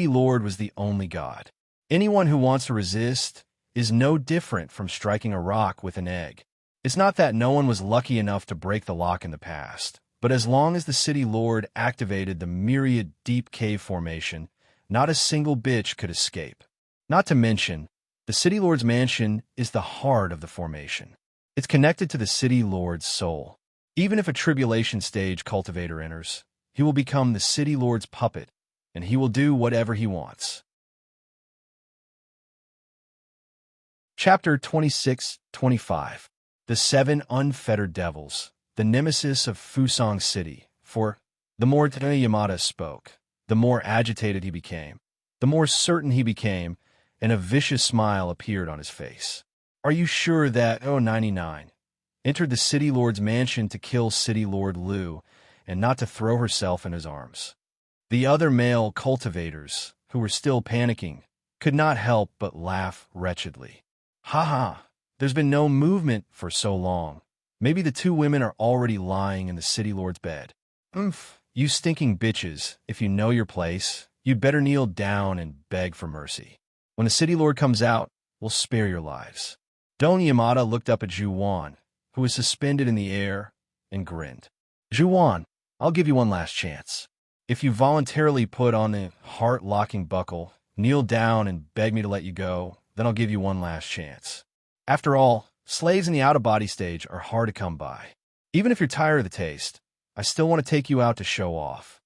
lord was the only god. Anyone who wants to resist is no different from striking a rock with an egg. It's not that no one was lucky enough to break the lock in the past, but as long as the city lord activated the myriad deep cave formation, not a single bitch could escape. Not to mention, the city lord's mansion is the heart of the formation. It's connected to the city lord's soul. Even if a tribulation stage cultivator enters, he will become the city lord's puppet, and he will do whatever he wants. Chapter 26-25. The Seven Unfettered Devils, the nemesis of Fusang City. For the more Yamada spoke, the more agitated he became, the more certain he became, and a vicious smile appeared on his face. Are you sure that 99 entered the city lord's mansion to kill city lord Liu and not to throw herself in his arms? The other male cultivators, who were still panicking, could not help but laugh wretchedly. Ha ha, there's been no movement for so long. Maybe the two women are already lying in the city lord's bed. You stinking bitches, if you know your place, you'd better kneel down and beg for mercy. When the city lord comes out, we'll spare your lives. Don Yamada looked up at Zhuwan, who was suspended in the air, and grinned. Zhuwan, I'll give you one last chance. If you voluntarily put on the heart-locking buckle, kneel down and beg me to let you go, then I'll give you one last chance. After all, slaves in the out-of-body stage are hard to come by. Even if you're tired of the taste, I still want to take you out to show off.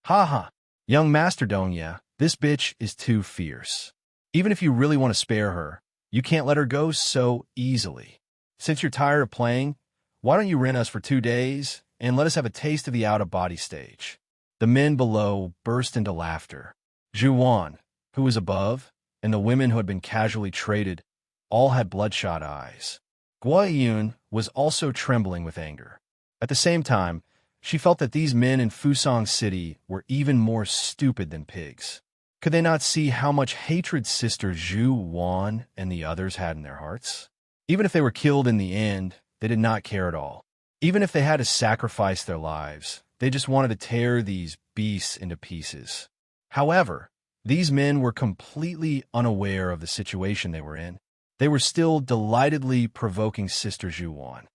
Ha ha, young Master Donya, this bitch is too fierce. Even if you really want to spare her, you can't let her go so easily. Since you're tired of playing, why don't you rent us for 2 days and let us have a taste of the out-of-body stage? The men below burst into laughter. Zhuwan, who was above, and the women who had been casually traded, all had bloodshot eyes. Guayun was also trembling with anger. At the same time, she felt that these men in Fusang City were even more stupid than pigs. Could they not see how much hatred Sister Zhu Wan and the others had in their hearts? Even if they were killed in the end, they did not care at all. Even if they had to sacrifice their lives, they just wanted to tear these beasts into pieces. However, these men were completely unaware of the situation they were in. They were still delightedly provoking Sister Zhu Wan.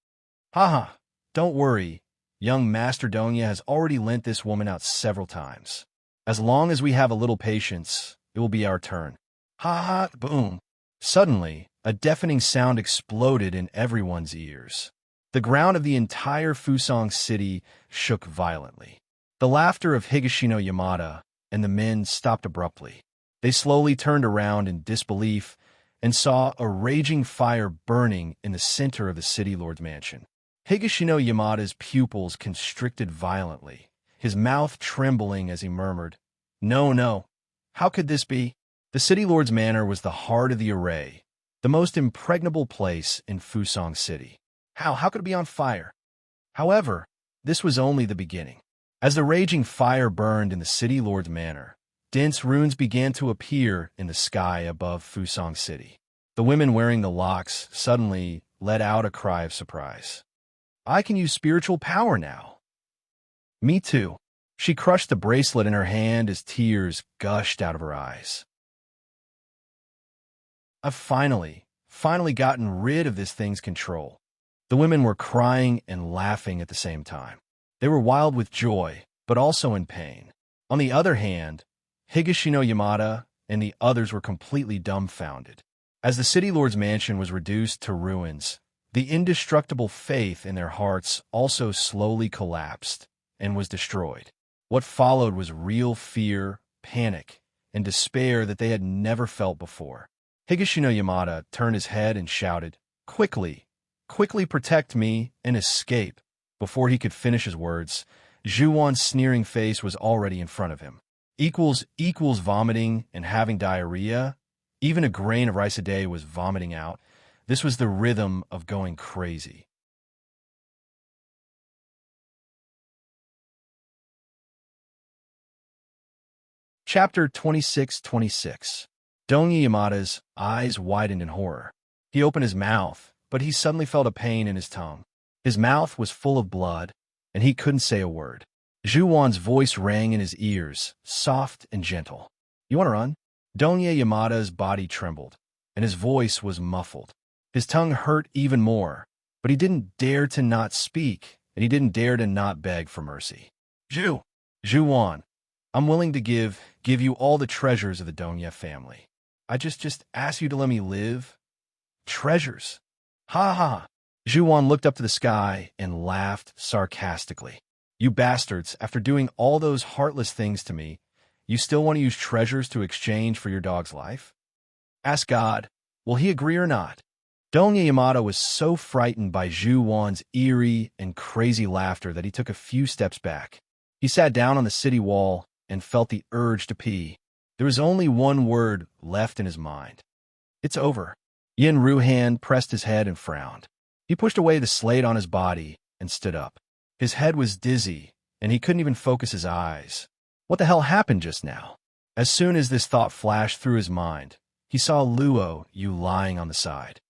Haha, don't worry. Young Master Donya has already lent this woman out several times. As long as we have a little patience, it will be our turn. Ha ha, boom. Suddenly, a deafening sound exploded in everyone's ears. The ground of the entire Fusang city shook violently. The laughter of Higashino Yamada and the men stopped abruptly. They slowly turned around in disbelief and saw a raging fire burning in the center of the city lord's mansion. Higashino Yamada's pupils constricted violently, his mouth trembling as he murmured, "No, no. How could this be?" The city lord's manor was the heart of the array, the most impregnable place in Fusang City. How could it be on fire? However, this was only the beginning. As the raging fire burned in the city lord's manor, dense runes began to appear in the sky above Fusang City. The women wearing the locks suddenly let out a cry of surprise. I can use spiritual power now. Me too. She crushed the bracelet in her hand as tears gushed out of her eyes. I've finally gotten rid of this thing's control. The women were crying and laughing at the same time. They were wild with joy, but also in pain. On the other hand, Higashino Yamada and the others were completely dumbfounded. As the city lord's mansion was reduced to ruins, the indestructible faith in their hearts also slowly collapsed and was destroyed. What followed was real fear, panic, and despair that they had never felt before. Higashino Yamada turned his head and shouted, Quickly protect me and escape." Before he could finish his words, Zhuwan's sneering face was already in front of him. Equals vomiting and having diarrhea. Even a grain of rice a day was vomiting out. This was the rhythm of going crazy. Chapter 26-26. Donya Yamada's eyes widened in horror. He opened his mouth, but he suddenly felt a pain in his tongue. His mouth was full of blood, and he couldn't say a word. Zhuwan's voice rang in his ears, soft and gentle. "You want to run?" Donya Yamada's body trembled, and his voice was muffled. His tongue hurt even more, but he didn't dare to not speak, and he didn't dare to not beg for mercy. Zhuwan, I'm willing to give you all the treasures of the Donya family. I just ask you to let me live. Treasures? Ha ha. Zhuwan looked up to the sky and laughed sarcastically. You bastards, after doing all those heartless things to me, you still want to use treasures to exchange for your dog's life? Ask God, will he agree or not? Donya Yamada was so frightened by Zhuwan's eerie and crazy laughter that he took a few steps back. He sat down on the city wall and felt the urge to pee. There was only one word left in his mind. It's over. Yin Ruhan pressed his head and frowned. He pushed away the slate on his body and stood up. His head was dizzy, and he couldn't even focus his eyes. What the hell happened just now? As soon as this thought flashed through his mind, he saw Luo Yu lying on the side.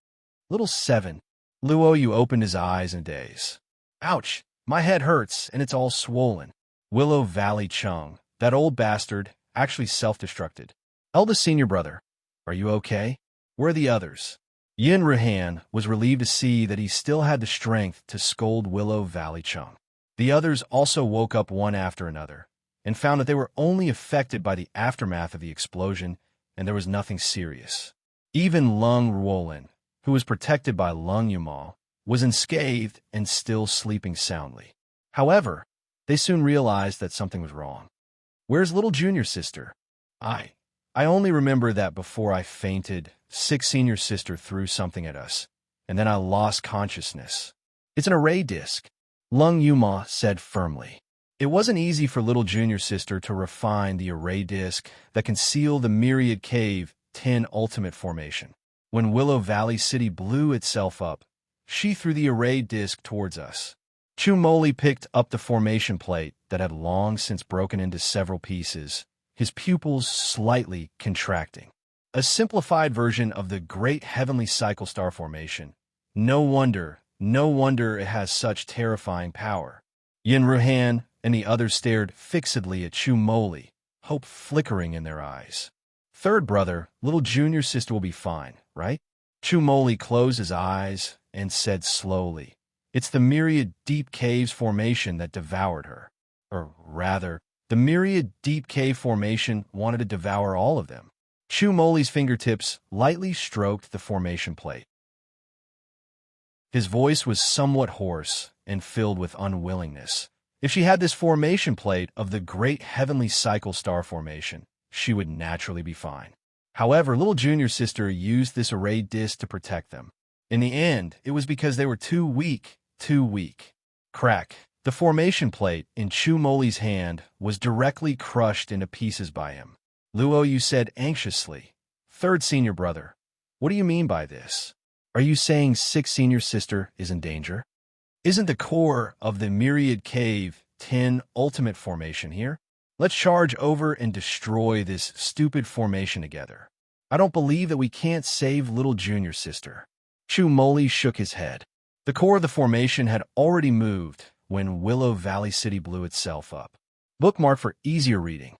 Little 7. Luo Yu opened his eyes in a daze. Ouch! My head hurts, and it's all swollen. Willow Valley Chung, that old bastard, actually self-destructed. Eldest senior brother, are you okay? Where are the others? Yin Ruhan was relieved to see that he still had the strength to scold Willow Valley Chung. The others also woke up one after another, and found that they were only affected by the aftermath of the explosion, and there was nothing serious. Even Lung Ruolin, who was protected by Lung Yumal, was unscathed and still sleeping soundly. However, they soon realized that something was wrong. Where's little junior sister? I only remember that before I fainted, 6 senior sister threw something at us, and then I lost consciousness. It's an array disc, Lung Yuma said firmly. It wasn't easy for little junior sister to refine the array disc that concealed the Myriad Cave 10 ultimate formation. When Willow Valley City blew itself up, she threw the array disc towards us. Chumoli picked up the formation plate that had long since broken into several pieces, his pupils slightly contracting. A simplified version of the great heavenly cycle star formation. No wonder it has such terrifying power. Yin Ruhan and the others stared fixedly at Chumoli, hope flickering in their eyes. Third brother, little junior sister will be fine, right? Chumoli closed his eyes and said slowly, it's the Myriad Deep Caves formation that devoured her. Or rather, the Myriad Deep Cave formation wanted to devour all of them. Chumoli's fingertips lightly stroked the formation plate. His voice was somewhat hoarse and filled with unwillingness. If she had this formation plate of the great heavenly cycle star formation, she would naturally be fine. However, little junior sister used this array disc to protect them. In the end, it was because they were too weak. Crack. The formation plate in Chumoli's hand was directly crushed into pieces by him. Luo Yu said anxiously, Third senior brother, what do you mean by this? Are you saying 6 senior sister is in danger? Isn't the core of the Myriad Cave 10 ultimate formation here? Let's charge over and destroy this stupid formation together. I don't believe that we can't save little junior sister. Chumoli shook his head. The core of the formation had already moved when Willow Valley City blew itself up. Bookmark for easier reading.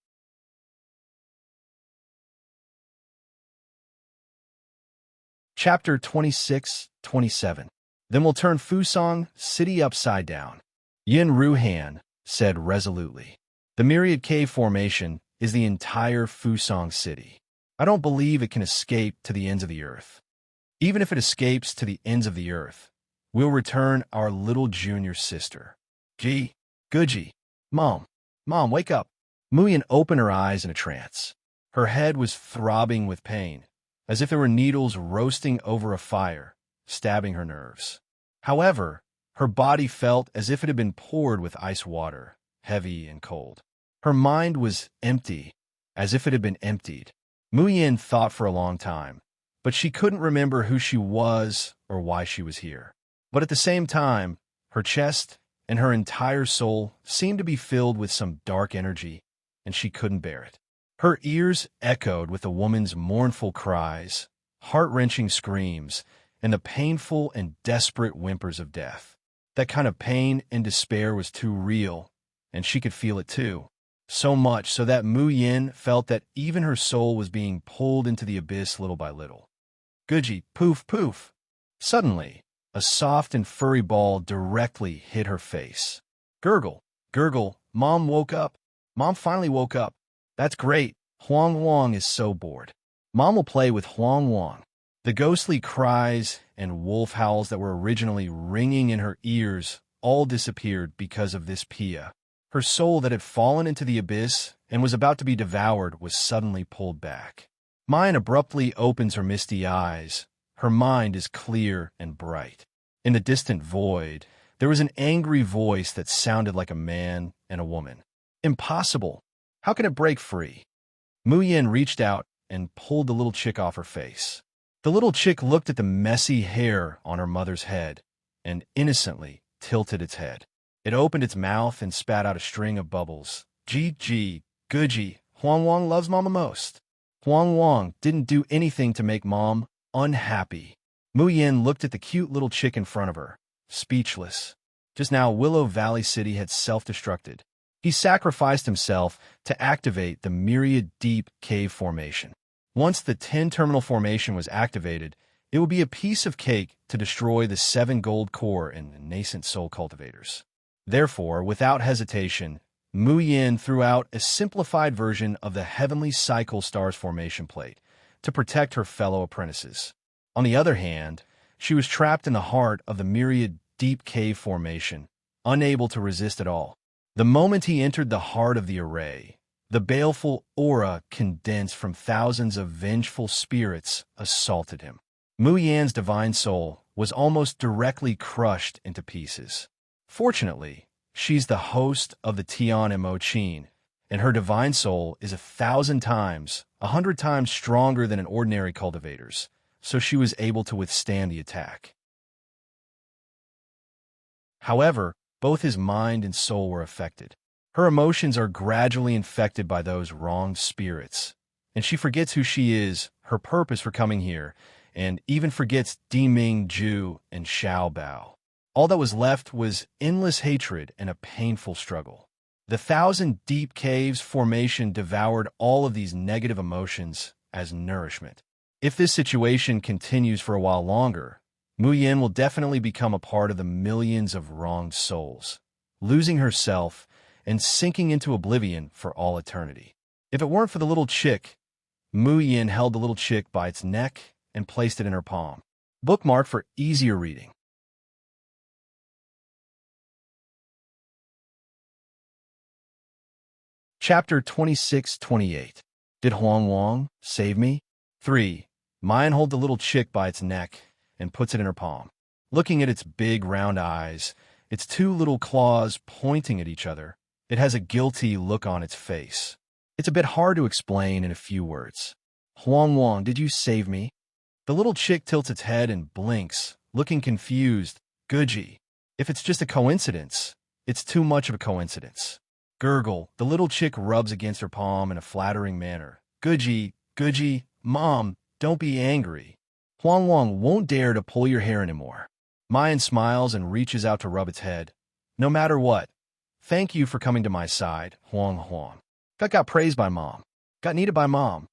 Chapter 26-27. Then we'll turn Fusang City upside down. Yin Ruhan said resolutely. The Myriad Cave formation is the entire Fusang City. I don't believe it can escape to the ends of the earth. Even if it escapes to the ends of the earth, we'll return our little junior sister. Gee, Guji. Mom, wake up. Muyan opened her eyes in a trance. Her head was throbbing with pain, as if there were needles roasting over a fire, stabbing her nerves. However, her body felt as if it had been poured with ice water, heavy and cold. Her mind was empty, as if it had been emptied. Muyan thought for a long time, but she couldn't remember who she was or why she was here. But at the same time, her chest and her entire soul seemed to be filled with some dark energy, and she couldn't bear it. Her ears echoed with the woman's mournful cries, heart-wrenching screams, and the painful and desperate whimpers of death. That kind of pain and despair was too real, and she could feel it too. So much so that Mu Yin felt that even her soul was being pulled into the abyss little by little. Guji, poof, poof. Suddenly, a soft and furry ball directly hit her face. Gurgle, gurgle, Mom woke up. Mom finally woke up. That's great. Huang Wang is so bored. Mom will play with Huang Wang. The ghostly cries and wolf howls that were originally ringing in her ears all disappeared because of this Pia. Her soul that had fallen into the abyss and was about to be devoured was suddenly pulled back. Mayan abruptly opens her misty eyes. Her mind is clear and bright. In the distant void, there was an angry voice that sounded like a man and a woman. Impossible! How can it break free? Mu Yin reached out and pulled the little chick off her face. The little chick looked at the messy hair on her mother's head and innocently tilted its head. It opened its mouth and spat out a string of bubbles. Gee, Guji, Huang Wang loves Mama most. Huang Wang didn't do anything to make Mom unhappy. Mu Yin looked at the cute little chick in front of her, speechless. Just now, Willow Valley City had self-destructed. He sacrificed himself to activate the Myriad Deep Cave Formation. Once the 10-terminal formation was activated, it would be a piece of cake to destroy the 7 gold core and nascent soul cultivators. Therefore, without hesitation, Mu Yin threw out a simplified version of the Heavenly Cycle Stars formation plate to protect her fellow apprentices. On the other hand, she was trapped in the heart of the Myriad Deep Cave Formation, unable to resist at all. The moment he entered the heart of the array, the baleful aura condensed from thousands of vengeful spirits assaulted him. Mu Yan's divine soul was almost directly crushed into pieces. Fortunately, she's the host of the Tian and Mo Qin, and her divine soul is 1,000 times, 100 times stronger than an ordinary cultivator's, so she was able to withstand the attack. However, both his mind and soul were affected. Her emotions are gradually infected by those wronged spirits, and she forgets who she is, her purpose for coming here, and even forgets Di Ming Ju and Xiao Bao. All that was left was endless hatred and a painful struggle. The 1,000 Deep Caves formation devoured all of these negative emotions as nourishment. If this situation continues for a while longer, Mu Yin will definitely become a part of the millions of wronged souls, losing herself and sinking into oblivion for all eternity. If it weren't for the little chick, Mu Yin held the little chick by its neck and placed it in her palm. Bookmark for easier reading. Chapter 26-28. Did Huang Wang save me? 3. Mayan holds the little chick by its neck and puts it in her palm. Looking at its big round eyes, its 2 little claws pointing at each other, it has a guilty look on its face. It's a bit hard to explain in a few words. Huang Wang, did you save me? The little chick tilts its head and blinks, looking confused. Guji, if it's just a coincidence, it's too much of a coincidence. Gurgle, the little chick rubs against her palm in a flattering manner. Guji, Mom, don't be angry. Huang Wang won't dare to pull your hair anymore. Mayan smiles and reaches out to rub its head. No matter what, thank you for coming to my side, Huang. Got praised by Mom. Got needed by Mom.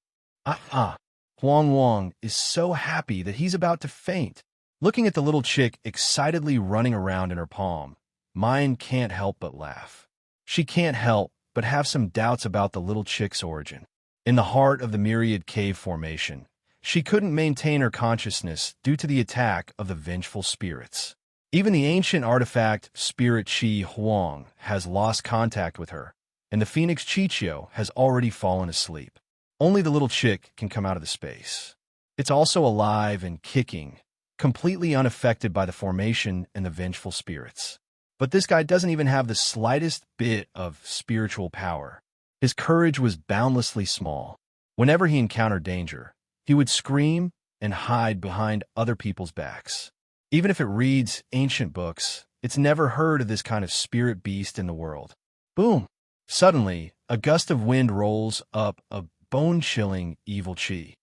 Huang Wang is so happy that he's about to faint. Looking at the little chick excitedly running around in her palm, Mayan can't help but laugh. She can't help but have some doubts about the little chick's origin. In the heart of the Myriad Cave Formation, she couldn't maintain her consciousness due to the attack of the vengeful spirits. Even the ancient artifact Spirit Qi Huang has lost contact with her, and the Phoenix Chichio has already fallen asleep. Only the little chick can come out of the space. It's also alive and kicking, completely unaffected by the formation and the vengeful spirits. But this guy doesn't even have the slightest bit of spiritual power. His courage was boundlessly small. Whenever he encountered danger, he would scream and hide behind other people's backs. Even if it reads ancient books, it's never heard of this kind of spirit beast in the world. Boom! Suddenly, a gust of wind rolls up a bone-chilling evil chi.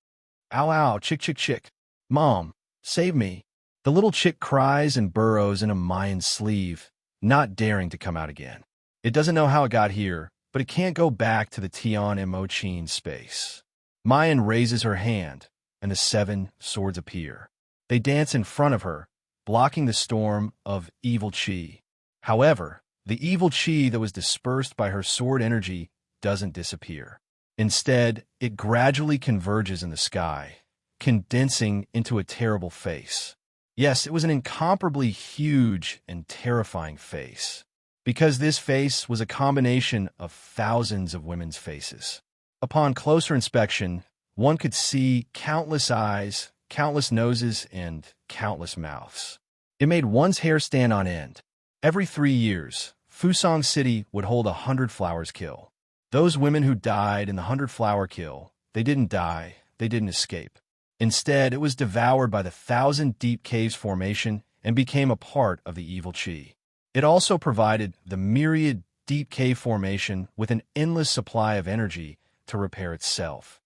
Ow, ow, chick, chick, chick. Mom, save me. The little chick cries and burrows in a Mayan's sleeve, not daring to come out again. It doesn't know how it got here, but it can't go back to the Tian Emochin space. Mayan raises her hand, and the 7 swords appear. They dance in front of her, blocking the storm of evil chi. However, the evil chi that was dispersed by her sword energy doesn't disappear. Instead, it gradually converges in the sky, condensing into a terrible face. Yes, it was an incomparably huge and terrifying face, because this face was a combination of thousands of women's faces. Upon closer inspection, one could see countless eyes, countless noses, and countless mouths. It made one's hair stand on end. Every 3 years, Fusang City would hold a 100 flowers kill. Those women who died in the 100 flower kill, they didn't die, they didn't escape. Instead, it was devoured by the 1,000 deep caves formation and became a part of the evil chi. It also provided the myriad deep cave formation with an endless supply of energy to repair itself.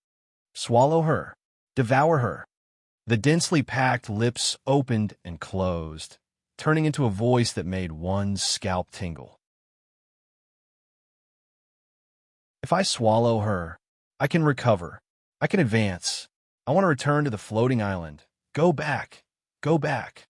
Swallow her. Devour her. The densely packed lips opened and closed, turning into a voice that made one's scalp tingle. If I swallow her, I can recover. I can advance. I want to return to the floating island. Go back. Go back.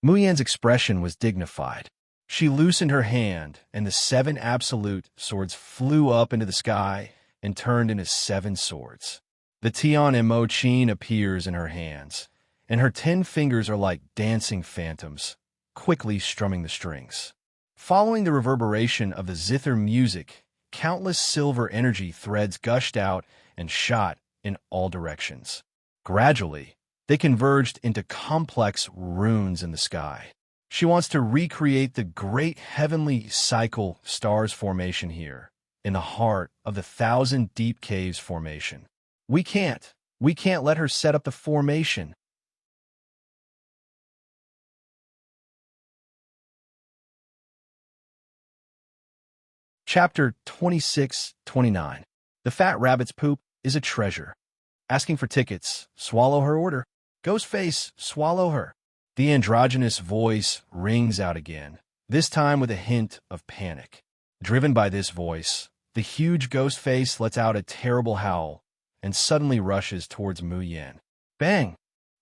Muyan's expression was dignified. She loosened her hand, and the 7 absolute swords flew up into the sky and turned into 7 swords. The Tian Emochin appears in her hands, and her 10 fingers are like dancing phantoms, quickly strumming the strings. Following the reverberation of the zither music, countless silver energy threads gushed out and shot in all directions. Gradually, they converged into complex runes in the sky. She wants to recreate the great heavenly cycle stars formation here, in the heart of the 1,000 deep caves formation. We can't let her set up the formation. Chapter 26-29. The Fat Rabbit's Poop is a Treasure. Asking for tickets, swallow her order. Ghostface, swallow her. The androgynous voice rings out again, this time with a hint of panic. Driven by this voice, the huge Ghostface lets out a terrible howl and suddenly rushes towards Muyan. Bang!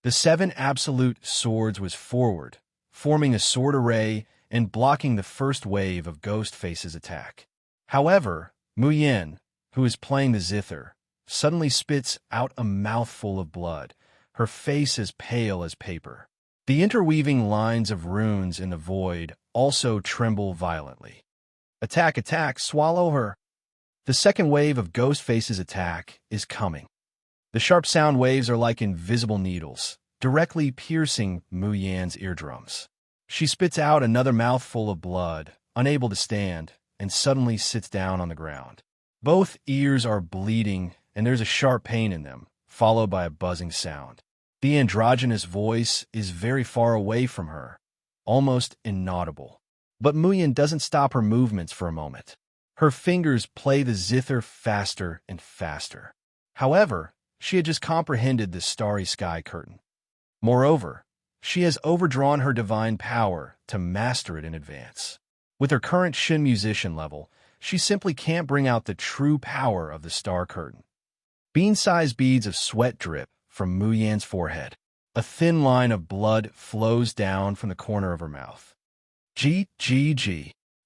The 7 absolute swords was forward, forming a sword array and blocking the first wave of Ghostface's attack. However, Muyan, who is playing the zither, suddenly spits out a mouthful of blood, her face as pale as paper. The interweaving lines of runes in the void also tremble violently. Attack, attack, swallow her! The second wave of Ghostface's attack is coming. The sharp sound waves are like invisible needles, directly piercing Muyan's eardrums. She spits out another mouthful of blood, unable to stand, and suddenly sits down on the ground. Both ears are bleeding, and there's a sharp pain in them, followed by a buzzing sound. The androgynous voice is very far away from her, almost inaudible. But Muyan doesn't stop her movements for a moment. Her fingers play the zither faster and faster. However, she had just comprehended the starry sky curtain. Moreover, she has overdrawn her divine power to master it in advance. With her current Shin musician level, she simply can't bring out the true power of the star curtain. Bean-sized beads of sweat drip from Muyan's forehead. A thin line of blood flows down from the corner of her mouth. Gee.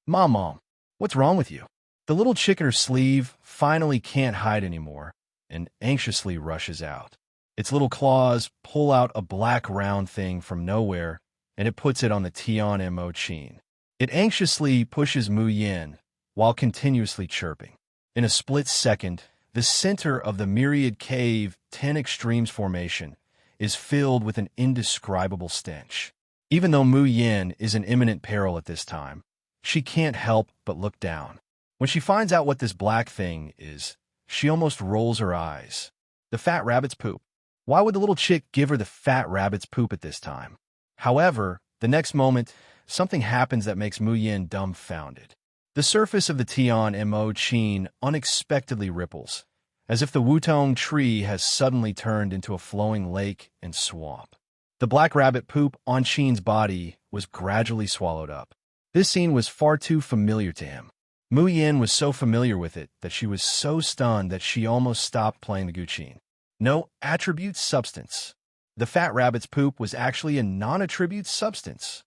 Mom, what's wrong with you? The little chick in her sleeve finally can't hide anymore and anxiously rushes out. Its little claws pull out a black round thing from nowhere, and it puts it on the Tian Emochin. It anxiously pushes Muyan while continuously chirping. In a split second, the center of the myriad cave 10 extremes formation is filled with an indescribable stench. Even though Muyan is in imminent peril at this time, she can't help but look down. When she finds out what this black thing is, she almost rolls her eyes. The fat rabbit's poop. Why would the little chick give her the fat rabbit's poop at this time? However, the next moment, something happens that makes Muyan dumbfounded. The surface of the Tian Emochin unexpectedly ripples, as if the Wutong tree has suddenly turned into a flowing lake and swamp. The black rabbit poop on Qin's body was gradually swallowed up. This scene was far too familiar to him. Mu Yin was so familiar with it that she was so stunned that she almost stopped playing the Guqin. No attribute substance. The fat rabbit's poop was actually a non-attribute substance.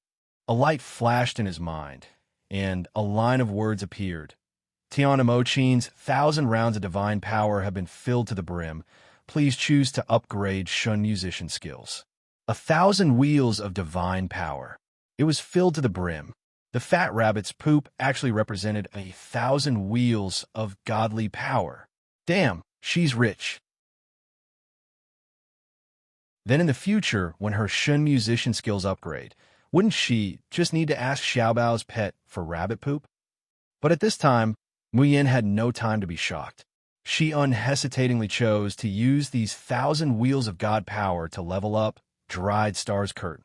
A light flashed in his mind, and a line of words appeared. Tiana Mo-Chin's 1,000 rounds of divine power have been filled to the brim. Please choose to upgrade Shun musician skills. 1,000 wheels of divine power. It was filled to the brim. The fat rabbit's poop actually represented 1,000 wheels of godly power. Damn, she's rich. Then in the future, when her Shun musician skills upgrade, wouldn't she just need to ask Xiaobao's pet for rabbit poop? But at this time, Mu Yin had no time to be shocked. She unhesitatingly chose to use these 1,000 wheels of god power to level up Dried Star's Curtain.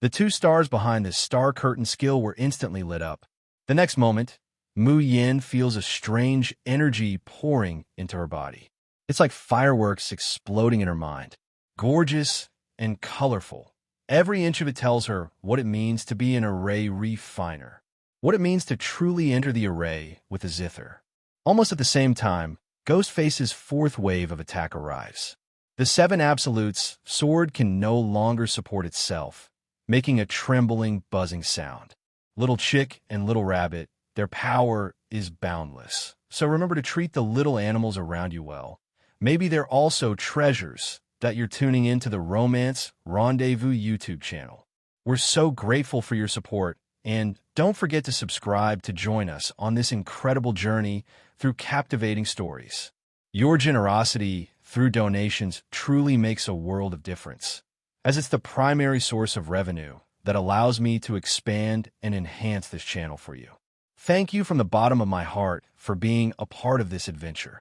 The 2 stars behind this Star Curtain skill were instantly lit up. The next moment, Mu Yin feels a strange energy pouring into her body. It's like fireworks exploding in her mind. Gorgeous and colorful. Every inch of it tells her what it means to be an array refiner. What it means to truly enter the array with a zither. Almost at the same time, Ghostface's 4th wave of attack arrives. The 7 Absolutes sword can no longer support itself, making a trembling, buzzing sound. Little Chick and Little Rabbit, their power is boundless. So remember to treat the little animals around you well. Maybe they're also treasures that you're tuning into the Romance Rendezvous YouTube channel. We're so grateful for your support, and don't forget to subscribe to join us on this incredible journey through captivating stories. Your generosity through donations truly makes a world of difference, as it's the primary source of revenue that allows me to expand and enhance this channel for you. Thank you from the bottom of my heart for being a part of this adventure.